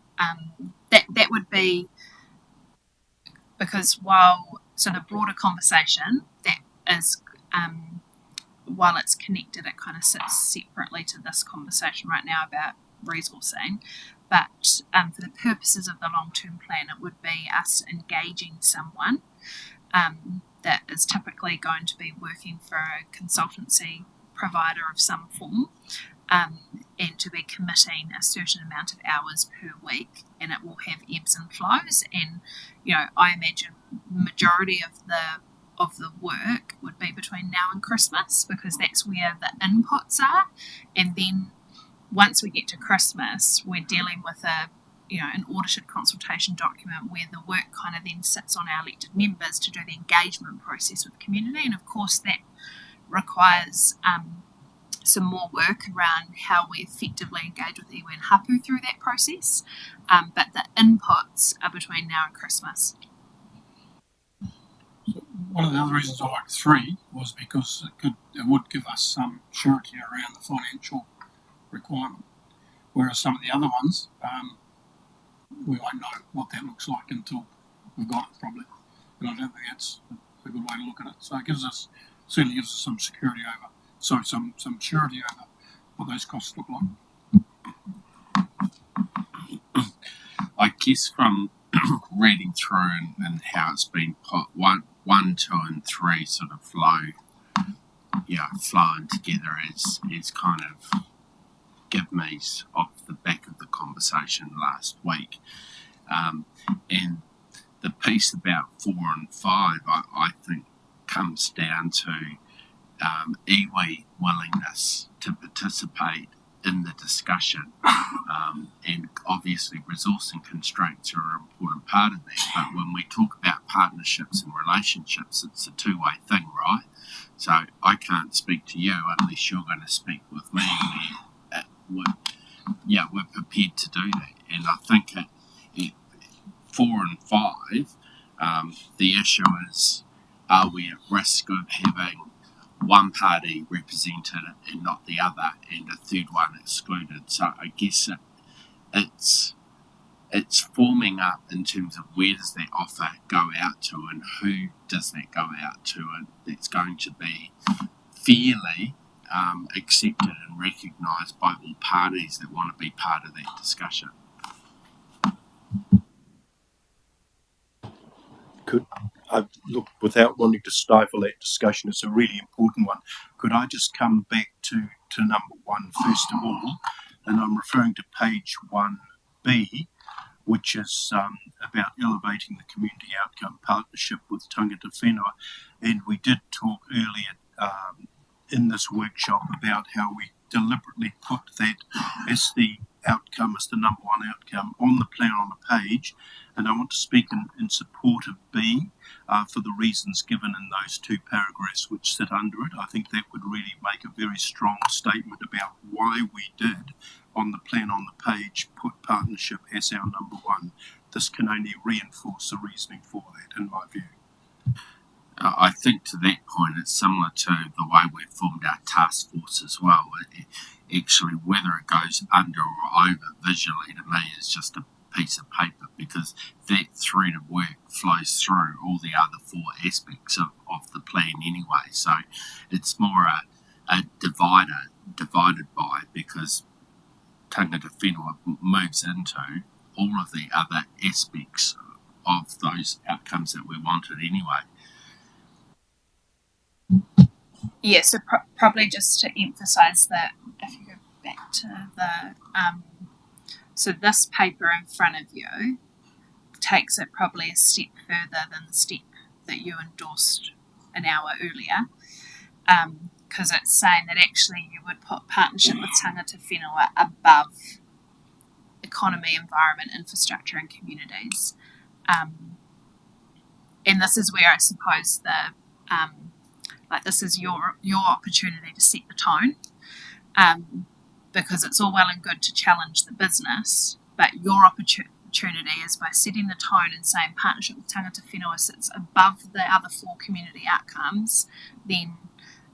that would be because the broader conversation that is while it's connected, it kind of sits separately to this conversation right now about resourcing. But for the purposes of the long-term plan, it would be us engaging someone that is typically going to be working for a consultancy provider of some form, and to be committing a certain amount of hours per week, and it will have ebbs and flows. And I imagine majority of the work would be between now and Christmas, because that's where the inputs are. And then once we get to Christmas, we're dealing with a an audited consultation document where the work kind of then sits on our elected members to do the engagement process with the community. And of course that requires some more work around how we effectively engage with iwi and hapu through that process. But the inputs are between now and Christmas. So one of the other reasons I liked 3 was because it would give us some surety around the financial requirement, whereas some of the other ones, we won't know what that looks like until we've got it, probably. And I don't think that's a good way to look at it. So it certainly gives us some security over, some surety over what those costs look like. I guess from reading through and how it's been put, 1, 2 and 3 sort of flowing together is kind of give me's off the back of the conversation last week. And the piece about 4 and 5, I think, comes down to iwi willingness to participate in the discussion, and obviously resourcing constraints are an important part of that. But when we talk about partnerships and relationships, it's a two-way thing, right? So I can't speak to you unless you're going to speak with me. We're prepared to do that, and I think at 4 and 5, the issue is, are we at risk of having one party represented and not the other, and a third one excluded? So I guess it's forming up in terms of where does that offer go out to and who does that go out to, and that's going to be fairly accepted and recognised by all parties that want to be part of that discussion. Look, without wanting to stifle that discussion, it's a really important one. Could I just come back to number 1 first of all? And I'm referring to page 1B, which is about elevating the community outcome partnership with tangata whenua. And we did talk earlier in this workshop about how we deliberately put that as the outcome, as the number 1 outcome on the plan on the page. And I want to speak in support of B for the reasons given in those 2 paragraphs which sit under it. I think that would really make a very strong statement about why we did, on the plan on the page, put partnership as our number 1. This can only reinforce the reasoning for that, in my view. I think to that point it's similar to the way we've formed our task force as well. Actually, whether it goes under or over visually, to me, is just a piece of paper, because that thread of work flows through all the other 4 aspects of the plan anyway. So it's more a divided by, because tangata whenua moves into all of the other aspects of those outcomes that we wanted anyway. Yeah, so probably just to emphasise that, if you go back to the so this paper in front of you takes it probably a step further than the step that you endorsed an hour earlier, because it's saying that actually you would put partnership with tangata whenua above economy, environment, infrastructure and communities. And this is where I suppose this is your opportunity to set the tone, because it's all well and good to challenge the business, but your opportunity is by setting the tone and saying partnership with tangata whenua sits above the other 4 community outcomes, then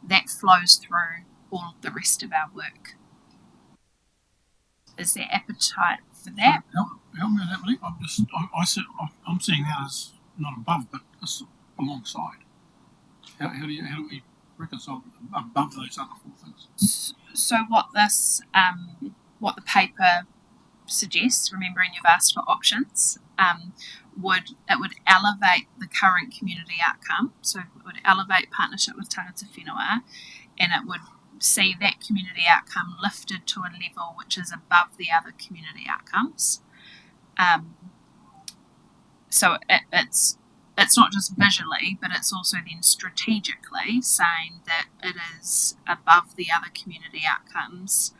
that flows through all of the rest of our work. Is there appetite for that? Help me with that, Malik. I'm seeing that as not above, but alongside. How do we reconcile above those other 4 things? So what the paper suggests, remembering you've asked for options, would elevate the current community outcome. So it would elevate partnership with tangata whenua, and it would see that community outcome lifted to a level which is above the other community outcomes. So it's not just visually, but it's also then strategically saying that it is above the other community outcomes.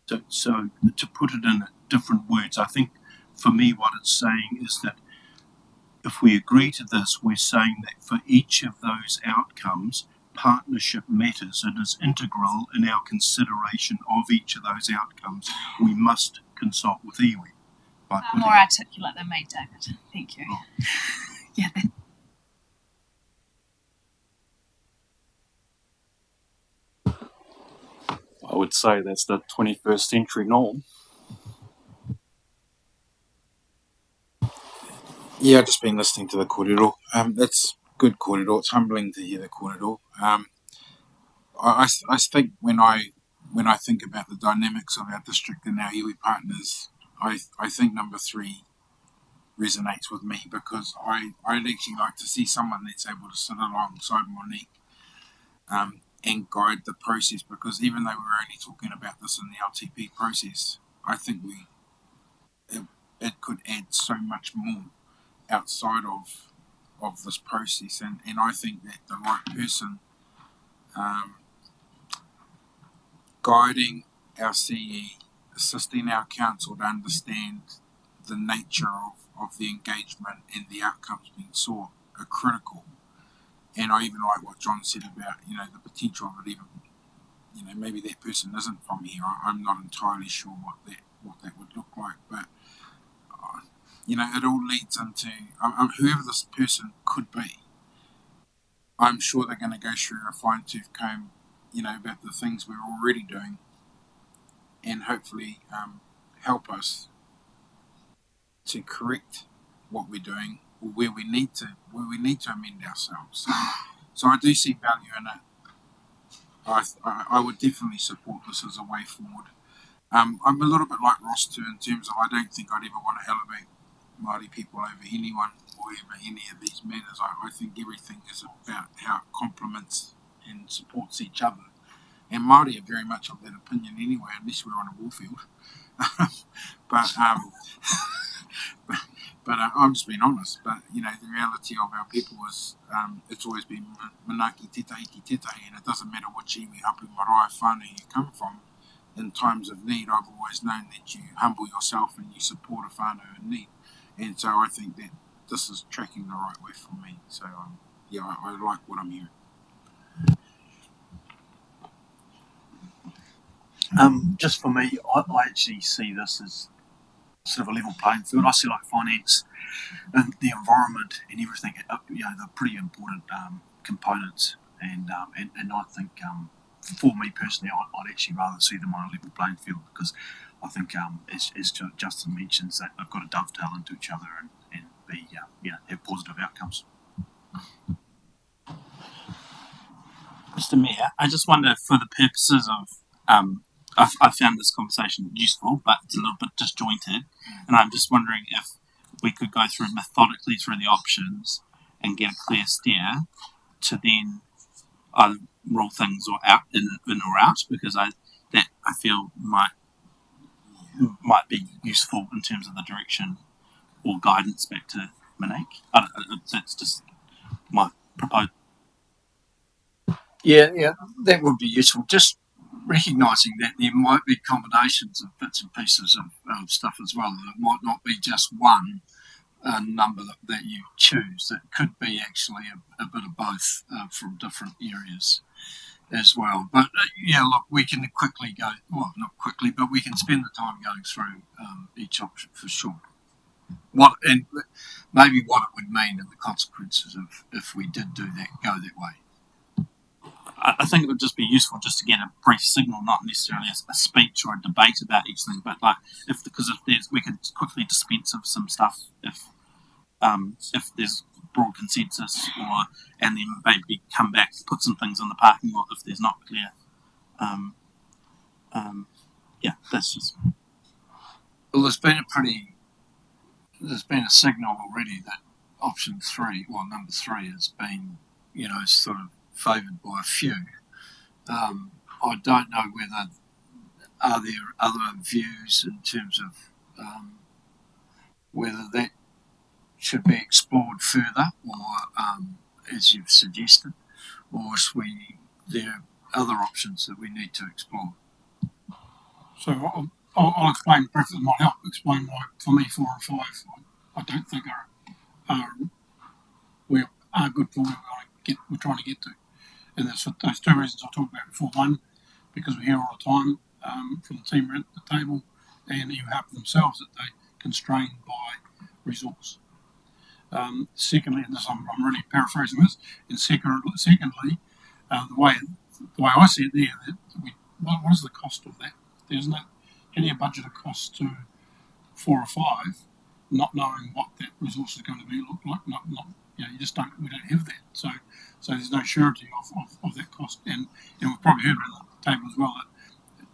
So to put it in different words, I think for me what it's saying is that if we agree to this, we're saying that for each of those outcomes, partnership matters and is integral in our consideration of each of those outcomes. We must consult with iwi. More articulate than me, David. Thank you. Yeah. I would say that's the 21st century norm. Yeah, I've just been listening to the kōrero. It's good kōrero. It's humbling to hear the kōrero. I think when I think about the dynamics of our district and our iwi partners, I think number 3 resonates with me because I'd actually like to see someone that's able to sit alongside Monique and guide the process, because even though we're only talking about this in the LTP process, I think it could add so much more outside of this process, and I think that the right person guiding our CE, assisting our council to understand the nature of the engagement and the outcomes being sought are critical. And I even like what John said about, the potential of it even, maybe that person isn't from here. I'm not entirely sure what that would look like, but it all leads into whoever this person could be. I'm sure they're going to go through a fine-tooth comb, about the things we're already doing, and hopefully help us to correct what we're doing or where we need to amend ourselves. So I do see value in it. I would definitely support this as a way forward. I'm a little bit like Ross too, in terms of I don't think I'd ever want to elevate Māori people over anyone or over any of these matters. I think everything is about how it complements and supports each other. And Māori are very much of that opinion anyway, unless we're on a war field. But I'm just being honest. But the reality of our people is it's always been manaki teta iti teta, and it doesn't matter which iwi hapu marae whānau you come from. In times of need, I've always known that you humble yourself and you support a whānau in need, and so I think that this is tracking the right way for me. So I like what I'm hearing. Just for me, I actually see this as sort of a level playing field. I see like finance and the environment and everything, they're pretty important components. And I think for me personally, I'd actually rather see them on a level playing field, because I think, as Justin mentions, that they've got to dovetail into each other and be, have positive outcomes. Mr. Mayor, I just wonder, for the purposes of, I found this conversation useful, but it's a little bit disjointed, and I'm just wondering if we could go through methodically through the options and get a clear steer to then either rule things or out in or out, because I feel might be useful in terms of the direction or guidance back to Monique. That's just my proposal. Yeah, that would be useful. Just recognising that there might be combinations of bits and pieces of stuff as well. It might not be just one number that you choose. It could be actually a bit of both from different areas as well. But look, we can quickly go, well, not quickly, but we can spend the time going through each option for sure. And maybe what it would mean and the consequences of if we did go that way. I think it would just be useful just to get a brief signal, not necessarily a speech or a debate about each thing, but we could quickly dispense of some stuff if there's broad consensus, and then maybe come back, put some things in the parking lot if there's not clear. That's just. Well, there's been a signal already that option 3, well, number 3 has been, sort of favoured by a few. I don't know whether are there other views in terms of whether that should be explored further, or as you've suggested, or if there are other options that we need to explore. So I'll explain briefly. It might help explain why, for me, 4 and 5, I don't think are good for where we're trying to get to. And that's for those two reasons I talked about before. One, because we hear all the time from the team around the table and even help themselves that they're constrained by resource. Secondly, and this I'm really paraphrasing this, and secondly, the way I see it there, what is the cost of that? There's no any budget of cost to 4 or 5, not knowing what that resource is going to be look like. Not you just don't. We don't have that. So there's no surety of that cost. And we've probably heard around the table as well that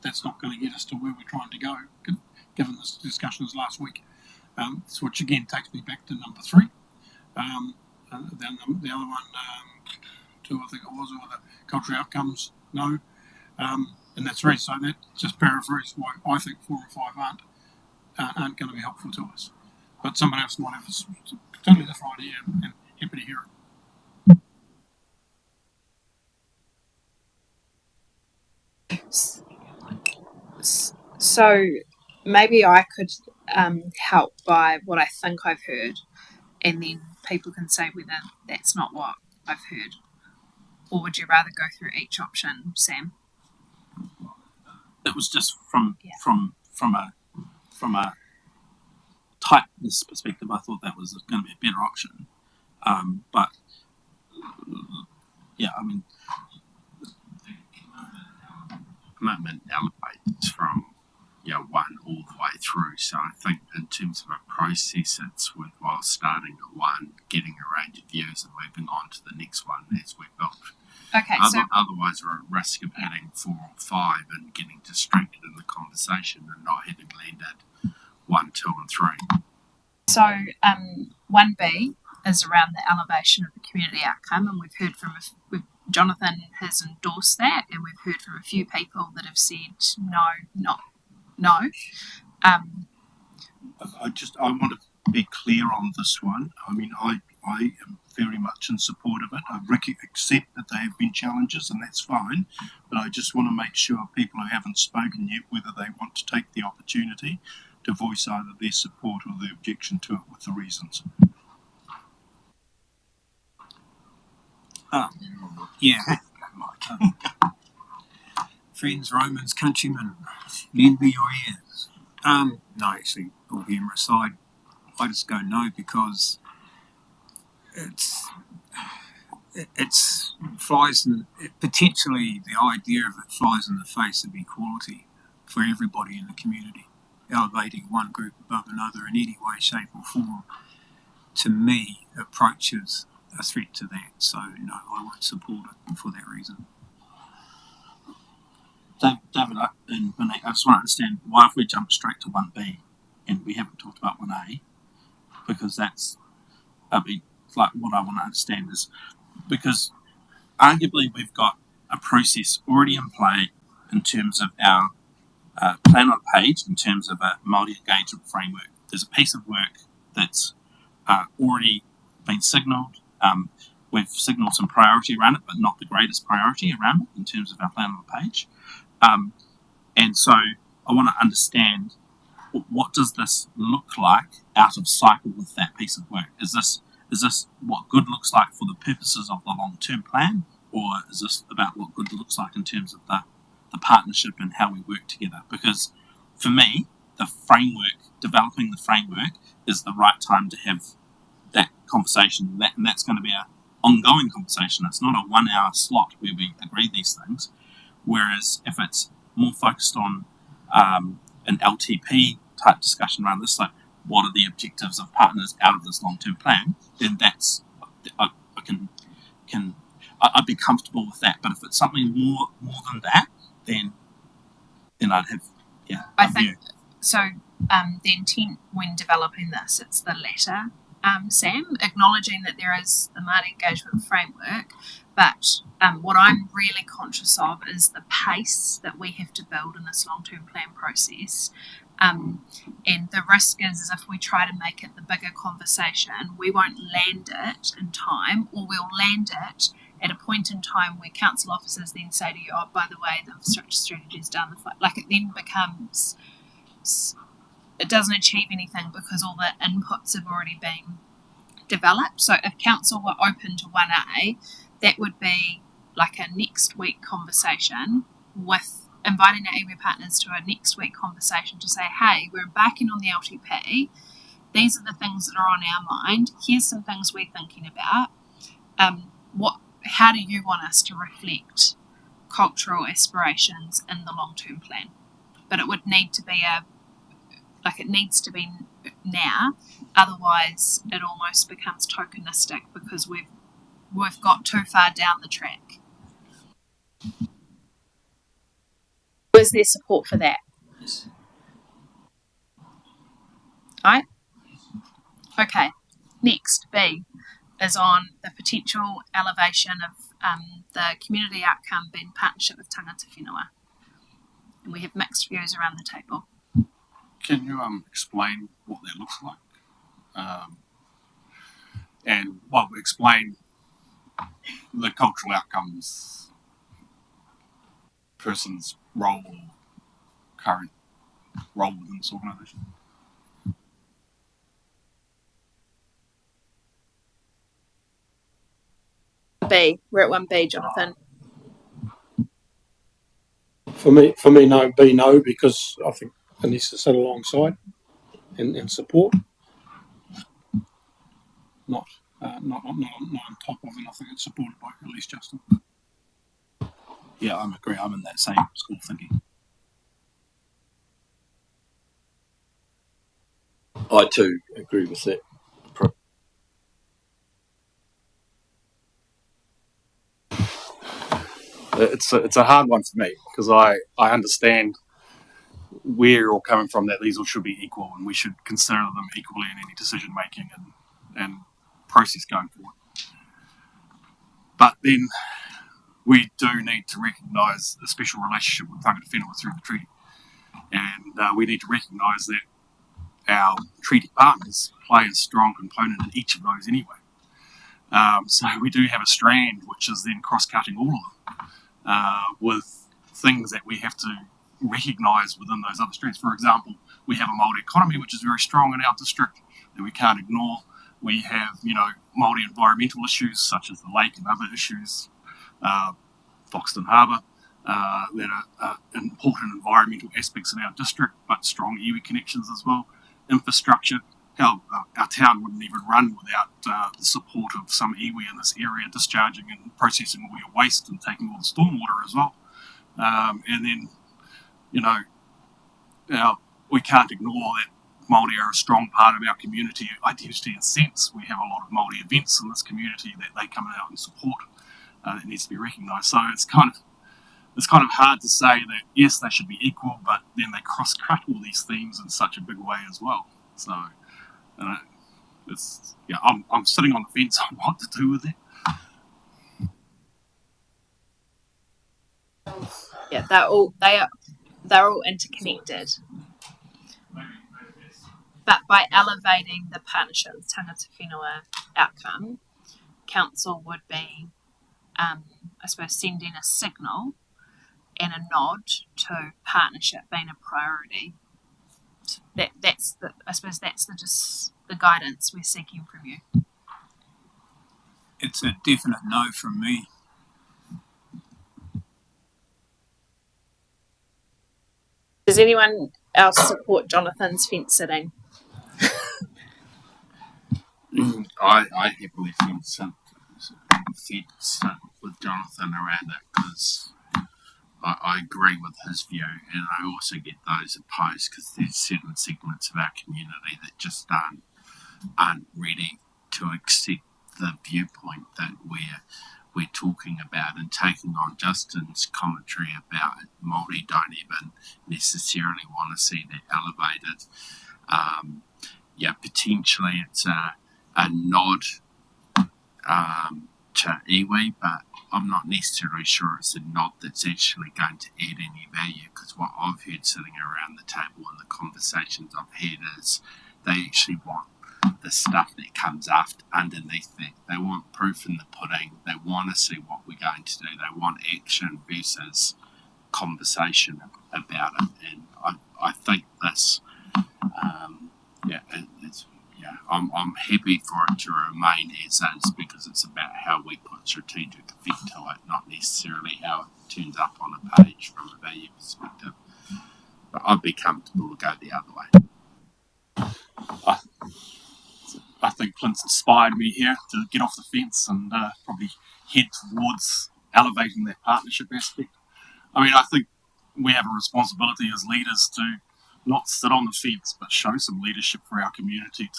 that's not going to get us to where we're trying to go, given this discussions last week. Which again takes me back to number 3. The other one, 2, I think it was, or the cultural outcomes, no. And that's right. So that just paraphrased why I think 4 and 5 aren't going to be helpful to us. But somebody else might have a totally different idea, and happy to hear it. So maybe I could help by what I think I've heard, and then people can say whether that's not what I've heard. Or would you rather go through each option, Sam? It was just from a tightness perspective. I thought that was going to be a better option. But yeah, I mean, commitment elevates from 1 all the way through. So I think in terms of a process, it's worthwhile starting at 1, getting a range of views, and moving on to the next one as we build. Okay, Otherwise, we're at risk of hitting 4 or 5 and getting distracted in the conversation and not having landed 1, 2, and 3. So 1B is around the elevation of the community outcome, and we've heard from Jonathan has endorsed that, and we've heard from a few people that have said no. I want to be clear on this one. I mean, I am very much in support of it. I accept that there have been challenges, and that's fine. But I just want to make sure people who haven't spoken yet, whether they want to take the opportunity to voice either their support or their objection to it with the reasons. Yeah. Friends, Romans, countrymen, lend me your ears. No, actually, all humour aside, I just go no because it's flies in, potentially the idea of it flies in the face of equality for everybody in the community, elevating one group above another in any way, shape or form. To me, approaches a threat to that. So no, I won't support it for that reason. David and Vinny, I just want to understand why have we jumped straight to 1B and we haven't talked about 1A? Because that's, I mean, like what I want to understand is because arguably we've got a process already in play in terms of our plan on page, in terms of a multi-engagement framework. There's a piece of work that's already been signalled. We've signalled some priority around it, but not the greatest priority around it in terms of our plan on the page. And so I want to understand what does this look like out of cycle with that piece of work? Is this what good looks like for the purposes of the long-term plan, or is this about what good looks like in terms of the partnership and how we work together? Because for me, the framework, developing the framework, is the right time to have that conversation, and that's going to be an ongoing conversation. It's not a 1-hour slot where we agree these things. Whereas if it's more focused on an LTP type discussion around this, like what are the objectives of partners out of this long-term plan, then that's I'd be comfortable with that. But if it's something more than that, then I'd have I think so. The intent when developing this, it's the latter, Sam, acknowledging that there is the Māori engagement framework, but what I'm really conscious of is the pace that we have to build in this long-term plan process. And the risk is if we try to make it the bigger conversation, we won't land it in time, or we'll land it at a point in time where council officers then say to you, oh, by the way, the infrastructure strategy is down the fight. Like, it then becomes, it doesn't achieve anything because all the inputs have already been developed. So if council were open to 1A, that would be like a next week conversation with inviting our iwi partners to a next week conversation to say, hey, we're embarking on the LTP. These are the things that are on our mind. Here's some things we're thinking about. How do you want us to reflect cultural aspirations in the long-term plan? But it would need to be it needs to be now. Otherwise, it almost becomes tokenistic because we've got too far down the track. Was there support for that? Right? Okay. Next, B, is on the potential elevation of the community outcome in partnership with tangata whenua. And we have mixed views around the table. Can you explain what that looks like? And explain the cultural outcomes, person's role or current role within this organisation? B, we're at 1B, Jonathan. For me, no. B, no, because I think it needs to sit alongside and support, not on top of, and I think it's supported by at least Justin. Yeah, I agree. I'm in that same school of thinking. I too agree with that. It's a hard one for me because I understand where you're all coming from, that these all should be equal and we should consider them equally in any decision making and process going forward. But then we do need to recognise the special relationship with tangata whenua through the treaty, and we need to recognise that our treaty partners play a strong component in each of those anyway. So we do have a strand which is then cross-cutting all of them with things that we have to recognise within those other strands. For example, we have a Māori economy which is very strong in our district that we can't ignore. We have, Māori environmental issues such as the lake and other issues, Foxton Harbour, that are important environmental aspects in our district, but strong iwi connections as well. Infrastructure. Our town wouldn't even run without the support of some iwi in this area discharging and processing all your waste and taking all the stormwater as well. And then, we can't ignore that Māori are a strong part of our community identity and sense. We have a lot of Māori events in this community that they come out and support. That needs to be recognised. So it's kind of hard to say that yes, they should be equal, but then they cross-cut all these themes in such a big way as well. So I'm sitting on the fence on what to do with it. Yeah, they're all interconnected. But by elevating the partnership with tangata whenua outcome, council would be, I suppose, sending a signal and a nod to partnership being a priority. That's the guidance we're seeking from you. It's a definite no from me. Does anyone else support Jonathan's fence sitting? I happily fence with Jonathan around it because I agree with his view, and I also get those opposed because there's certain segments of our community that just aren't ready to accept the viewpoint that we're talking about, and taking on Justin's commentary about it, Māori don't even necessarily want to see that elevated. Potentially it's a nod to iwi, but I'm not necessarily sure it's a nod that's actually going to add any value, because what I've heard sitting around the table and the conversations I've had is they actually want of the stuff that comes after underneath that. They want proof in the pudding. They want to see what we're going to do. They want action versus conversation about it. And I think this, I'm happy for it to remain as is, because it's about how we put strategic effect to it, not necessarily how it turns up on a page from a value perspective. But I'd be comfortable to go the other way. I think Clint's inspired me here to get off the fence and probably head towards elevating that partnership aspect. I mean, I think we have a responsibility as leaders to not sit on the fence, but show some leadership for our community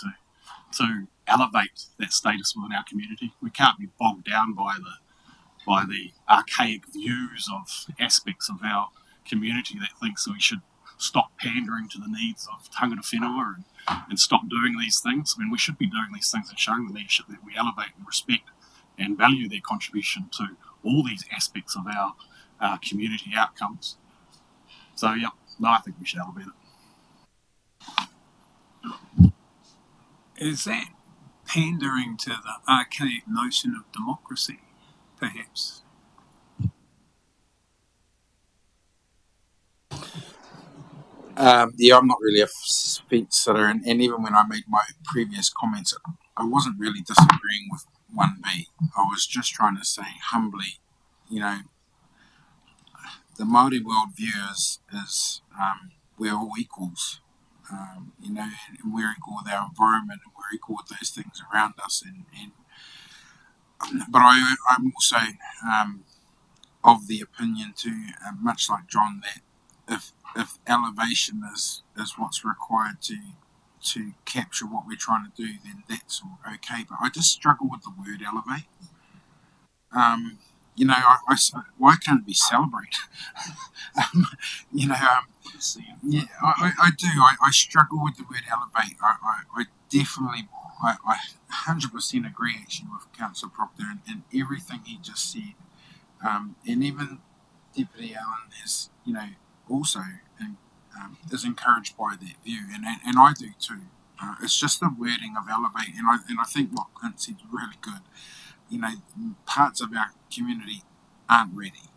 to elevate that status within our community. We can't be bogged down by the archaic views of aspects of our community that thinks that we should stop pandering to the needs of tangata whenua and stop doing these things. I mean, we should be doing these things and showing the leadership that we elevate and respect and value their contribution to all these aspects of our community outcomes. So, I think we should elevate it. Is that pandering to the archaic notion of democracy, perhaps? I'm not really a fence sitter, and even when I made my previous comments, I wasn't really disagreeing with 1B. I was just trying to say humbly, the Māori worldview is we're all equals, and we're equal with our environment, and we're equal with those things around us. But I'm also of the opinion too, much like John, that if elevation is what's required to capture what we're trying to do, then that's all okay. But I just struggle with the word elevate. Why can't it be celebrate? I do. I struggle with the word elevate. I definitely, I 100% agree actually with Councillor Proctor and everything he just said. And even Deputy Allen has, also is encouraged by that view, and I do too. It's just the wording of elevate, and I think what Clint said is really good. Parts of our community aren't ready,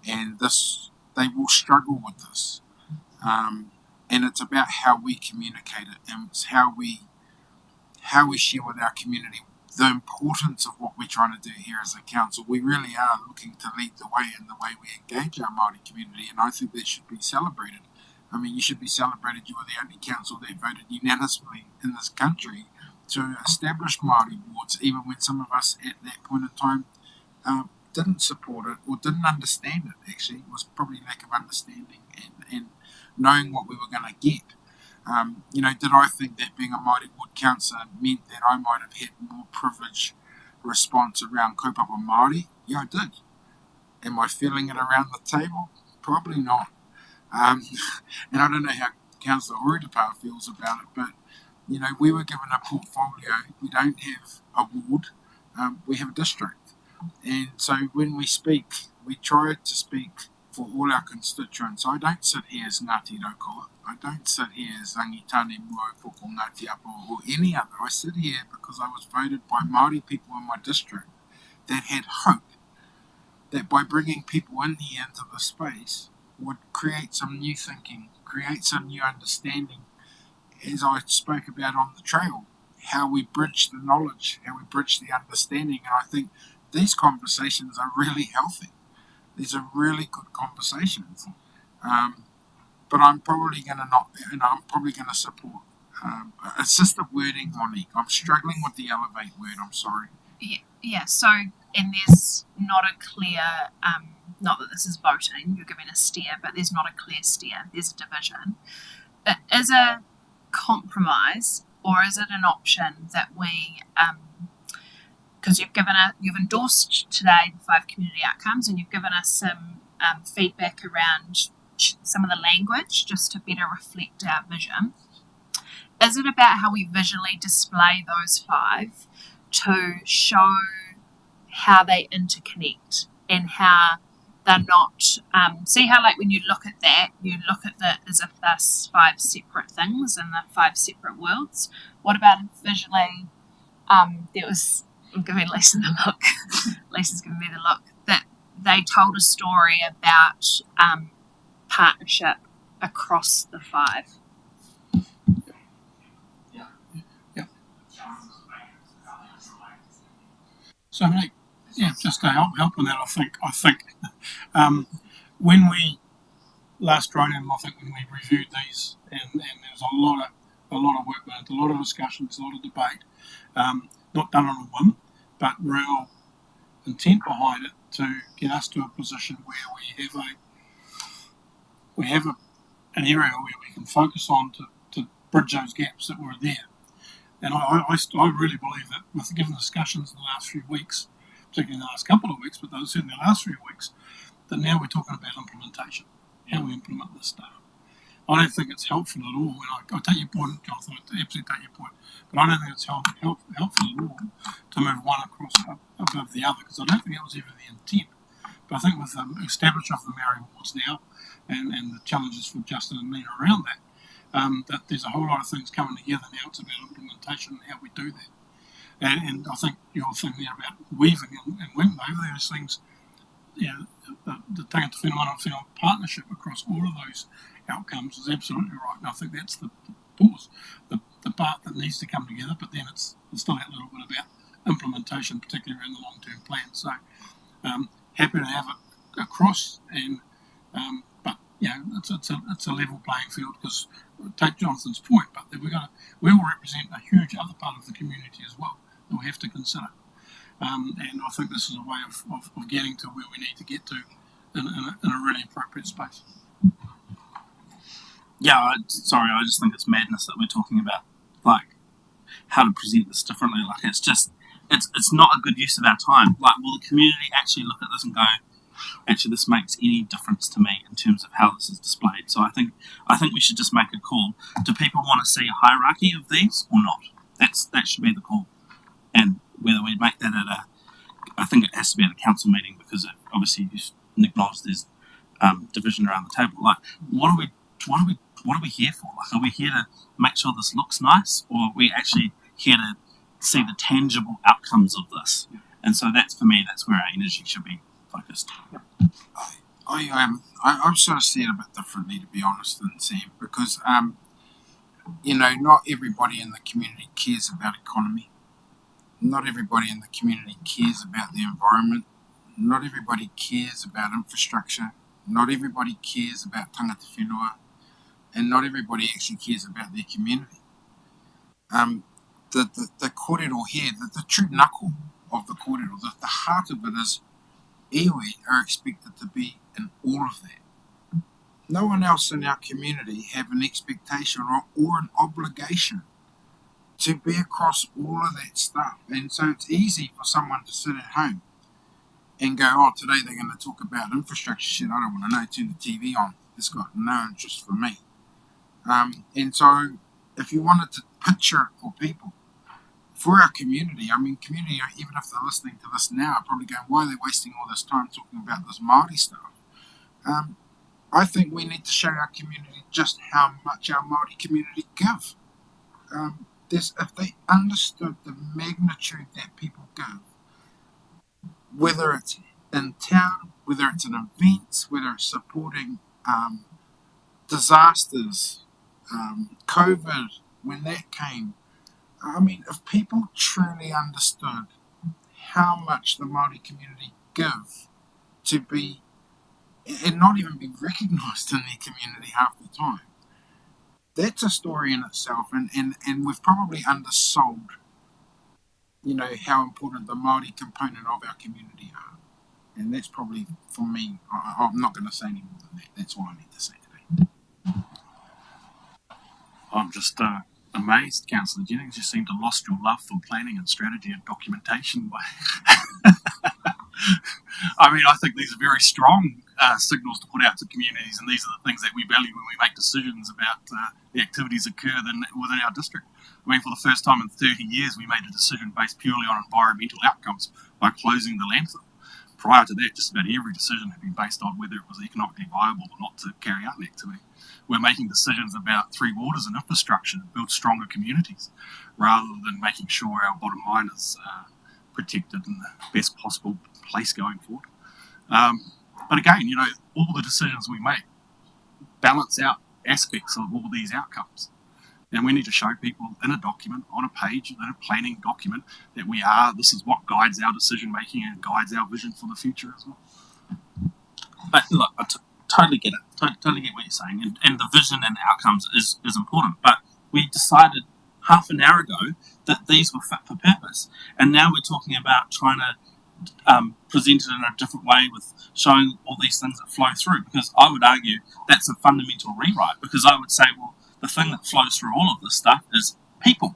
and they will struggle with this. And it's about how we communicate it, and it's how we share with our community the importance of what we're trying to do here as a council. We really are looking to lead the way in the way we engage our Māori community, and I think that should be celebrated. I mean, you should be celebrated. You were the only council that voted unanimously in this country to establish Māori wards, even when some of us at that point in time didn't support it or didn't understand it. Actually, it was probably lack of understanding and knowing what we were going to get. Did I think that being a Māori ward councillor meant that I might have had more privileged response around kaupapa Māori? Yeah, I did. Am I feeling it around the table? Probably not. And I don't know how Councillor Urutapa feels about it, but, we were given a portfolio. We don't have a ward. We have a district. And so when we speak, we try to speak for all our constituents. I don't sit here as Ngāti Raukawa. I don't sit here as Rangitane Muaupoko Ngāti Apo or any other. I sit here because I was voted by Māori people in my district that had hope that by bringing people in here into the space would create some new thinking, create some new understanding, as I spoke about on the trail, how we bridge the knowledge, how we bridge the understanding. And I think these conversations are really healthy. These are really good conversations. But I'm probably going to I'm probably going to support assistive wording, Monique. I'm struggling with the elevate word, I'm sorry. Yeah, so, and there's not a clear, not that this is voting, you're giving a steer, but there's not a clear steer, there's a division. It is a compromise, or is it an option that we, because you've endorsed today the 5 community outcomes, and you've given us some feedback around some of the language just to better reflect our vision. Is it about how we visually display those 5 to show how they interconnect and how they're not. See how, like, when you look at that, you look at it as if there's 5 separate things and they're 5 separate worlds. What about visually? There was, I'm giving Lisa the look. Lisa's giving me the look that they told a story about partnership across the 5. So, Monique, just to help on that, I think when we last wrote in, I think when we reviewed these, and there was a lot of work with it, a lot of discussions, a lot of debate, not done on a whim, but real intent behind it to get us to a position where we have an area where we can focus on to bridge those gaps that were there. And I really believe that, with given the discussions in the last few weeks, particularly in the last couple of weeks, but certainly the last few weeks, that now we're talking about implementation, how we implement this stuff. I don't think it's helpful at all. And I take your point, Jonathan, I absolutely take your point, but I don't think it's helpful at all to move one across above the other, because I don't think that was ever the intent. But I think with the establishment of the Maori Awards now, and the challenges for Justin and me around that, that there's a whole lot of things coming together now. It's about implementation and how we do that. And I think your thing there about weaving and weaving over those things, the tangata whenua and whenua partnership across all of those outcomes is absolutely right. And I think that's the part that needs to come together, but then it's still that little bit about implementation, particularly around the long-term plan. So happy to have it across, and but it's a level playing field, because take Jonathan's point, but we will represent a huge other part of the community as well that we have to consider. And I think this is a way of getting to where we need to get to in a really appropriate space. Yeah, I just think it's madness that we're talking about, like, how to present this differently. Like, it's not a good use of our time. Like, will the community actually look at this and go, actually, this makes any difference to me in terms of how this is displayed? So I think we should just make a call. Do people want to see a hierarchy of these or not? That should be the call. And whether we make that I think it has to be at a council meeting, because obviously you acknowledge there's division around the table. Like, what are we here for? Like, are we here to make sure this looks nice, or are we actually here to see the tangible outcomes of this? And so that's, for me, that's where our energy should be focused. I sort of see it a bit differently, to be honest, than Sam, because not everybody in the community cares about economy. Not everybody in the community cares about the environment. Not everybody cares about infrastructure. Not everybody cares about tangata whenua, and not everybody actually cares about their community. The kōrero here, the true knuckle of the kōrero, the heart of it is iwi are expected to be in all of that. No one else in our community have an expectation or an obligation to be across all of that stuff. And so it's easy for someone to sit at home and go, oh, today they're going to talk about infrastructure shit. I don't want to know. Turn the TV on. It's got no interest for me. And so if you wanted to picture it for people, for our community, community, even if they're listening to this now, are probably going, why are they wasting all this time talking about this Māori stuff? I think we need to show our community just how much our Māori community give. If they understood the magnitude that people give, whether it's in town, whether it's in events, whether it's supporting disasters, COVID, when that came, if people truly understood how much the Māori community give to be, and not even be recognised in their community half the time, that's a story in itself, and we've probably undersold, how important the Māori component of our community are. And that's probably, for me, I'm not going to say any more than that. That's all I need to say today. I'm just amazed, Councillor Jennings. You seem to have lost your love for planning and strategy and documentation. I think these are very strong signals to put out to communities, and these are the things that we value when we make decisions about the activities occur within our district. For the first time in 30 years, we made a decision based purely on environmental outcomes by closing the landfill. prior to that, just about every decision had been based on whether it was economically viable or not to carry out an activity. We're making decisions about three waters and infrastructure to build stronger communities, rather than making sure our bottom line is protected in the best possible place going forward. But again, all the decisions we make balance out aspects of all these outcomes. And we need to show people in a document, on a page, in a planning document, that this is what guides our decision making and guides our vision for the future as well. But look, I totally get it. Totally get what you're saying. And the vision and outcomes is important. But we decided half an hour ago that these were fit for purpose. And now we're talking about trying to present it in a different way with showing all these things that flow through. Because I would argue that's a fundamental rewrite. Because I would say, well, the thing that flows through all of this stuff is people.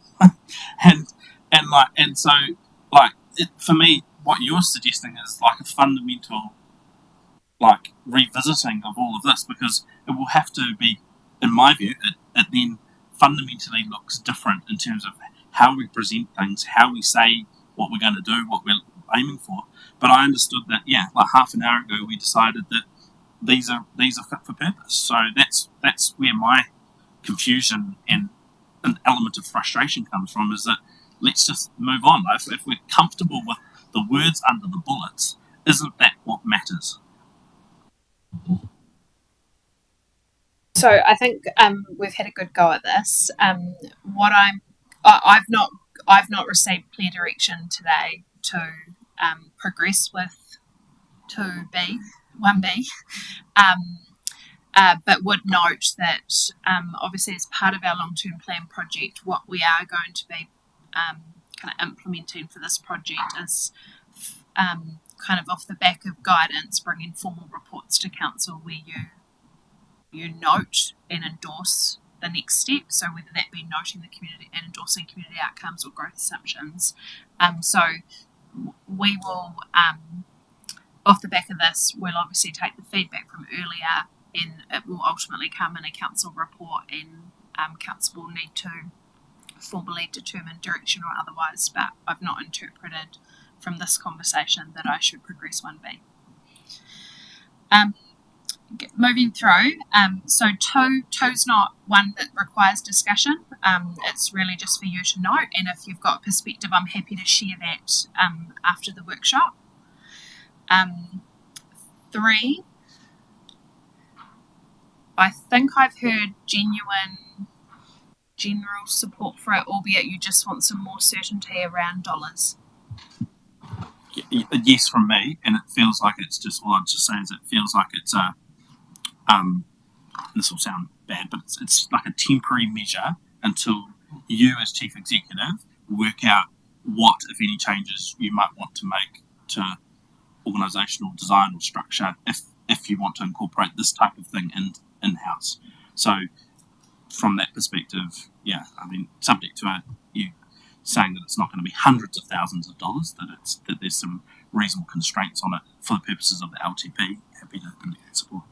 For me, what you're suggesting is like a fundamental revisiting of all of this, because it will have to be, in my view, it then fundamentally looks different in terms of how we present things, how we say what we're going to do, what we're aiming for. But I understood that, half an hour ago we decided that these are fit for purpose. So that's where my confusion and an element of frustration comes from, is that let's just move on. If we're comfortable with the words under the bullets, isn't that what matters? So I think we've had a good go at this. I've not received clear direction today to progress with 1B, but would note that obviously as part of our long-term plan project, what we are going to be kind of implementing for this project is kind of off the back of guidance, bringing formal reports to council where you note and endorse the next step. So whether that be noting the community and endorsing community outcomes or growth assumptions. So we will, off the back of this, we'll obviously take the feedback from earlier, and it will ultimately come in a council report, and council will need to formally determine direction or otherwise, but I've not interpreted from this conversation that I should progress 1B. Moving through, so two's not one that requires discussion. It's really just for you to note, and if you've got a perspective, I'm happy to share that after the workshop. 3, I think I've heard general support for it, albeit you just want some more certainty around dollars. Yes, from me, and it feels like it's just, all I'm just saying is it feels like it's a, this will sound bad, but it's like a temporary measure until you as Chief Executive work out what, if any, changes you might want to make to organisational design or structure if you want to incorporate this type of thing in-house. So from that perspective, subject to you saying that it's not going to be hundreds of thousands of dollars, that there's some reasonable constraints on it for the purposes of the LTP, happy to indicate support.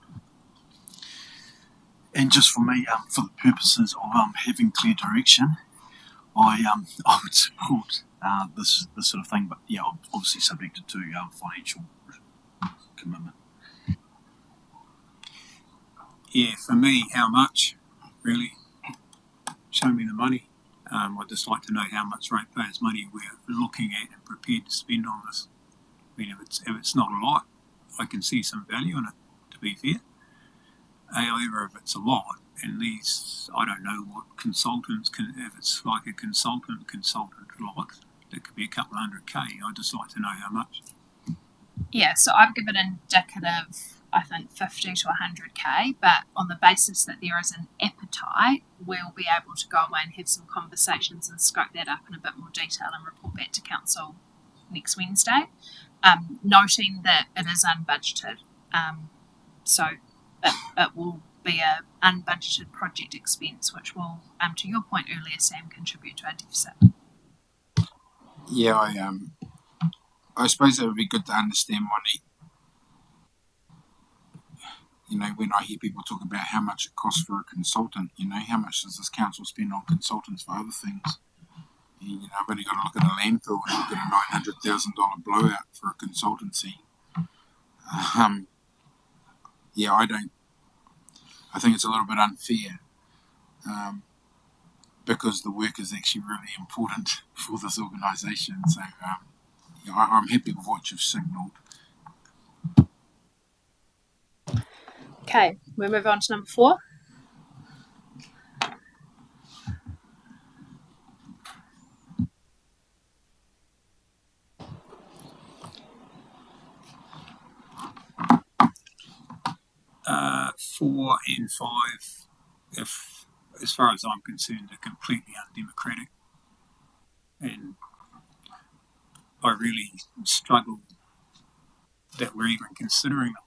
And just for me, for the purposes of having clear direction, I would support this sort of thing, but obviously subject to financial commitment. Yeah, for me, how much? Really, show me the money. I'd just like to know how much ratepayers' money we're looking at and prepared to spend on this. I mean, if it's not a lot, I can see some value in it, to be fair. However, if it's a lot, and these, I don't know what consultants can, if it's like a consultant lot, that could be a couple of $100K. I'd just like to know how much. Yeah, so I've given indicative, I think, 50 to 100K, but on the basis that there is an appetite, we'll be able to go away and have some conversations and scope that up in a bit more detail and report back to council next Wednesday, noting that it is unbudgeted. So it will be an unbudgeted project expense, which will, to your point earlier, Sam, contribute to our deficit. Yeah, I suppose it would be good to understand money. When I hear people talk about how much it costs for a consultant, how much does this council spend on consultants for other things? I've only got to look at a landfill and look at a $900,000 blowout for a consultancy. Yeah, I think it's a little bit unfair because the work is actually really important for this organisation. So yeah, I'm happy with what you've signalled. Okay, we move on to number 4. Four and five, if as far as I'm concerned, are completely undemocratic, and I really struggle that we're even considering them.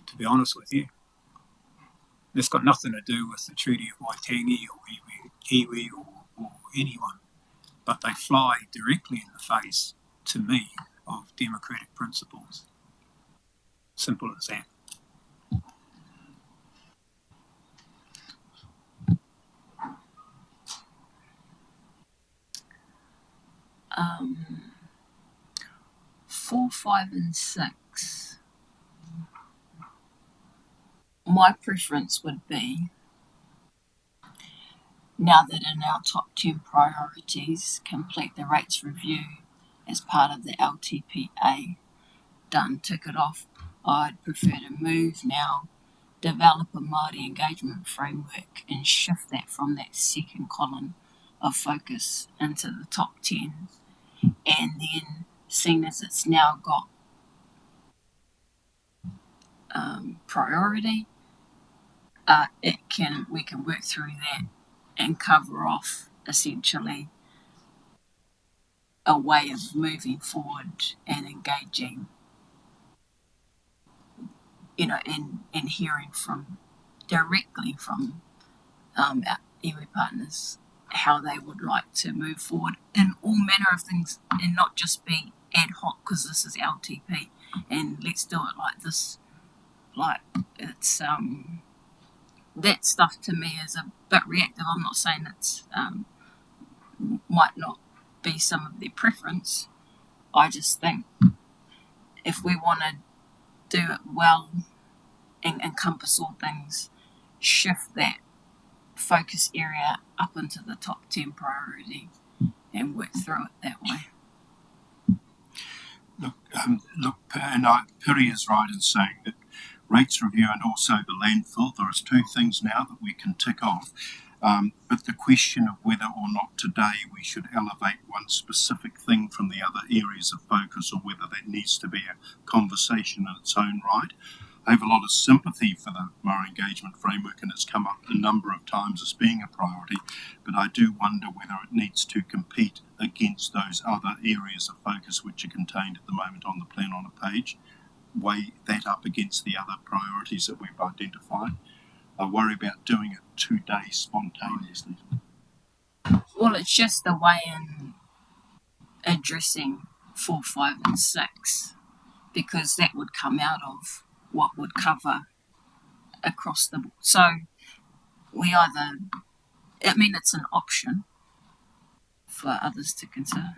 To be honest with you, it's got nothing to do with the Treaty of Waitangi or Iwi or anyone, but they fly directly in the face, to me, of democratic principles. Simple as that. Um, 4, 5, and 6. My preference would be, now that in our top 10 priorities, complete the rates review as part of the LTPA, done, tick it off. I'd prefer to move now, develop a Māori engagement framework and shift that from that second column of focus into the top 10. And then, seeing as it's now got priority, we can work through that and cover off essentially a way of moving forward and engaging, and hearing directly from our iwi partners how they would like to move forward in all manner of things, and not just be ad hoc because this is LTP and let's do it like this. Like, it's that stuff to me is a bit reactive. I'm not saying it's might not be some of their preference. I just think if we want to do it well and encompass all things, shift that focus area up into the top 10 priority and work through it that way. Look, and Piri is right in saying that rates review and also the landfill, there is 2 things now that we can tick off. But the question of whether or not today we should elevate one specific thing from the other areas of focus, or whether that needs to be a conversation in its own right. I have a lot of sympathy for the Māori engagement framework, and it's come up a number of times as being a priority, but I do wonder whether it needs to compete against those other areas of focus which are contained at the moment on the plan on a page, weigh that up against the other priorities that we've identified. I worry about doing it today spontaneously. Well, it's just the way in addressing 4, 5, and 6, because that would come out of what would cover across the board. So it's an option for others to consider.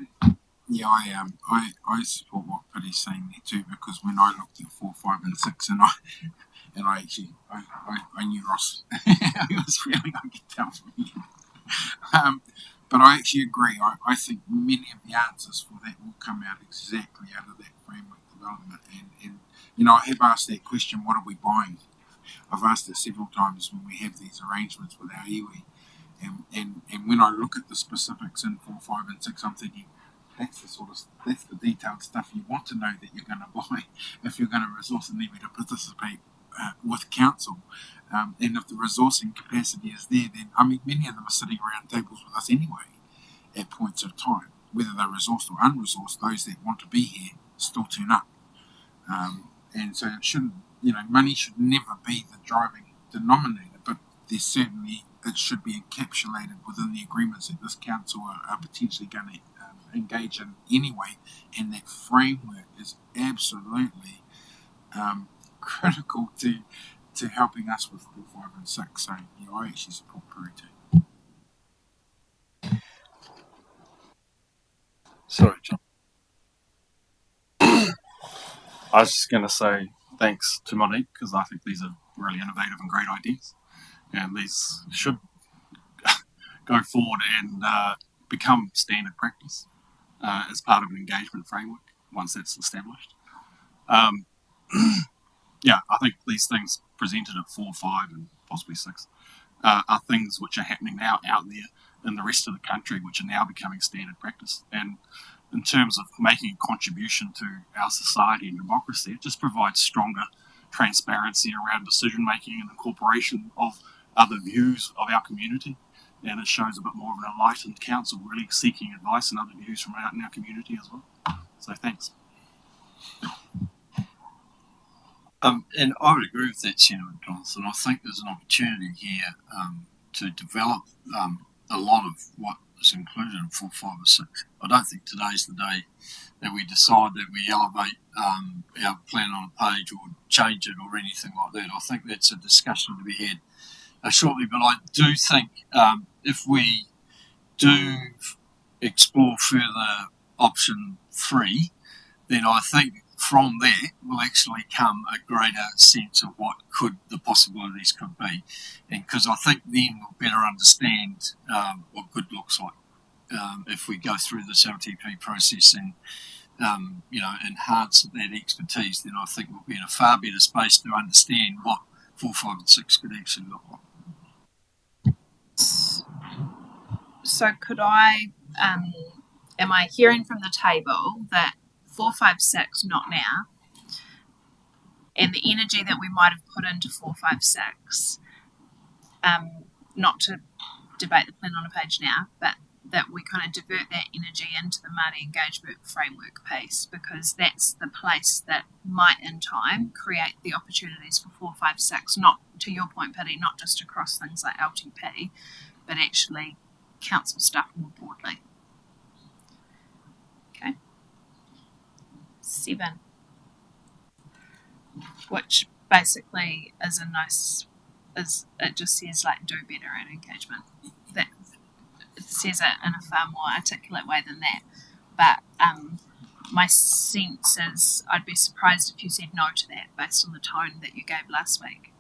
Yeah, I support what Piri's saying there too, because when I looked at 4, 5, and 6, and I actually I knew Ross. I was feeling I could tell from him. But I actually agree. I think many of the answers for that will come out exactly out of that framework development. And I have asked that question: what are we buying? I've asked it several times when we have these arrangements with our iwi. And when I look at the specifics in 4, 5, and 6, I'm thinking that's the detailed stuff you want to know that you're going to buy if you're going to resource an iwi to participate with council. And if the resourcing capacity is there, then many of them are sitting around tables with us anyway at points of time, whether they're resourced or unresourced. Those that want to be here still turn up, and so it shouldn't. Money should never be the driving denominator, but it should be encapsulated within the agreements that this council are potentially going to engage in anyway, and that framework is absolutely critical to helping us with 4, 5, and 6. So I actually support Peru too. Sorry, John. I was just going to say thanks to Monique because I think these are really innovative and great ideas, and these should go forward and become standard practice as part of an engagement framework once that's established. Yeah, I think these things presented at 4, 5, and possibly 6 are things which are happening now out there in the rest of the country, which are now becoming standard practice. And in terms of making a contribution to our society and democracy, it just provides stronger transparency around decision making and incorporation of other views of our community. And it shows a bit more of an enlightened council really seeking advice and other views from out in our community as well. So thanks. And I would agree with that sentiment, Jonathan. I think there's an opportunity here to develop a lot of what is included in 4, 5 or 6. I don't think today's the day that we decide that we elevate our plan on a page or change it or anything like that. I think that's a discussion to be had shortly, but I do think if we do explore further option 3, then I think from that will actually come a greater sense of what the possibilities could be, and because I think then we'll better understand what good looks like if we go through this LTP process and enhance that expertise. Then I think we'll be in a far better space to understand what 4, 5, and 6 could actually look like. So could I? Am I hearing from the table that 4, 5, 6 not now, and the energy that we might have put into 4, 5, 6, not to debate the plan on a page now, but that we kind of divert that energy into the Māori engagement framework piece, because that's the place that might in time create the opportunities for 4, 5, 6, not, to your point, Pity, not just across things like LTP, but actually council stuff more broadly. Okay. 7, which basically is it just says like do better at engagement. That it says it in a far more articulate way than that. But my sense is I'd be surprised if you said no to that based on the tone that you gave last week.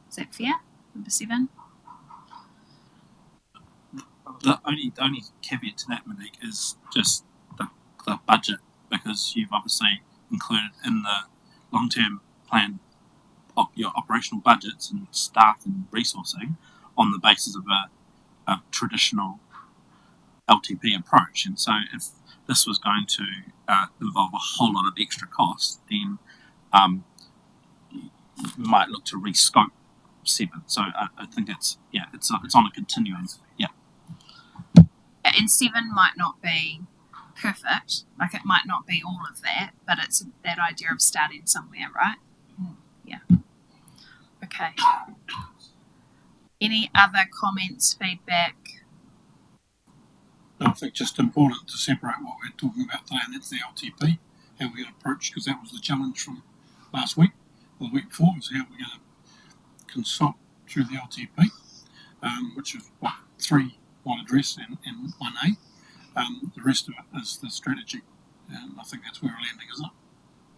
Is that fair? Number 7? The only caveat to that, Monique, is just the budget, because you've obviously included in the long-term plan your operational budgets and staff and resourcing on the basis of a traditional LTP approach. And so if this was going to involve a whole lot of extra cost, then you might look to rescope 7. So I think it's on a continuum. Yeah. And 7 might not be perfect, like it might not be all of that, but it's that idea of starting somewhere, right? Yeah. Okay. Any other comments, feedback? I think just important to separate what we're talking about today, and that's the LTP, how we're going to approach, because that was the challenge from last week, or the week before, is how we're going to consult through the LTP, which is what 3 one address and 1A. The rest of it is the strategy. I think that's where we're landing, isn't it?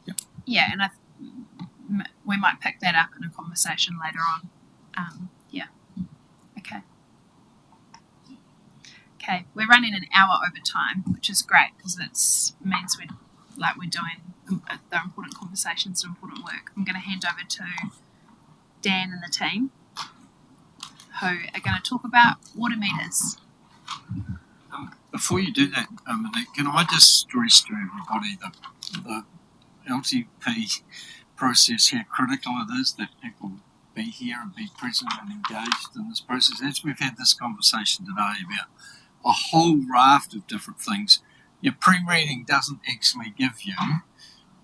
Yep. Yeah, and we might pick that up in a conversation later on. Yeah. Okay. Okay, we're running an hour over time, which is great because it means we're doing the important conversations and important work. I'm going to hand over to Dan and the team, who are going to talk about water meters. Before you do that, Monique, can I just stress to everybody the LTP process, how critical it is that people be here and be present and engaged in this process. As we've had this conversation today about a whole raft of different things, your pre-reading doesn't actually give you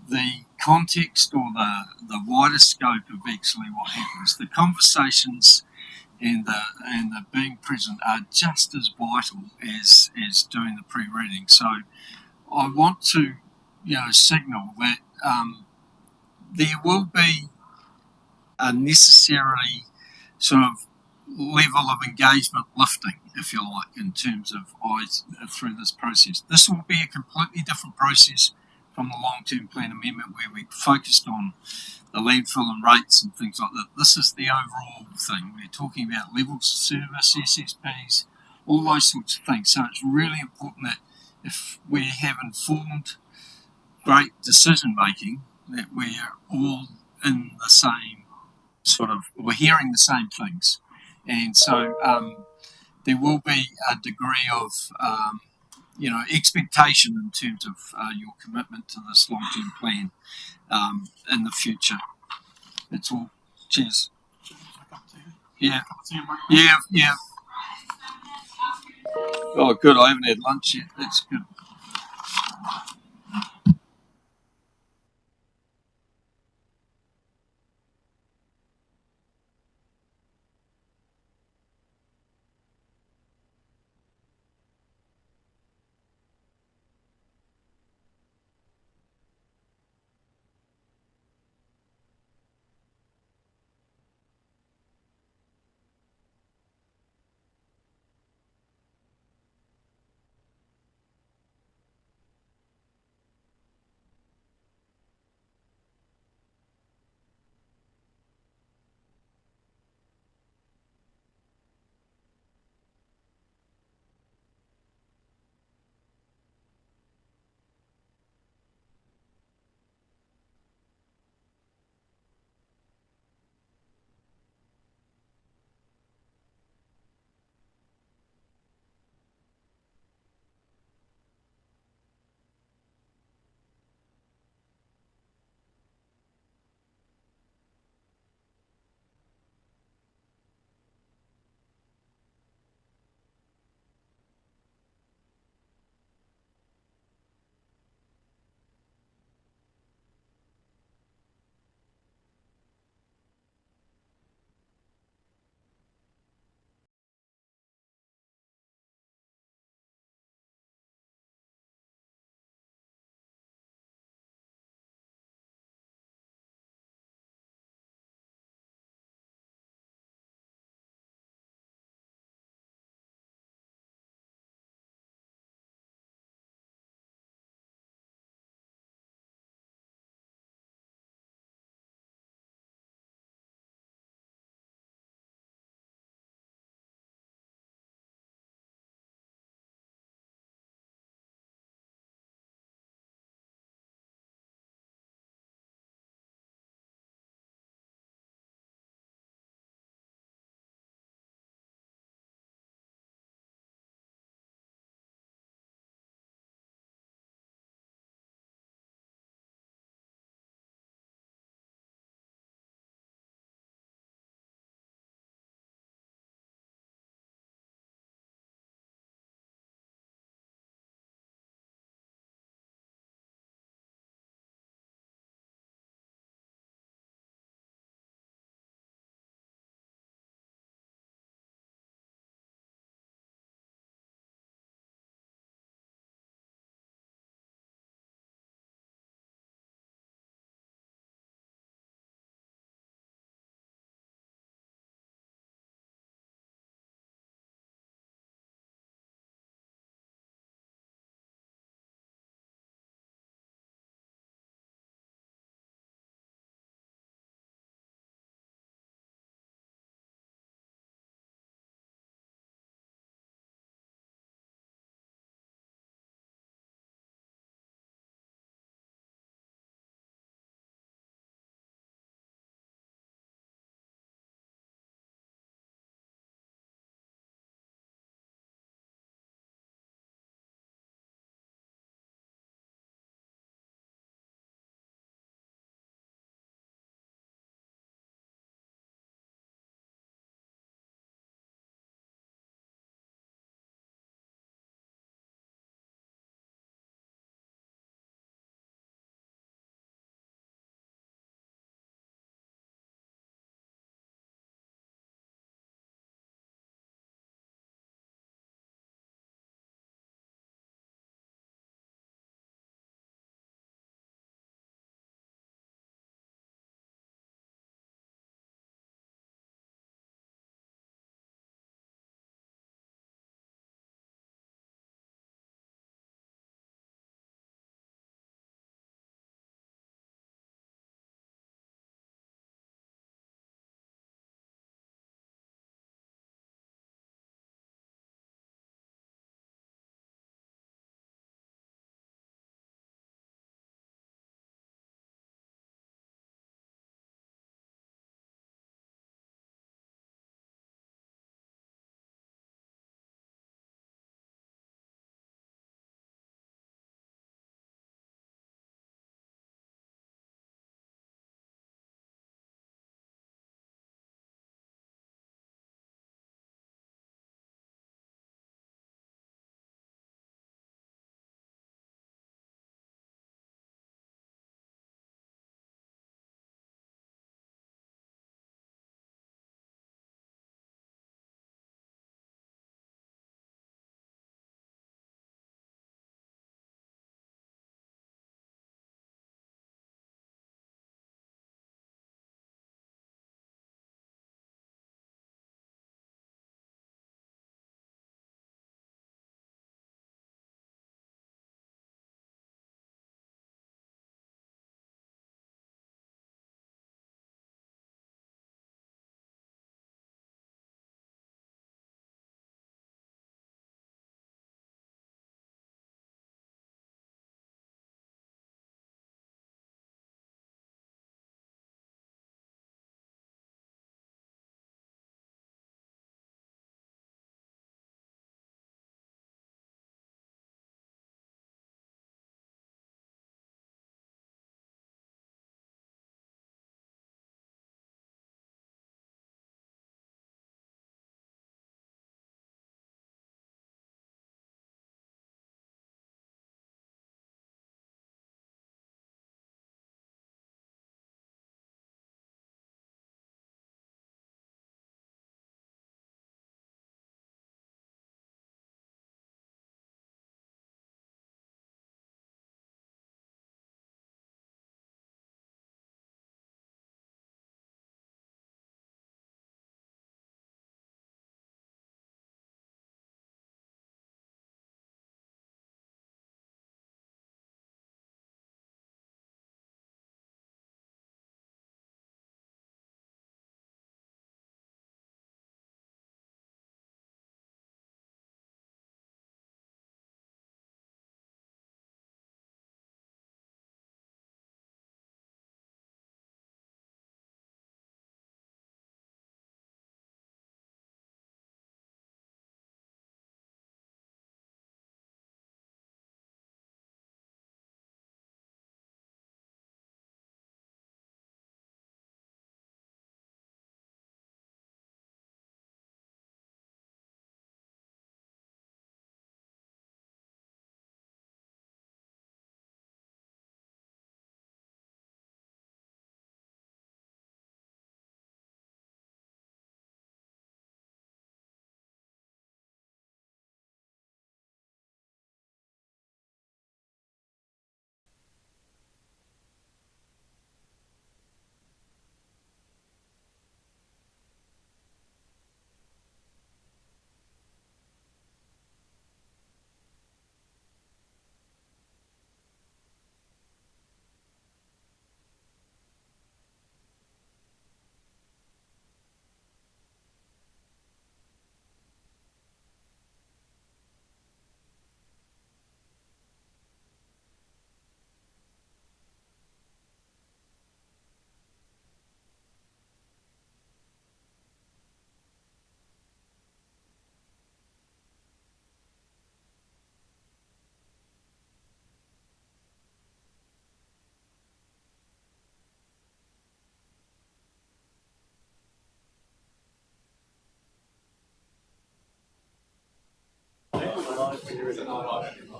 the context or the wider scope of actually what happens. The conversations and the being present are just as vital as doing the pre-reading. So I want to signal that there will be a necessarily sort of level of engagement lifting, if you like, in terms of eyes through this process. This will be a completely different process from the long-term plan amendment where we focused on the landfill and rates and things like that. This is the overall thing. We're talking about levels of service, SSPs, all those sorts of things. So it's really important that if we have informed, great decision making, that we're all in the same we're hearing the same things. And so there will be a degree of expectation in terms of your commitment to this long-term plan in the future. That's all. Cheers. Yeah. Yeah. Oh, good. I haven't had lunch yet. That's good.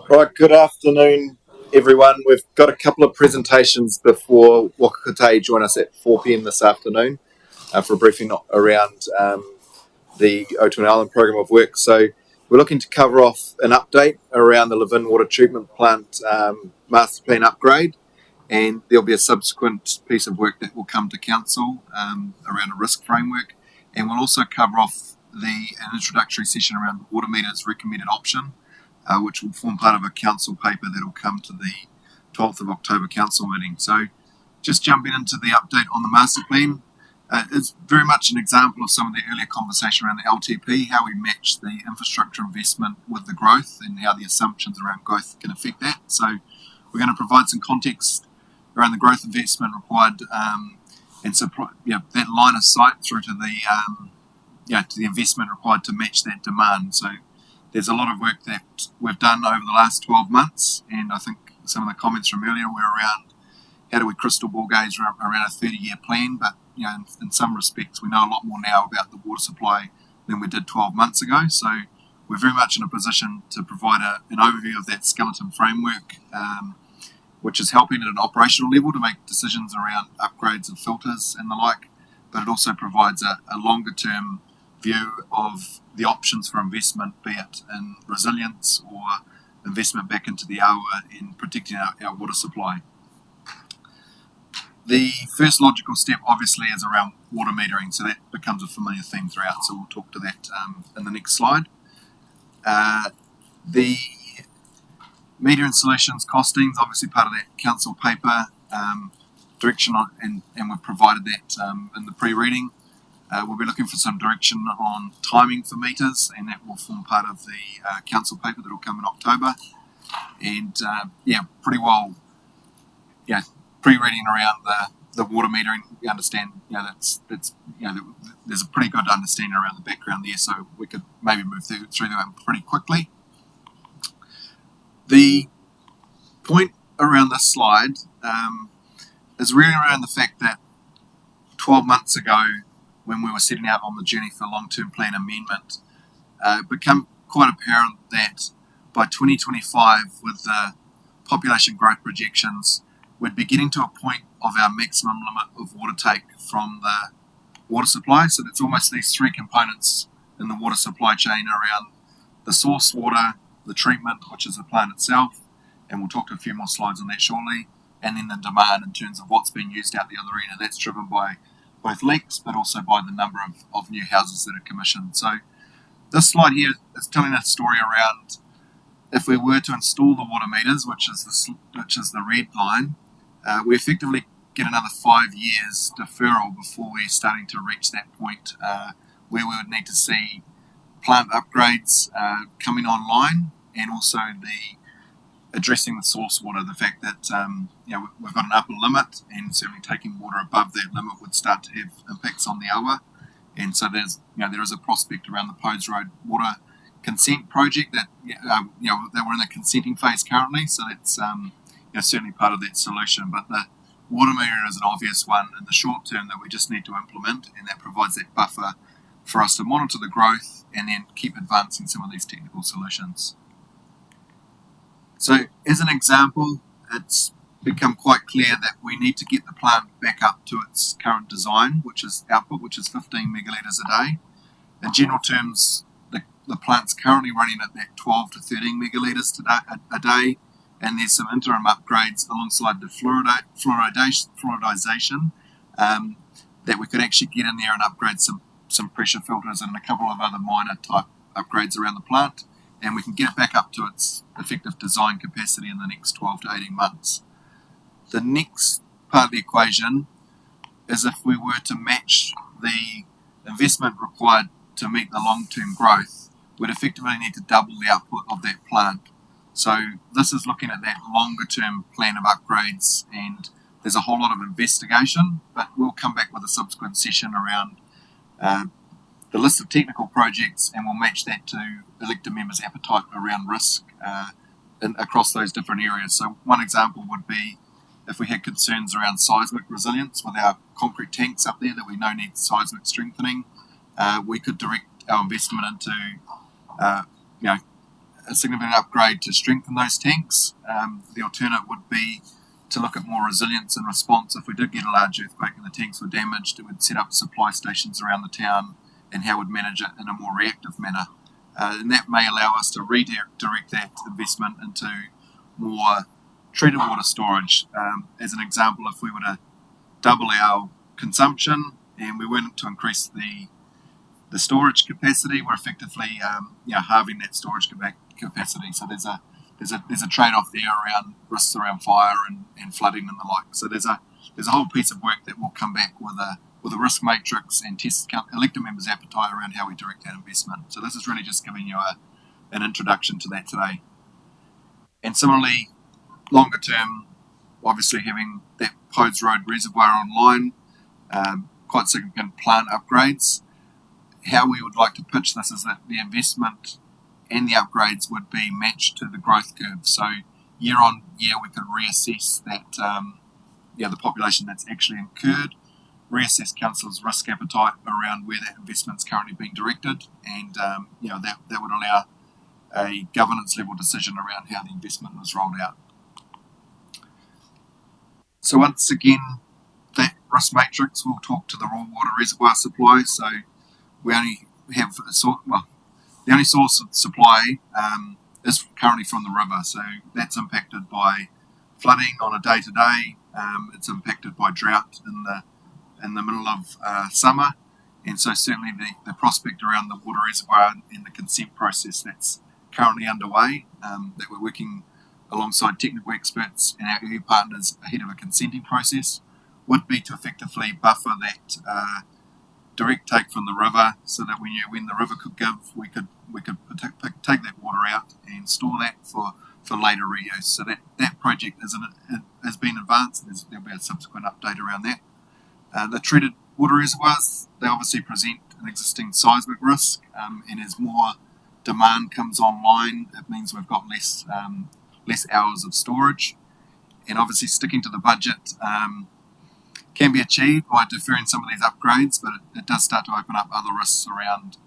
Right, good afternoon, everyone. We've got a couple of presentations before Wakakate join us at 4 p.m. this afternoon for a briefing around the O2 Island program of work. So we're looking to cover off an update around the Levin Water Treatment Plant master plan upgrade, and there'll be a subsequent piece of work that will come to council around a risk framework, and we'll also cover off an introductory session around the water meters recommended option, which will form part of a council paper that will come to the 12th of October council meeting. So just jumping into the update on the master plan, it's very much an example of some of the earlier conversation around the LTP, how we match the infrastructure investment with the growth and how the assumptions around growth can affect that. So we're going to provide some context around the growth investment required and so that line of sight through to the investment required to match that demand. So there's a lot of work that we've done over the last 12 months, and I think some of the comments from earlier were around how do we crystal ball gaze around a 30-year plan, but in some respects we know a lot more now about the water supply than we did 12 months ago. So we're very much in a position to provide an overview of that skeleton framework, which is helping at an operational level to make decisions around upgrades of filters and the like, but it also provides a longer term view of the options for investment, be it in resilience or investment back into the awa in protecting our water supply. The first logical step obviously is around water metering, so that becomes a familiar theme throughout, so we'll talk to that in the next slide. The metering solutions costings, obviously part of that council paper, direction on, and we've provided that in the pre-reading. We'll be looking for some direction on timing for meters, and that will form part of the council paper that will come in October. And pretty well, pre-reading around the water metering. You understand, that's there's a pretty good understanding around the background there, so we could maybe move through them pretty quickly. The point around this slide is really around the fact that 12 months ago, when we were setting out on the journey for long-term plan amendment, it became quite apparent that by 2025, with the population growth projections, we'd be getting to a point of our maximum limit of water take from the water supply. So that's almost these three components in the water supply chain around the source water, the treatment, which is the plant itself, and we'll talk to a few more slides on that shortly, and then the demand in terms of what's being used out the other end, and that's driven by both leaks, but also by the number of new houses that are commissioned. So this slide here is telling a story around if we were to install the water meters, which is the red line, we effectively get another 5 years deferral before we're starting to reach that point where we would need to see plant upgrades coming online, and also addressing the source water, the fact that we've got an upper limit, and certainly taking water above that limit would start to have impacts on the awa. And so there is a prospect around the Podes Road water consent project that we're in the consenting phase currently, so that's certainly part of that solution. But the water meter is an obvious one in the short term that we just need to implement, and that provides that buffer for us to monitor the growth and then keep advancing some of these technical solutions. So as an example, it's become quite clear that we need to get the plant back up to its current design, which is output, which is 15 megalitres a day. In general terms, the plant's currently running at that 12 to 13 megalitres a day, and there's some interim upgrades alongside the fluoridization that we could actually get in there and upgrade some pressure filters and a couple of other minor type upgrades around the plant, and we can get it back up to its effective design capacity in the next 12 to 18 months. The next part of the equation is if we were to match the investment required to meet the long-term growth, we'd effectively need to double the output of that plant. So this is looking at that longer-term plan of upgrades, and there's a whole lot of investigation, but we'll come back with a subsequent session around the list of technical projects, and we'll match that to elected members' appetite around risk across those different areas. So one example would be if we had concerns around seismic resilience with our concrete tanks up there that we know need seismic strengthening, we could direct our investment into a significant upgrade to strengthen those tanks. The alternate would be to look at more resilience and response. If we did get a large earthquake and the tanks were damaged, it would set up supply stations around the town and how we'd manage it in a more reactive manner. And that may allow us to redirect that investment into more treated water storage. As an example, if we were to double our consumption and we weren't to increase the storage capacity, we're effectively halving that storage capacity. So there's a trade-off there around risks around fire and flooding and the like. So there's a whole piece of work that will come back with a risk matrix and test elected members' appetite around how we direct that investment. So this is really just giving you an introduction to that today. And similarly, longer term, obviously having that Podes Road reservoir online, quite significant plant upgrades. How we would like to pitch this is that the investment and the upgrades would be matched to the growth curve. So year on year, we could reassess that, the population that's actually incurred, reassess council's risk appetite around where that investment's currently being directed, and that would allow a governance level decision around how the investment was rolled out. So once again, that risk matrix will talk to the raw water reservoir supply. So we only have the only source of supply is currently from the river. So that's impacted by flooding on a day-to-day. It's impacted by drought in the middle of summer, and so certainly the prospect around the water reservoir and the consent process that's currently underway, that we're working alongside technical experts and our EU partners ahead of a consenting process, would be to effectively buffer that direct take from the river, so that we knew when the river could give, we could take that water out and store that for later reuse. So that project has been advanced, and there'll be a subsequent update around that. The treated water reservoirs, they obviously present an existing seismic risk, and as more demand comes online, it means we've got less hours of storage. And obviously sticking to the budget can be achieved by deferring some of these upgrades, but it does start to open up other risks around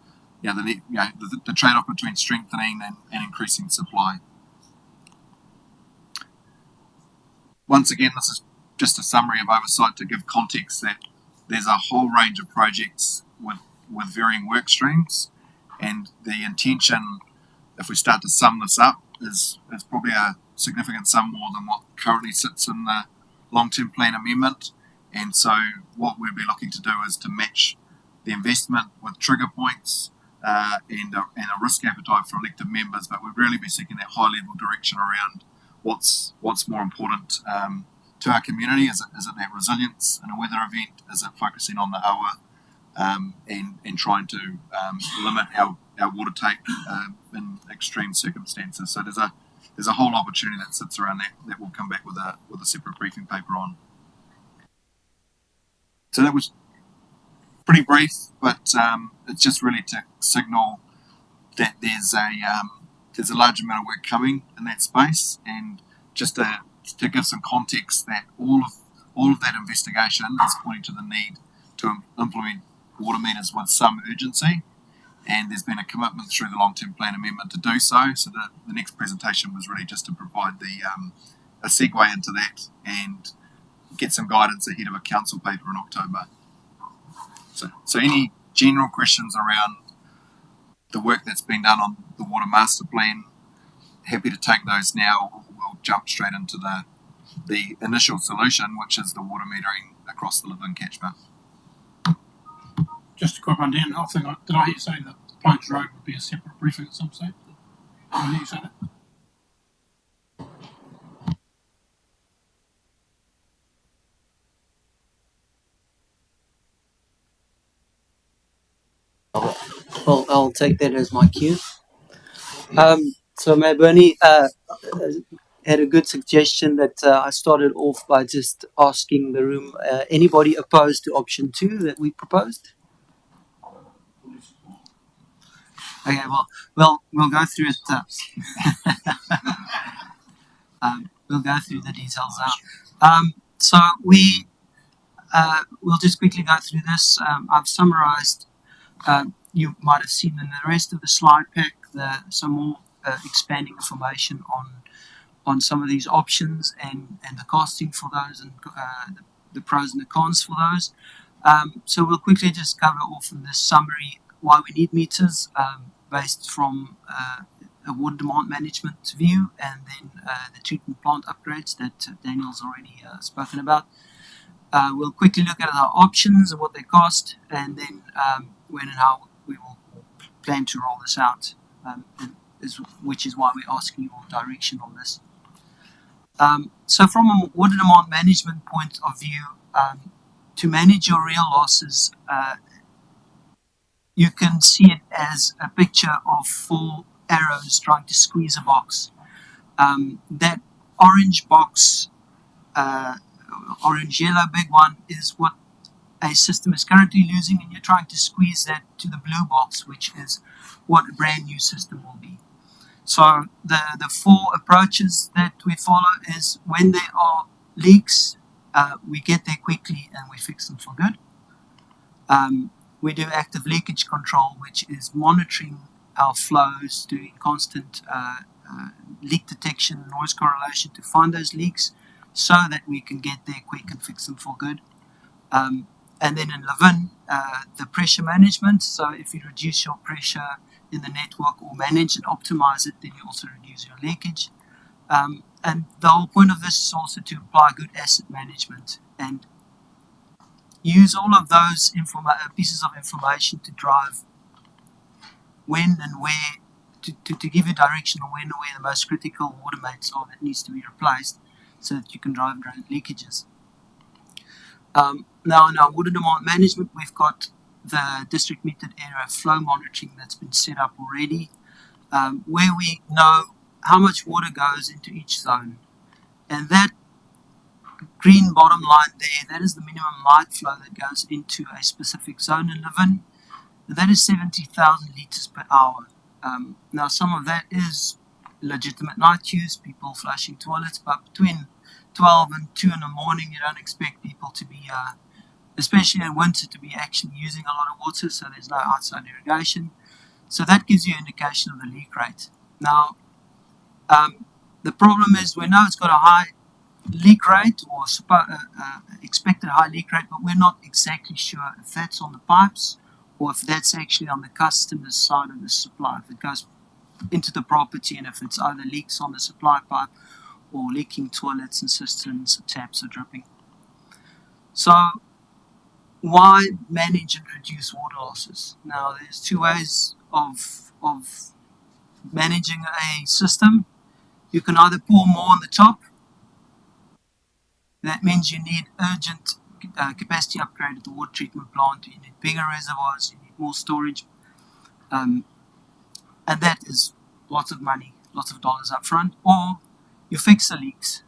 the trade-off between strengthening and increasing supply. Once again, this is just a summary of oversight to give context that there's a whole range of projects with varying work streams, and the intention, if we start to sum this up, is probably a significant sum more than what currently sits in the long-term plan amendment. And so what we'll be looking to do is to match the investment with trigger points and a risk appetite for elected members, but we'd really be seeking that high-level direction around what's more important to our community. Is it that resilience in a weather event? Is it focusing on the hour and trying to limit our water take in extreme circumstances? So there's a whole opportunity that sits around that we'll come back with a separate briefing paper on. So that was pretty brief, but it's just really to signal that there's a large amount of work coming in that space, and just to give some context that all of that investigation is pointing to the need to implement water meters with some urgency, and there's been a commitment through the long-term plan amendment to do so. So the next presentation was really just to provide a segue into that and get some guidance ahead of a council paper in October. So any general questions around the work that's been done on the water master plan, happy to take those now. We'll jump straight into the initial solution, which is the water metering across the Live-in catchment. Just a quick one, Dan. Did I hear you say that Podes Road would be a separate briefing at some stage? Did I hear you say that? Well, I'll take that as my cue. So Mayor Bernie had a good suggestion that I started off by just asking the room, anybody opposed to option 2 that we proposed? Okay, well, we'll go through it. We'll go through the details now. So we'll just quickly go through this. I've summarized. You might have seen in the rest of the slide pack some more expanding information on some of these options and the costing for those and the pros and the cons for those. So we'll quickly just cover off in this summary why we need meters based from a water demand management view, and then the treatment plant upgrades that Daniel's already spoken about. We'll quickly look at our options and what they cost, and then when and how we will plan to roll this out, which is why we're asking your direction on this. So from a water demand management point of view, to manage your real losses, you can see it as a picture of 4 arrows trying to squeeze a box. That orange box, orange yellow big one, is what a system is currently losing, and you're trying to squeeze that to the blue box, which is what a brand new system will be. So the 4 approaches that we follow is when there are leaks, we get there quickly and we fix them for good. We do active leakage control, which is monitoring our flows, doing constant leak detection, noise correlation to find those leaks so that we can get there quick and fix them for good. And then in Levin, the pressure management. So if you reduce your pressure in the network or manage and optimize it, then you also reduce your leakage. And the whole point of this is also to apply good asset management and use all of those pieces of information to drive when and where, to give you direction on when and where the most critical water mains are that needs to be replaced so that you can drive drain leakages. Now in our water demand management, we've got the district metered area flow monitoring that's been set up already, where we know how much water goes into each zone. And that green bottom line there, that is the minimum light flow that goes into a specific zone in Levin. That is 70,000 litres per hour. Now some of that is legitimate night use, people flushing toilets, but between 12 and 2 in the morning, you don't expect people to be, especially in winter, to be actually using a lot of water, so there's no outside irrigation. So that gives you an indication of the leak rate. Now, the problem is we know it's got a high leak rate or expected high leak rate, but we're not exactly sure if that's on the pipes or if that's actually on the customer's side of the supply, if it goes into the property and if it's either leaks on the supply pipe or leaking toilets and cisterns or taps are dripping. So why manage and reduce water losses? Now there's 2 ways of managing a system. You can either pour more on the top. That means you need urgent capacity upgrade at the water treatment plant. You need bigger reservoirs, you need more storage, and that is lots of money, lots of dollars up front. Or you fix the leaks,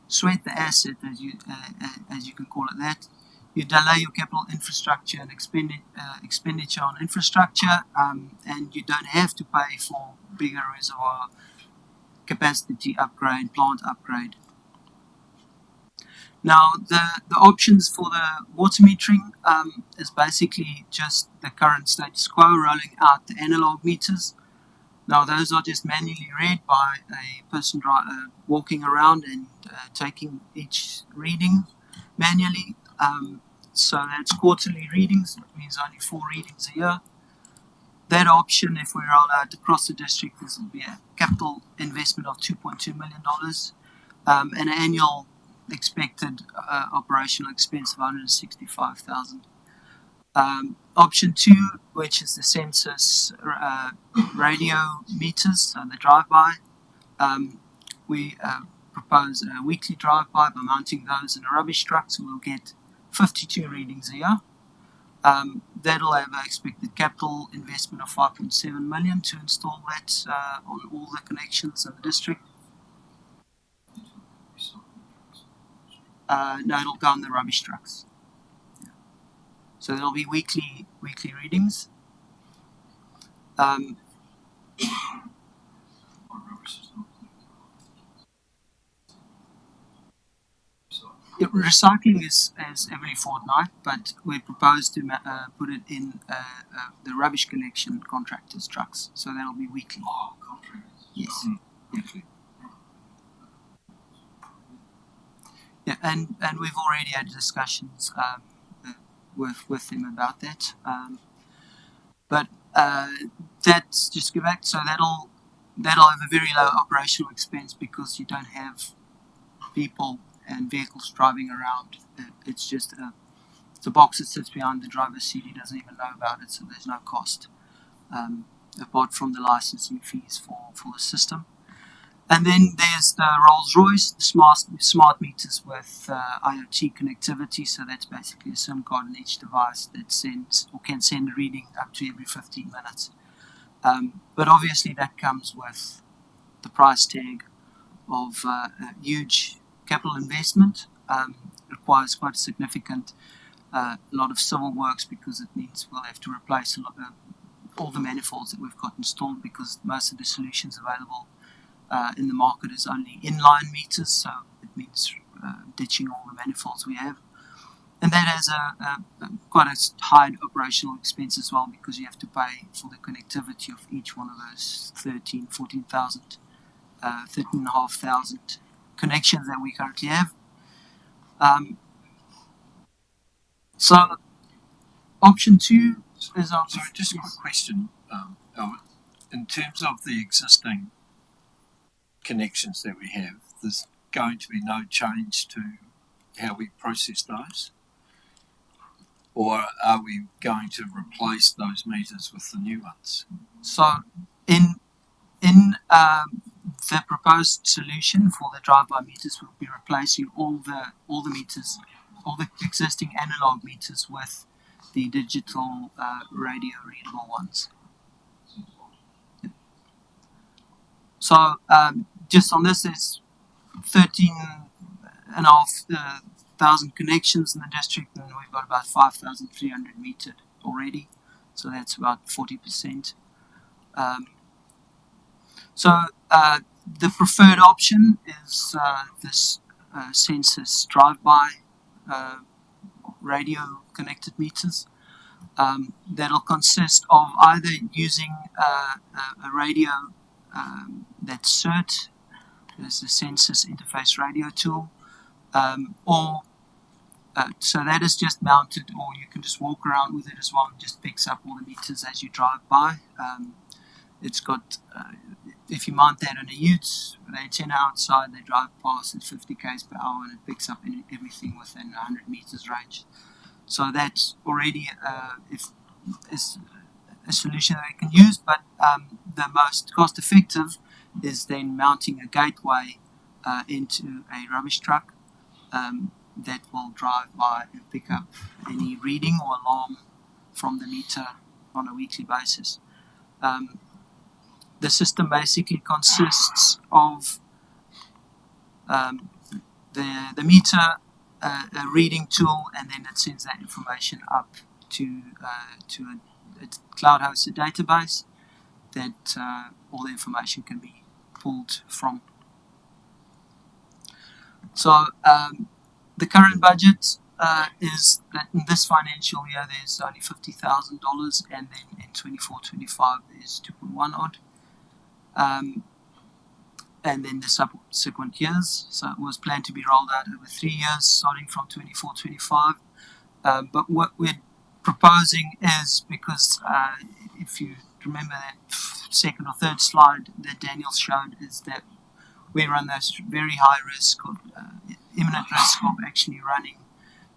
sweat the asset, as you can call it that. You delay your capital infrastructure and expenditure on infrastructure, and you don't have to pay for bigger reservoir capacity upgrade, plant upgrade. Now, the options for the water metering is basically just the current status quo, rolling out the analog meters. Now, those are just manually read by a person walking around and taking each reading manually. So that's quarterly readings, which means only 4 readings a year. That option, if we roll out across the district, this will be a capital investment of $2.2 million and an annual expected operational expense of $165,000. Option 2, which is the census radio meters, so the drive-by, we propose a weekly drive-by by mounting those in a rubbish truck, so we'll get 52 readings a year. That'll have an expected capital investment of $5.7 million to install that on all the connections in the district. No, it'll go on the rubbish trucks. So there'll be weekly readings. Recycling is every fortnight, but we propose to put it in the rubbish collection contractors' trucks, so that'll be weekly. Yes. Okay. Yeah, and we've already had discussions with them about that. But that's just go back. So that'll have a very low operational expense because you don't have people and vehicles driving around. It's just it's a box that sits behind the driver's seat. He doesn't even know about it, so there's no cost apart from the licensing fees for the system. And then there's the Rolls Royce, the smart meters with IoT connectivity. So that's basically a SIM card in each device that sends or can send a reading up to every 15 minutes. But obviously that comes with the price tag of a huge capital investment. Requires quite a significant lot of civil works because it means we'll have to replace all the manifolds that we've got installed because most of the solutions available in the market is only inline meters, so it means ditching all the manifolds we have. And that has quite a high operational expense as well because you have to pay for the connectivity of each one of those 13,500 connections that we currently have. So option 2 is our... Sorry, just a quick question, Albert. In terms of the existing connections that we have, there's going to be no change to how we process those? Or are we going to replace those meters with the new ones? So in the proposed solution for the drive-by meters, we'll be replacing all the meters, all the existing analog meters with the digital radio readable ones. So just on this, there's 13,500 connections in the district, and we've got about 5,300 metered already. So that's about 40%. The preferred option is this census drive-by radio connected meters. That'll consist of either using a radio that's CERT, there's the census interface radio tool, or so that is just mounted, or you can just walk around with it as well. It just picks up all the meters as you drive by. It's got, if you mount that on a ute, with the antenna outside, they drive past at 50 km per hour and it picks up everything within 100 meters range. So that's already is a solution that we can use, but the most cost effective is then mounting a gateway into a rubbish truck that will drive by and pick up any reading or alarm from the meter on a weekly basis. The system basically consists of the meter, a reading tool, and then it sends that information up to a cloud-hosted database that all the information can be pulled from. So the current budget is that in this financial year there's only $50,000, and then in 24-25 there's 2.1 odd. And then the subsequent years. So it was planned to be rolled out over 3 years, starting from 24-25. But what we're proposing is, because if you remember that second or third slide that Daniel showed, is that we run this very high risk, of imminent risk of actually running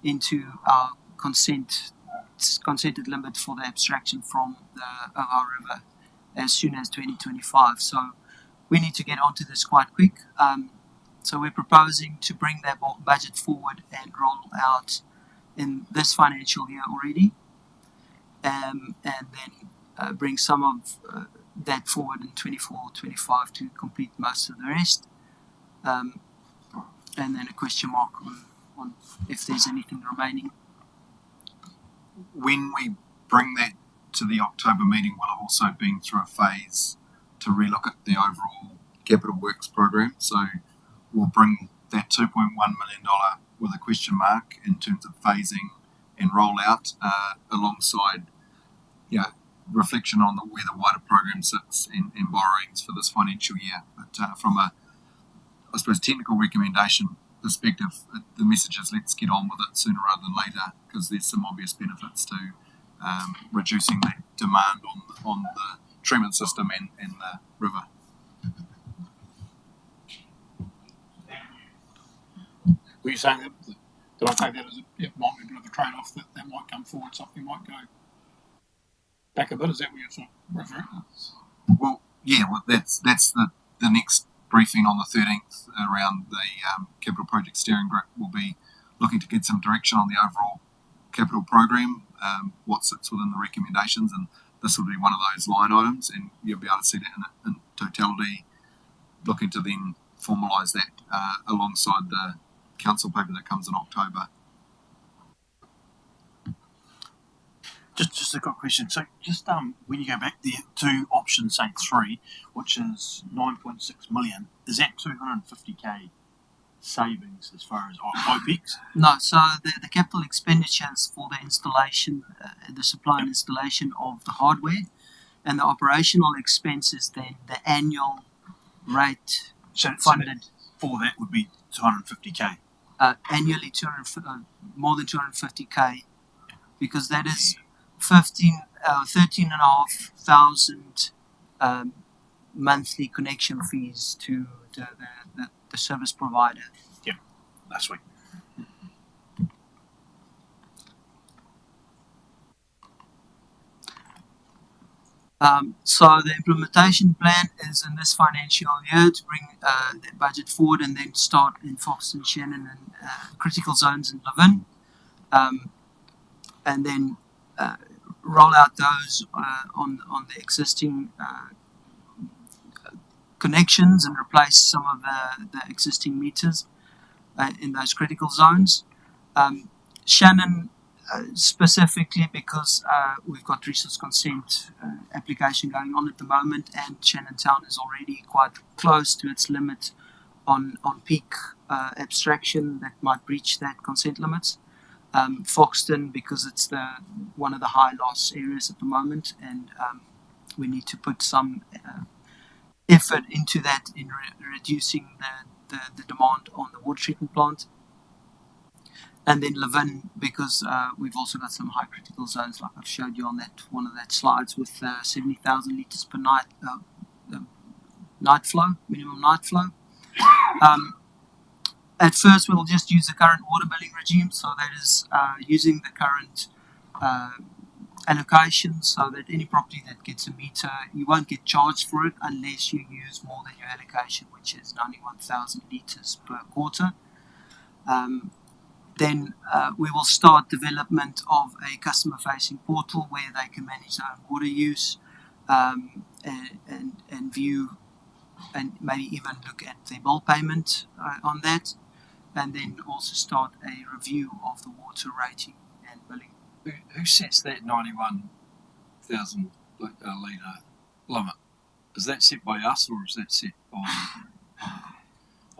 into our consented limit for the abstraction from the Ohio River as soon as 2025. So we need to get onto this quite quick. So we're proposing to bring that budget forward and roll out in this financial year already, and then bring some of that forward in 24-25 to complete most of the rest. And then a question mark on if there's anything remaining. When we bring that to the October meeting, we'll have also been through a phase to relook at the overall capital works program. So we'll bring that $2.1 million with a question mark in terms of phasing and rollout alongside reflection on where the wider program sits in borrowings for this financial year. But from a, I suppose, technical recommendation perspective, the message is let's get on with it sooner rather than later, because there's some obvious benefits to reducing that demand on the treatment system and the river. Were you saying that? Did I take that as it might be a bit of a trade-off that might come forward, something might go back a bit? Is that what you're referring to? Well, yeah, that's the next briefing on the 13th around the capital project steering group. Will be looking to get some direction on the overall capital program, what sits within the recommendations, and this will be one of those line items, and you'll be able to see that in totality, looking to then formalise that alongside the council paper that comes in October. Just a quick question. So, just when you go back there to option, say 3, which is 9.6 million, is that 250k savings as far as OPEX? No, so the capital expenditures for the installation, the supply and installation of the hardware, and the operational expenses, then the annual rate funded. For that would be 250k. Annually, more than 250k, because that is 13,500 monthly connection fees to the service provider. Yeah, that's right. So the implementation plan is in this financial year to bring the budget forward and then start in Foxton, Shannon and critical zones in Levin, and then roll out those on the existing connections and replace some of the existing meters in those critical zones. Shannon specifically because we've got resource consent application going on at the moment, and Shannon Town is already quite close to its limit on peak abstraction that might breach that consent limits. Foxton because it's one of the high loss areas at the moment, and we need to put some effort into that in reducing the demand on the water treatment plant. And then Levin, because we've also got some high critical zones, like I've showed you on one of that slides, with 70,000 litres per night night flow, minimum night flow. At first, we'll just use the current water billing regime, so that is using the current allocation, so that any property that gets a meter, you won't get charged for it unless you use more than your allocation, which is 91,000 litres per quarter. Then we will start development of a customer-facing portal where they can manage their own water use and view and maybe even look at their bill payment on that, and then also start a review of the water rating and billing. Who sets that 91,000 litre limit? Is that set by us or is that set by...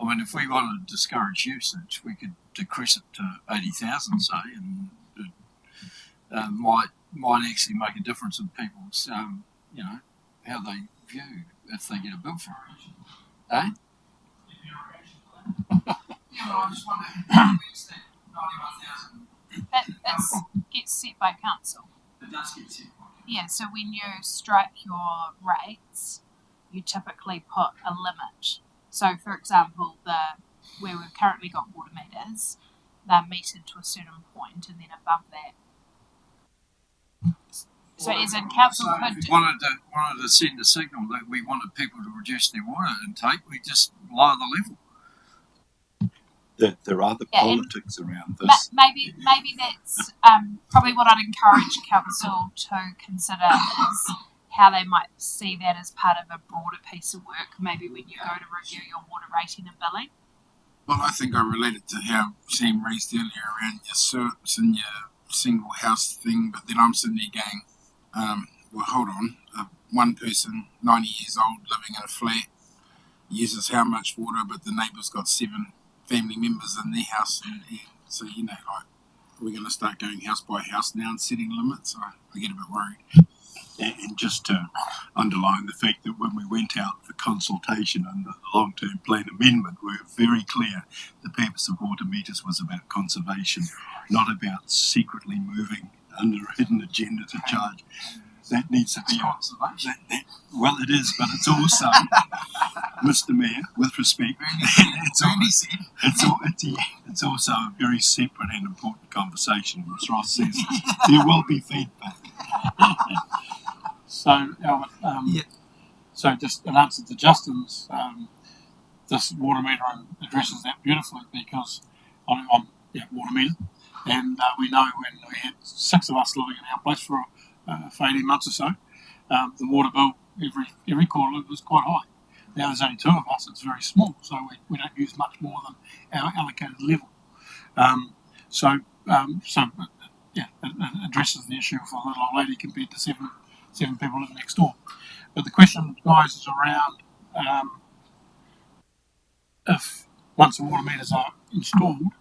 I mean, if we wanted to discourage usage, we could decrease it to 80,000, say, and it might actually make a difference in people's, how they view if they get a bill for it. Eh? It gets set by council. It does get set by council. Yeah, so when you strike your rates, you typically put a limit. So, for example, where we've currently got water meters, they're metered to a certain point, and then above that. So, as in council could do. Wanted to send a signal that we wanted people to reduce their water intake, we just lower the level. There are the politics around this. Maybe that's probably what I'd encourage council to consider is how they might see that as part of a broader piece of work, maybe when you go to review your water rating and billing. Well, I think I related to how Sam raised earlier around your SERPs and your single house thing, but then I'm sitting there going, well, hold on, one person, 90 years old, living in a flat, uses how much water, but the neighbour's got 7 family members in their house, and so, we're going to start going house by house now and setting limits. I get a bit worried. And just to underline the fact that when we went out for consultation under the long-term plan amendment, we were very clear the purpose of water meters was about conservation, not about secretly moving under a hidden agenda to charge. That needs to be conservation. Well, it is, but it's also, Mr. Mayor, with respect, it's also a very separate and important conversation. As Ross says, there will be feedback. So, Albert, so just an answer to Justin's, this water metering addresses that beautifully because I'm water meter, and we know when we had 6 of us living in our place for 18 months or so, the water bill every quarter was quite high. Now there's only 2 of us; it's very small, so we don't use much more than our allocated level. It addresses the issue for a little old lady compared to seven people living next door. But the question, guys, is around if once the water meters are installed,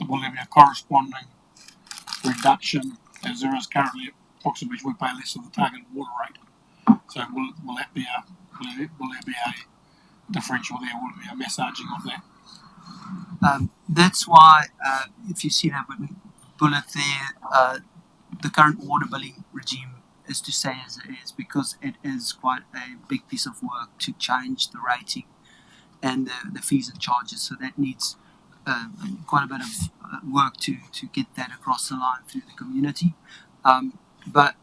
will there be a corresponding reduction as there is currently at Proximity, we pay less than the targeted water rate. So will there be a differential there? Will there be a massaging of that? That's why, if you see that bullet there, the current water billing regime is to stay as it is because it is quite a big piece of work to change the rating and the fees and charges. So that needs quite a bit of work to get that across the line through the community. But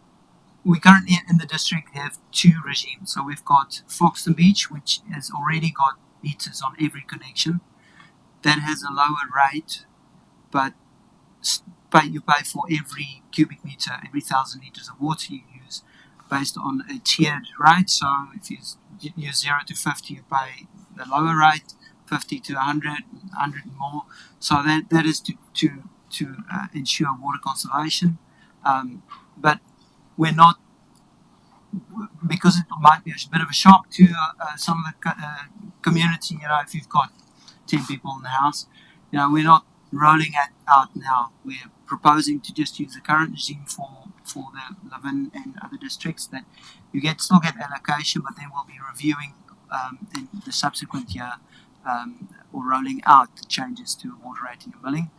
we currently in the district have 2 regimes. So we've got Foxton Beach, which has already got meters on every connection. That has a lower rate, but you pay for every cubic meter, every 1,000 litres of water you use, based on a tiered rate. So if you use 0 to 50, you pay the lower rate, 50 to 100, 100 and more. So that is to ensure water conservation. But we're not, because it might be a bit of a shock to some of the community. If you've got 10 people in the house, we're not rolling it out now. We're proposing to just use the current regime for the Levin and other districts that you still get allocation, but then we'll be reviewing in the subsequent year or rolling out the changes to water rating and billing.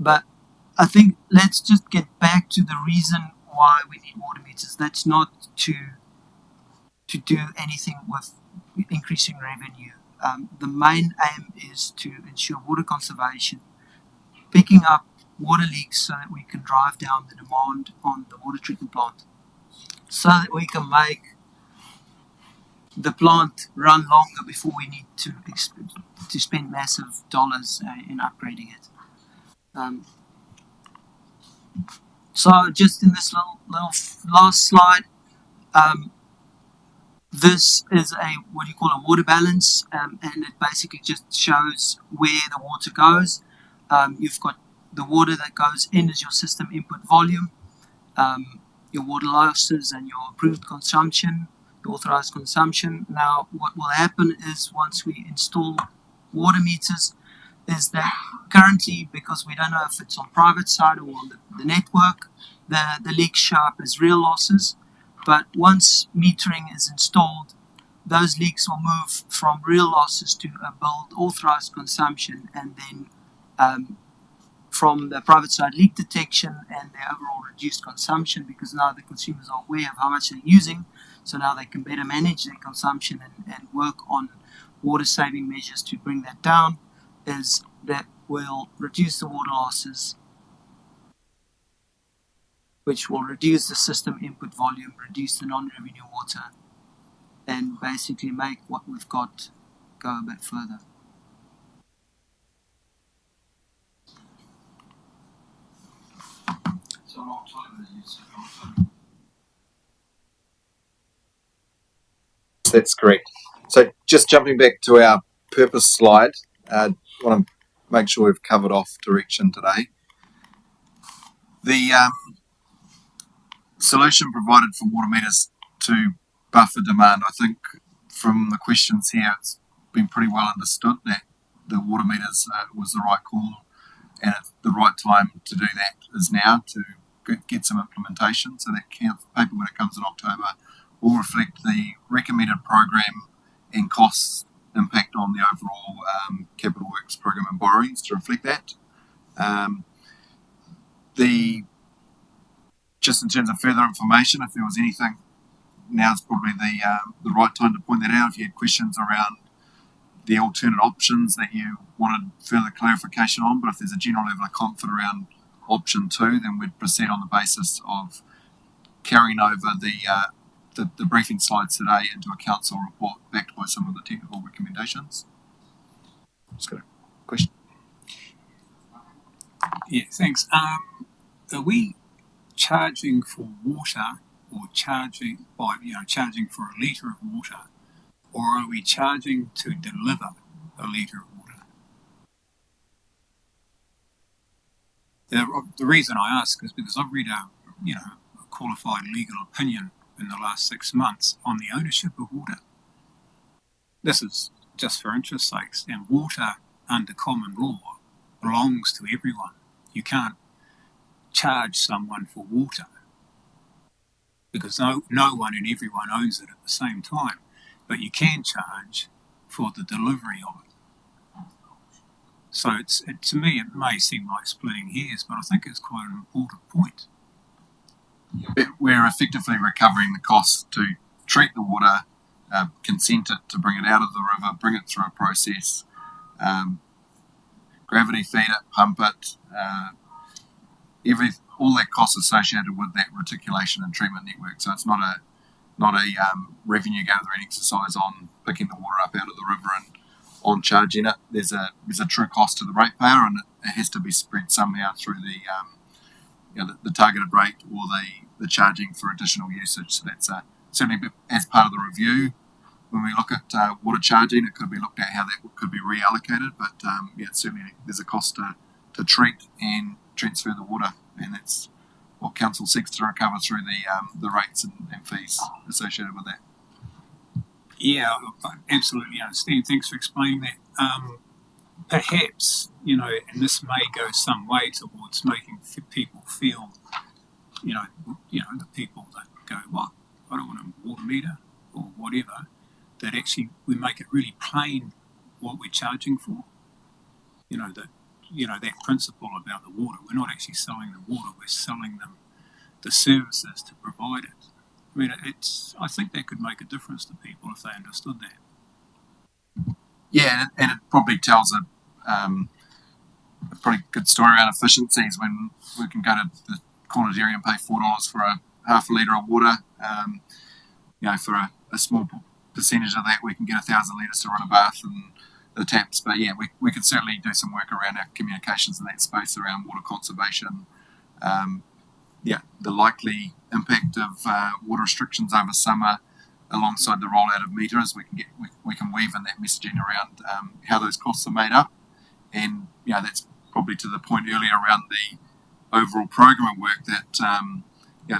But I think let's just get back to the reason why we need water meters. That's not to do anything with increasing revenue. The main aim is to ensure water conservation, picking up water leaks so that we can drive down the demand on the water treatment plant, so that we can make the plant run longer before we need to spend massive dollars in upgrading it. So just in this little last slide, this is what you call a water balance, and it basically just shows where the water goes. You've got the water that goes in as your system input volume, your water losses and your approved consumption, your authorized consumption. Now, what will happen is once we install water meters, is that currently, because we don't know if it's on private side or on the network, the leaks show up as real losses. But once metering is installed, those leaks will move from real losses to a billed authorized consumption, and then from the private side leak detection and their overall reduced consumption, because now the consumers are aware of how much they're using, so now they can better manage their consumption and work on water saving measures to bring that down, is that will reduce the water losses, which will reduce the system input volume, reduce the non-revenue water, and basically make what we've got go a bit further. That's correct. So just jumping back to our purpose slide, I want to make sure we've covered off direction today. The solution provided for water meters to buffer demand, I think from the questions here, it's been pretty well understood that the water meters was the right call, and the right time to do that is now, to get some implementation. So that paper, when it comes in October, will reflect the recommended program and costs impact on the overall capital works program and borrowings to reflect that. Just in terms of further information, if there was anything, now's probably the right time to point that out. If you had questions around the alternate options that you wanted further clarification on, but if there's a general level of comfort around option 2, then we'd proceed on the basis of carrying over the briefing slides today into a council report backed by some of the technical recommendations. Just got a question. Yeah, thanks. Are we charging for water, or charging for a litre of water, or are we charging to deliver a litre of water? The reason I ask is because I've read a qualified legal opinion in the last 6 months on the ownership of water. This is just for interest sakes, and water under common law belongs to everyone. You can't charge someone for water because no one and everyone owns it at the same time, but you can charge for the delivery of it. So to me it may seem like splitting hairs, but I think it's quite an important point. We're effectively recovering the cost to treat the water, consent it to bring it out of the river, bring it through a process, gravity feed it, pump it, all that cost associated with that reticulation and treatment network. So it's not a revenue gathering exercise on picking the water up out of the river and on charging it. There's a true cost to the ratepayer, and it has to be spread somehow through the targeted rate or the charging for additional usage. So that's certainly as part of the review. When we look at water charging, it could be looked at how that could be reallocated, but certainly there's a cost to treat and transfer the water, and that's what council seeks to recover through the rates and fees associated with that. Yeah, I absolutely understand. Thanks for explaining that. Perhaps, and this may go some way towards making people feel, the people that go, what, I don't want a water meter or whatever, that actually we make it really plain what we're charging for. That principle about the water. We're not actually selling the water, we're selling them the services to provide it. I mean, I think that could make a difference to people if they understood that. Yeah, and it probably tells a pretty good story around efficiencies when we can go to the corner dairy and pay $4 for a half a litre of water. For a small percentage of that, we can get 1,000 litres to run a bath and the taps. But yeah, we could certainly do some work around our communications in that space around water conservation. The likely impact of water restrictions over summer, alongside the rollout of meters, we can weave in that messaging around how those costs are made up, and that's probably to the point earlier around the overall program work that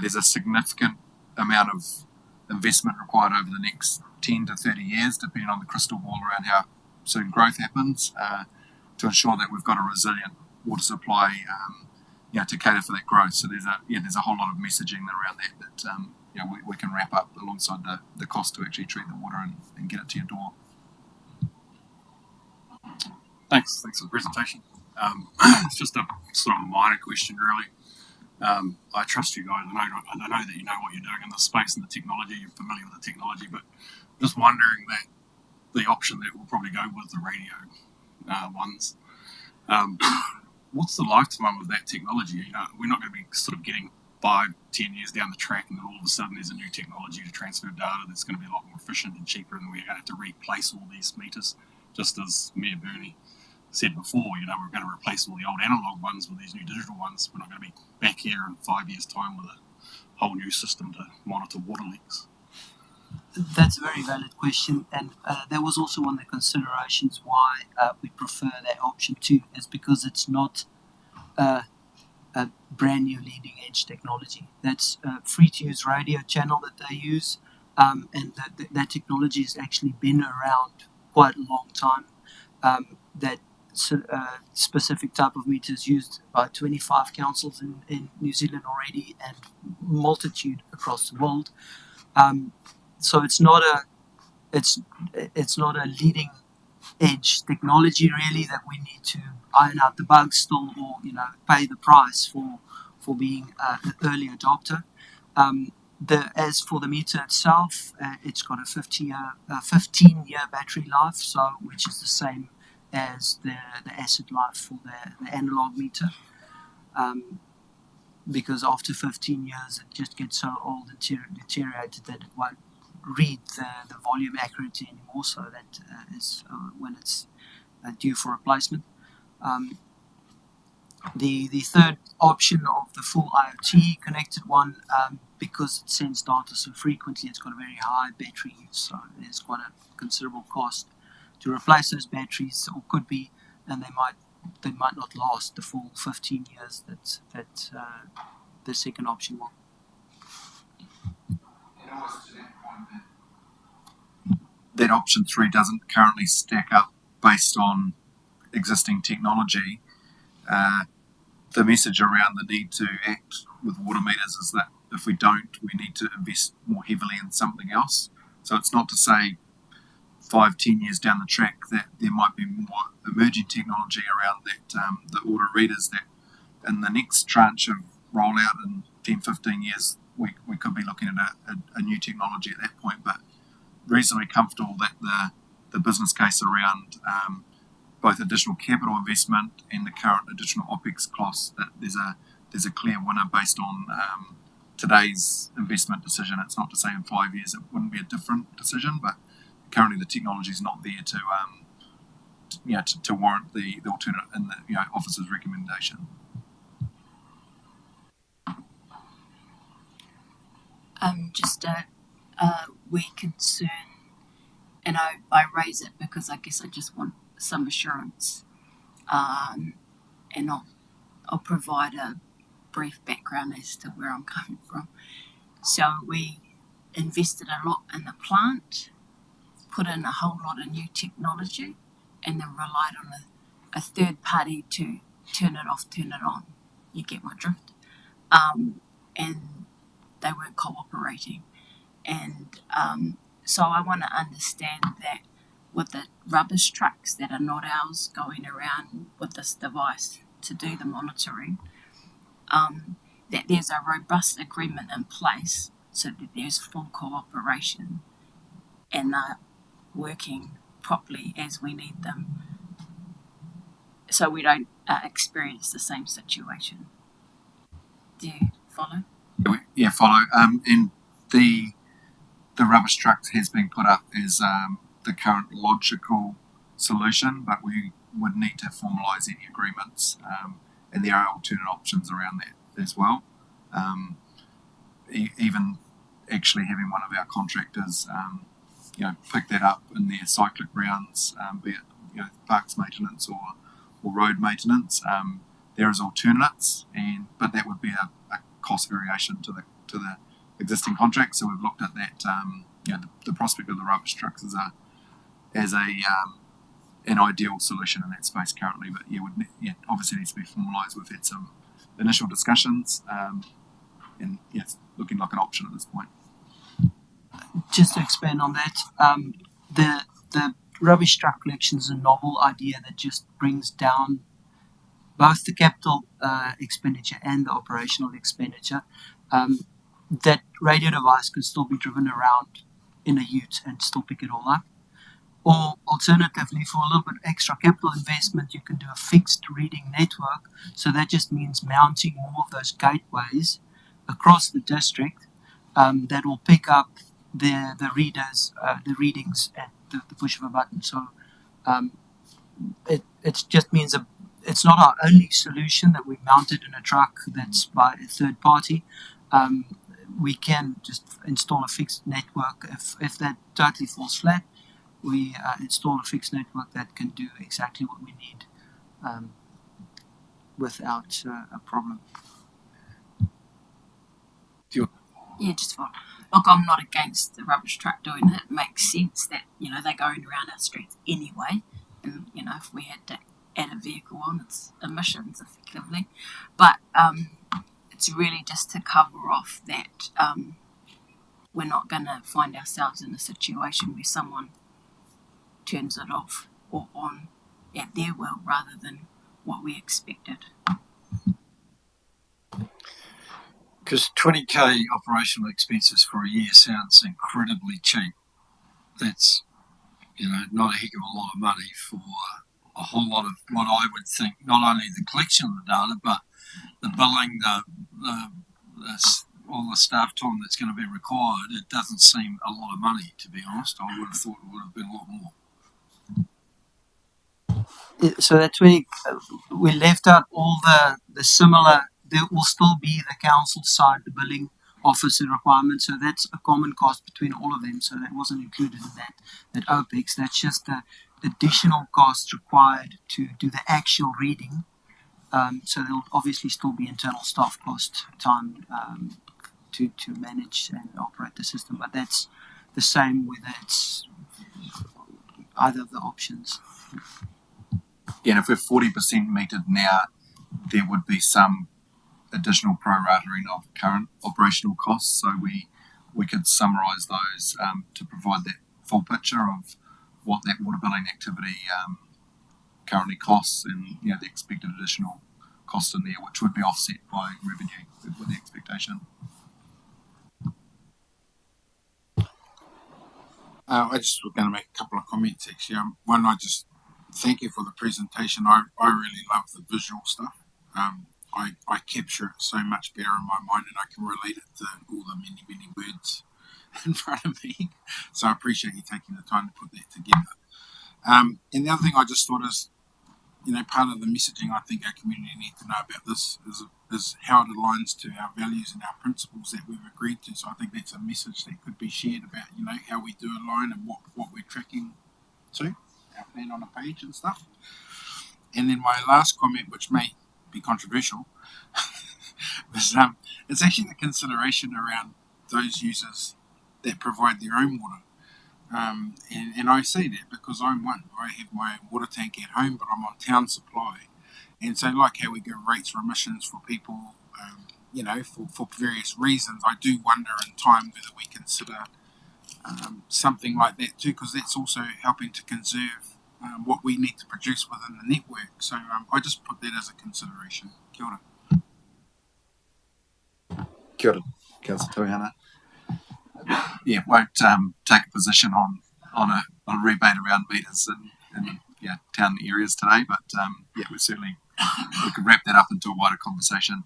there's a significant amount of investment required over the next 10 to 30 years, depending on the crystal ball around how soon growth happens, to ensure that we've got a resilient water supply to cater for that growth. So there's a whole lot of messaging around that we can wrap up alongside the cost to actually treat the water and get it to your door. Thanks for the presentation. It's just a sort of minor question, really. I trust you guys. I know that you know what you're doing in the space and the technology. You're familiar with the technology, but just wondering that the option that will probably go with the radio ones. What's the lifetime of that technology? We're not going to be sort of getting 5-10 years down the track, and then all of a sudden there's a new technology to transfer data that's going to be a lot more efficient and cheaper, and we're going to have to replace all these meters. Just as Mayor Bernie said before, we're going to replace all the old analog ones with these new digital ones. We're not going to be back here in 5 years' time with a whole new system to monitor water leaks. That's a very valid question, and that was also one of the considerations why we prefer that option 2, is because it's not a brand new leading edge technology. That's a free to use radio channel that they use, and that technology has actually been around quite a long time. That specific type of meters used by 25 councils in New Zealand already, and multitude across the world. So it's not a leading edge technology really that we need to iron out the bugs still, or pay the price for being an early adopter. As for the meter itself, it's got a 15-year battery life, so which is the same as the asset life for the analog meter. Because after 15 years, it just gets so old and deteriorated that it won't read the volume accurately anymore. So that is when it's due for replacement. The third option of the full IoT connected one, because it sends data so frequently, it's got a very high battery use, so there's quite a considerable cost to replace those batteries, or could be, and they might not last the full 15 years that the second option will. That option 3 doesn't currently stack up based on existing technology. The message around the need to act with water meters is that if we don't, we need to invest more heavily in something else. So it's not to say 5-10 years down the track that there might be more emerging technology around that, the water readers, that in the next tranche of rollout in 10-15 years, we could be looking at a new technology at that point, but reasonably comfortable that the business case around both additional capital investment and the current additional OPEX costs, that there's a clear winner based on today's investment decision. It's not to say in 5 years it wouldn't be a different decision, but currently the technology is not there to warrant the alternate in the officer's recommendation. Just a wee concern, and I raise it because I guess I just want some assurance, and I'll provide a brief background as to where I'm coming from. So we invested a lot in the plant, put in a whole lot of new technology, and then relied on a third party to turn it off, turn it on. You get my drift? And they weren't cooperating. And so I want to understand that with the rubbish trucks that are not ours going around with this device to do the monitoring, that there's a robust agreement in place so that there's full cooperation and they're working properly as we need them, so we don't experience the same situation. Do you follow? Yeah, follow. And the rubbish trucks has been put up as the current logical solution, but we would need to formalise any agreements, and there are alternate options around that as well. Even actually having one of our contractors, pick that up in their cyclic rounds, be it parks maintenance or road maintenance. There is alternates, but that would be a cost variation to the existing contract. So we've looked at that. The prospect of the rubbish trucks as an ideal solution in that space currently, but obviously needs to be formalised. We've had some initial discussions, and it's looking like an option at this point. Just to expand on that, the rubbish truck collection is a novel idea that just brings down both the capital expenditure and the operational expenditure. That radio device can still be driven around in a ute and still pick it all up. Or alternatively, for a little bit extra capital investment, you can do a fixed reading network. So that just means mounting more of those gateways across the district that will pick up the readings at the push of a button. So it just means it's not our only solution that we mounted in a truck that's by a third party. We can just install a fixed network. If that totally falls flat, we install a fixed network that can do exactly what we need without a problem. Yeah, just for look, I'm not against the rubbish truck doing it. It makes sense that they're going around our streets anyway, and if we had to add a vehicle on, it's emissions effectively. But it's really just to cover off that we're not going to find ourselves in a situation where someone turns it off or on at their will rather than what we expected. Because 20k operational expenses for a year sounds incredibly cheap. That's, not a heck of a lot of money for a whole lot of what I would think, not only the collection of the data, but the billing, all the staff time that's going to be required. It doesn't seem a lot of money, to be honest. I would have thought it would have been a lot more. So that's when we left out all the similar. There will still be the council side, the billing officer requirements. So that's a common cost between all of them. So that wasn't included in that OPEX. That's just the additional costs required to do the actual reading. So there'll obviously still be internal staff cost time to manage and operate the system. But that's the same whether it's either of the options. Yeah, and if we're 40% metered now, there would be some additional prorating of current operational costs. So we could summarise those to provide that full picture of what that water billing activity currently costs and the expected additional cost in there, which would be offset by revenue with the expectation. I just was going to make a couple of comments actually. One, I just thank you for the presentation. I really love the visual stuff. I capture it so much better in my mind and I can relate it to all the many words in front of me. So I appreciate you taking the time to put that together. And the other thing I just thought is, part of the messaging I think our community need to know about this is how it aligns to our values and our principles that we've agreed to. So I think that's a message that could be shared about, how we do align and what we're tracking to, our plan on a page and stuff. And then my last comment, which may be controversial, is it's actually the consideration around those users that provide their own water. And I say that because I'm one. I have my own water tank at home, but I'm on town supply. And so, like how we give rates for emissions for people, for various reasons, I do wonder in time whether we consider something like that too, because that's also helping to conserve what we need to produce within the network. So I just put that as a consideration. Kia ora. Kia ora, Councillor Toihana. Yeah, won't take a position on a rebate around meters in town areas today, but we could wrap that up into a wider conversation.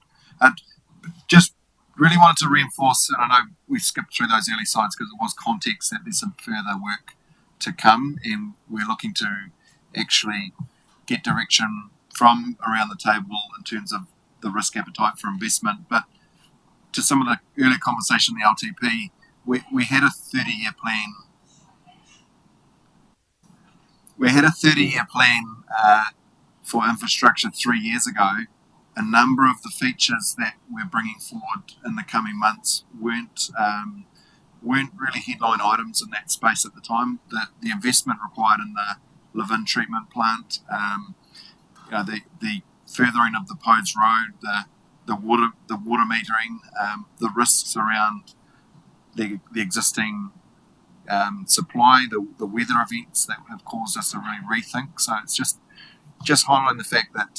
Just really wanted to reinforce, and I know we skipped through those early slides because it was context that there's some further work to come, and we're looking to actually get direction from around the table in terms of the risk appetite for investment. But to some of the earlier conversation, the LTP, we had a 30-year plan. We had a 30-year plan for infrastructure 3 years ago. A number of the features that we're bringing forward in the coming months weren't really headline items in that space at the time. The investment required in the Levin treatment plant, the furthering of the Podes Road, the water metering, the risks around the existing supply, the weather events that have caused us to really rethink. So it's just highlighting the fact that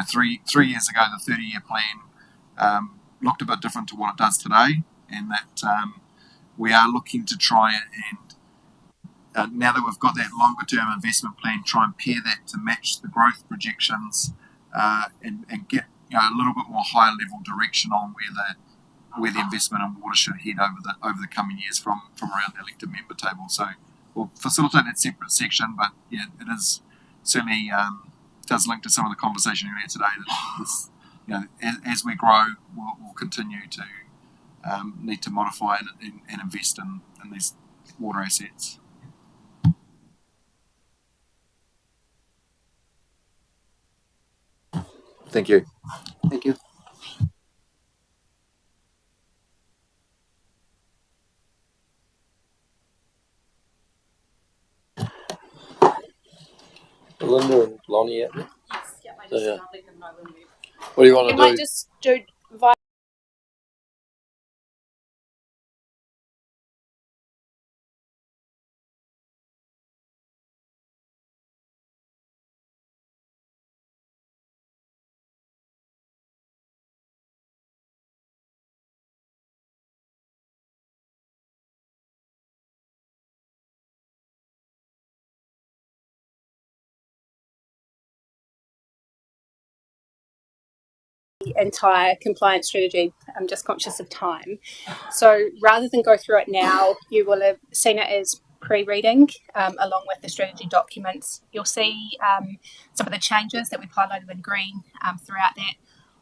3 years ago the 30-year plan looked a bit different to what it does today, and that we are looking to try and now that we've got that longer term investment plan, try and pair that to match the growth projections and get a little bit more higher level direction on where the investment in water should head over the coming years from around the elected member table. So we'll facilitate that separate section, but yeah, it is certainly does link to some of the conversation earlier today. That this, as we grow, we'll continue to need to modify and invest in these water assets. Thank you. Thank you. Linda and Lonnie out there? Yeah. What do you want We to might do? just do via the entire compliance strategy. I'm just conscious of time. So rather than go through it now, you will have seen it as pre-reading along with the strategy documents. You'll see some of the changes that we've highlighted in green throughout that.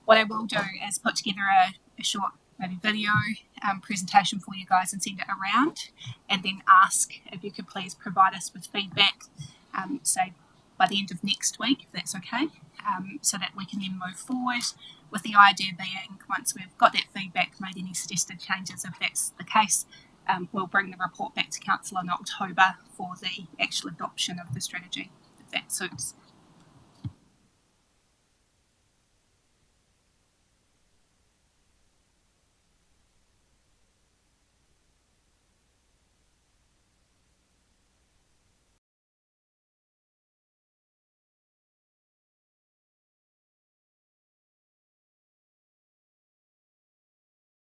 What I will do is put together a short maybe video presentation for you guys and send it around, and then ask if you could please provide us with feedback, say by the end of next week, if that's okay, so that we can then move forward, with the idea being once we've got that feedback, made any suggested changes if that's the case, we'll bring the report back to Council in October for the actual adoption of the strategy, if that suits.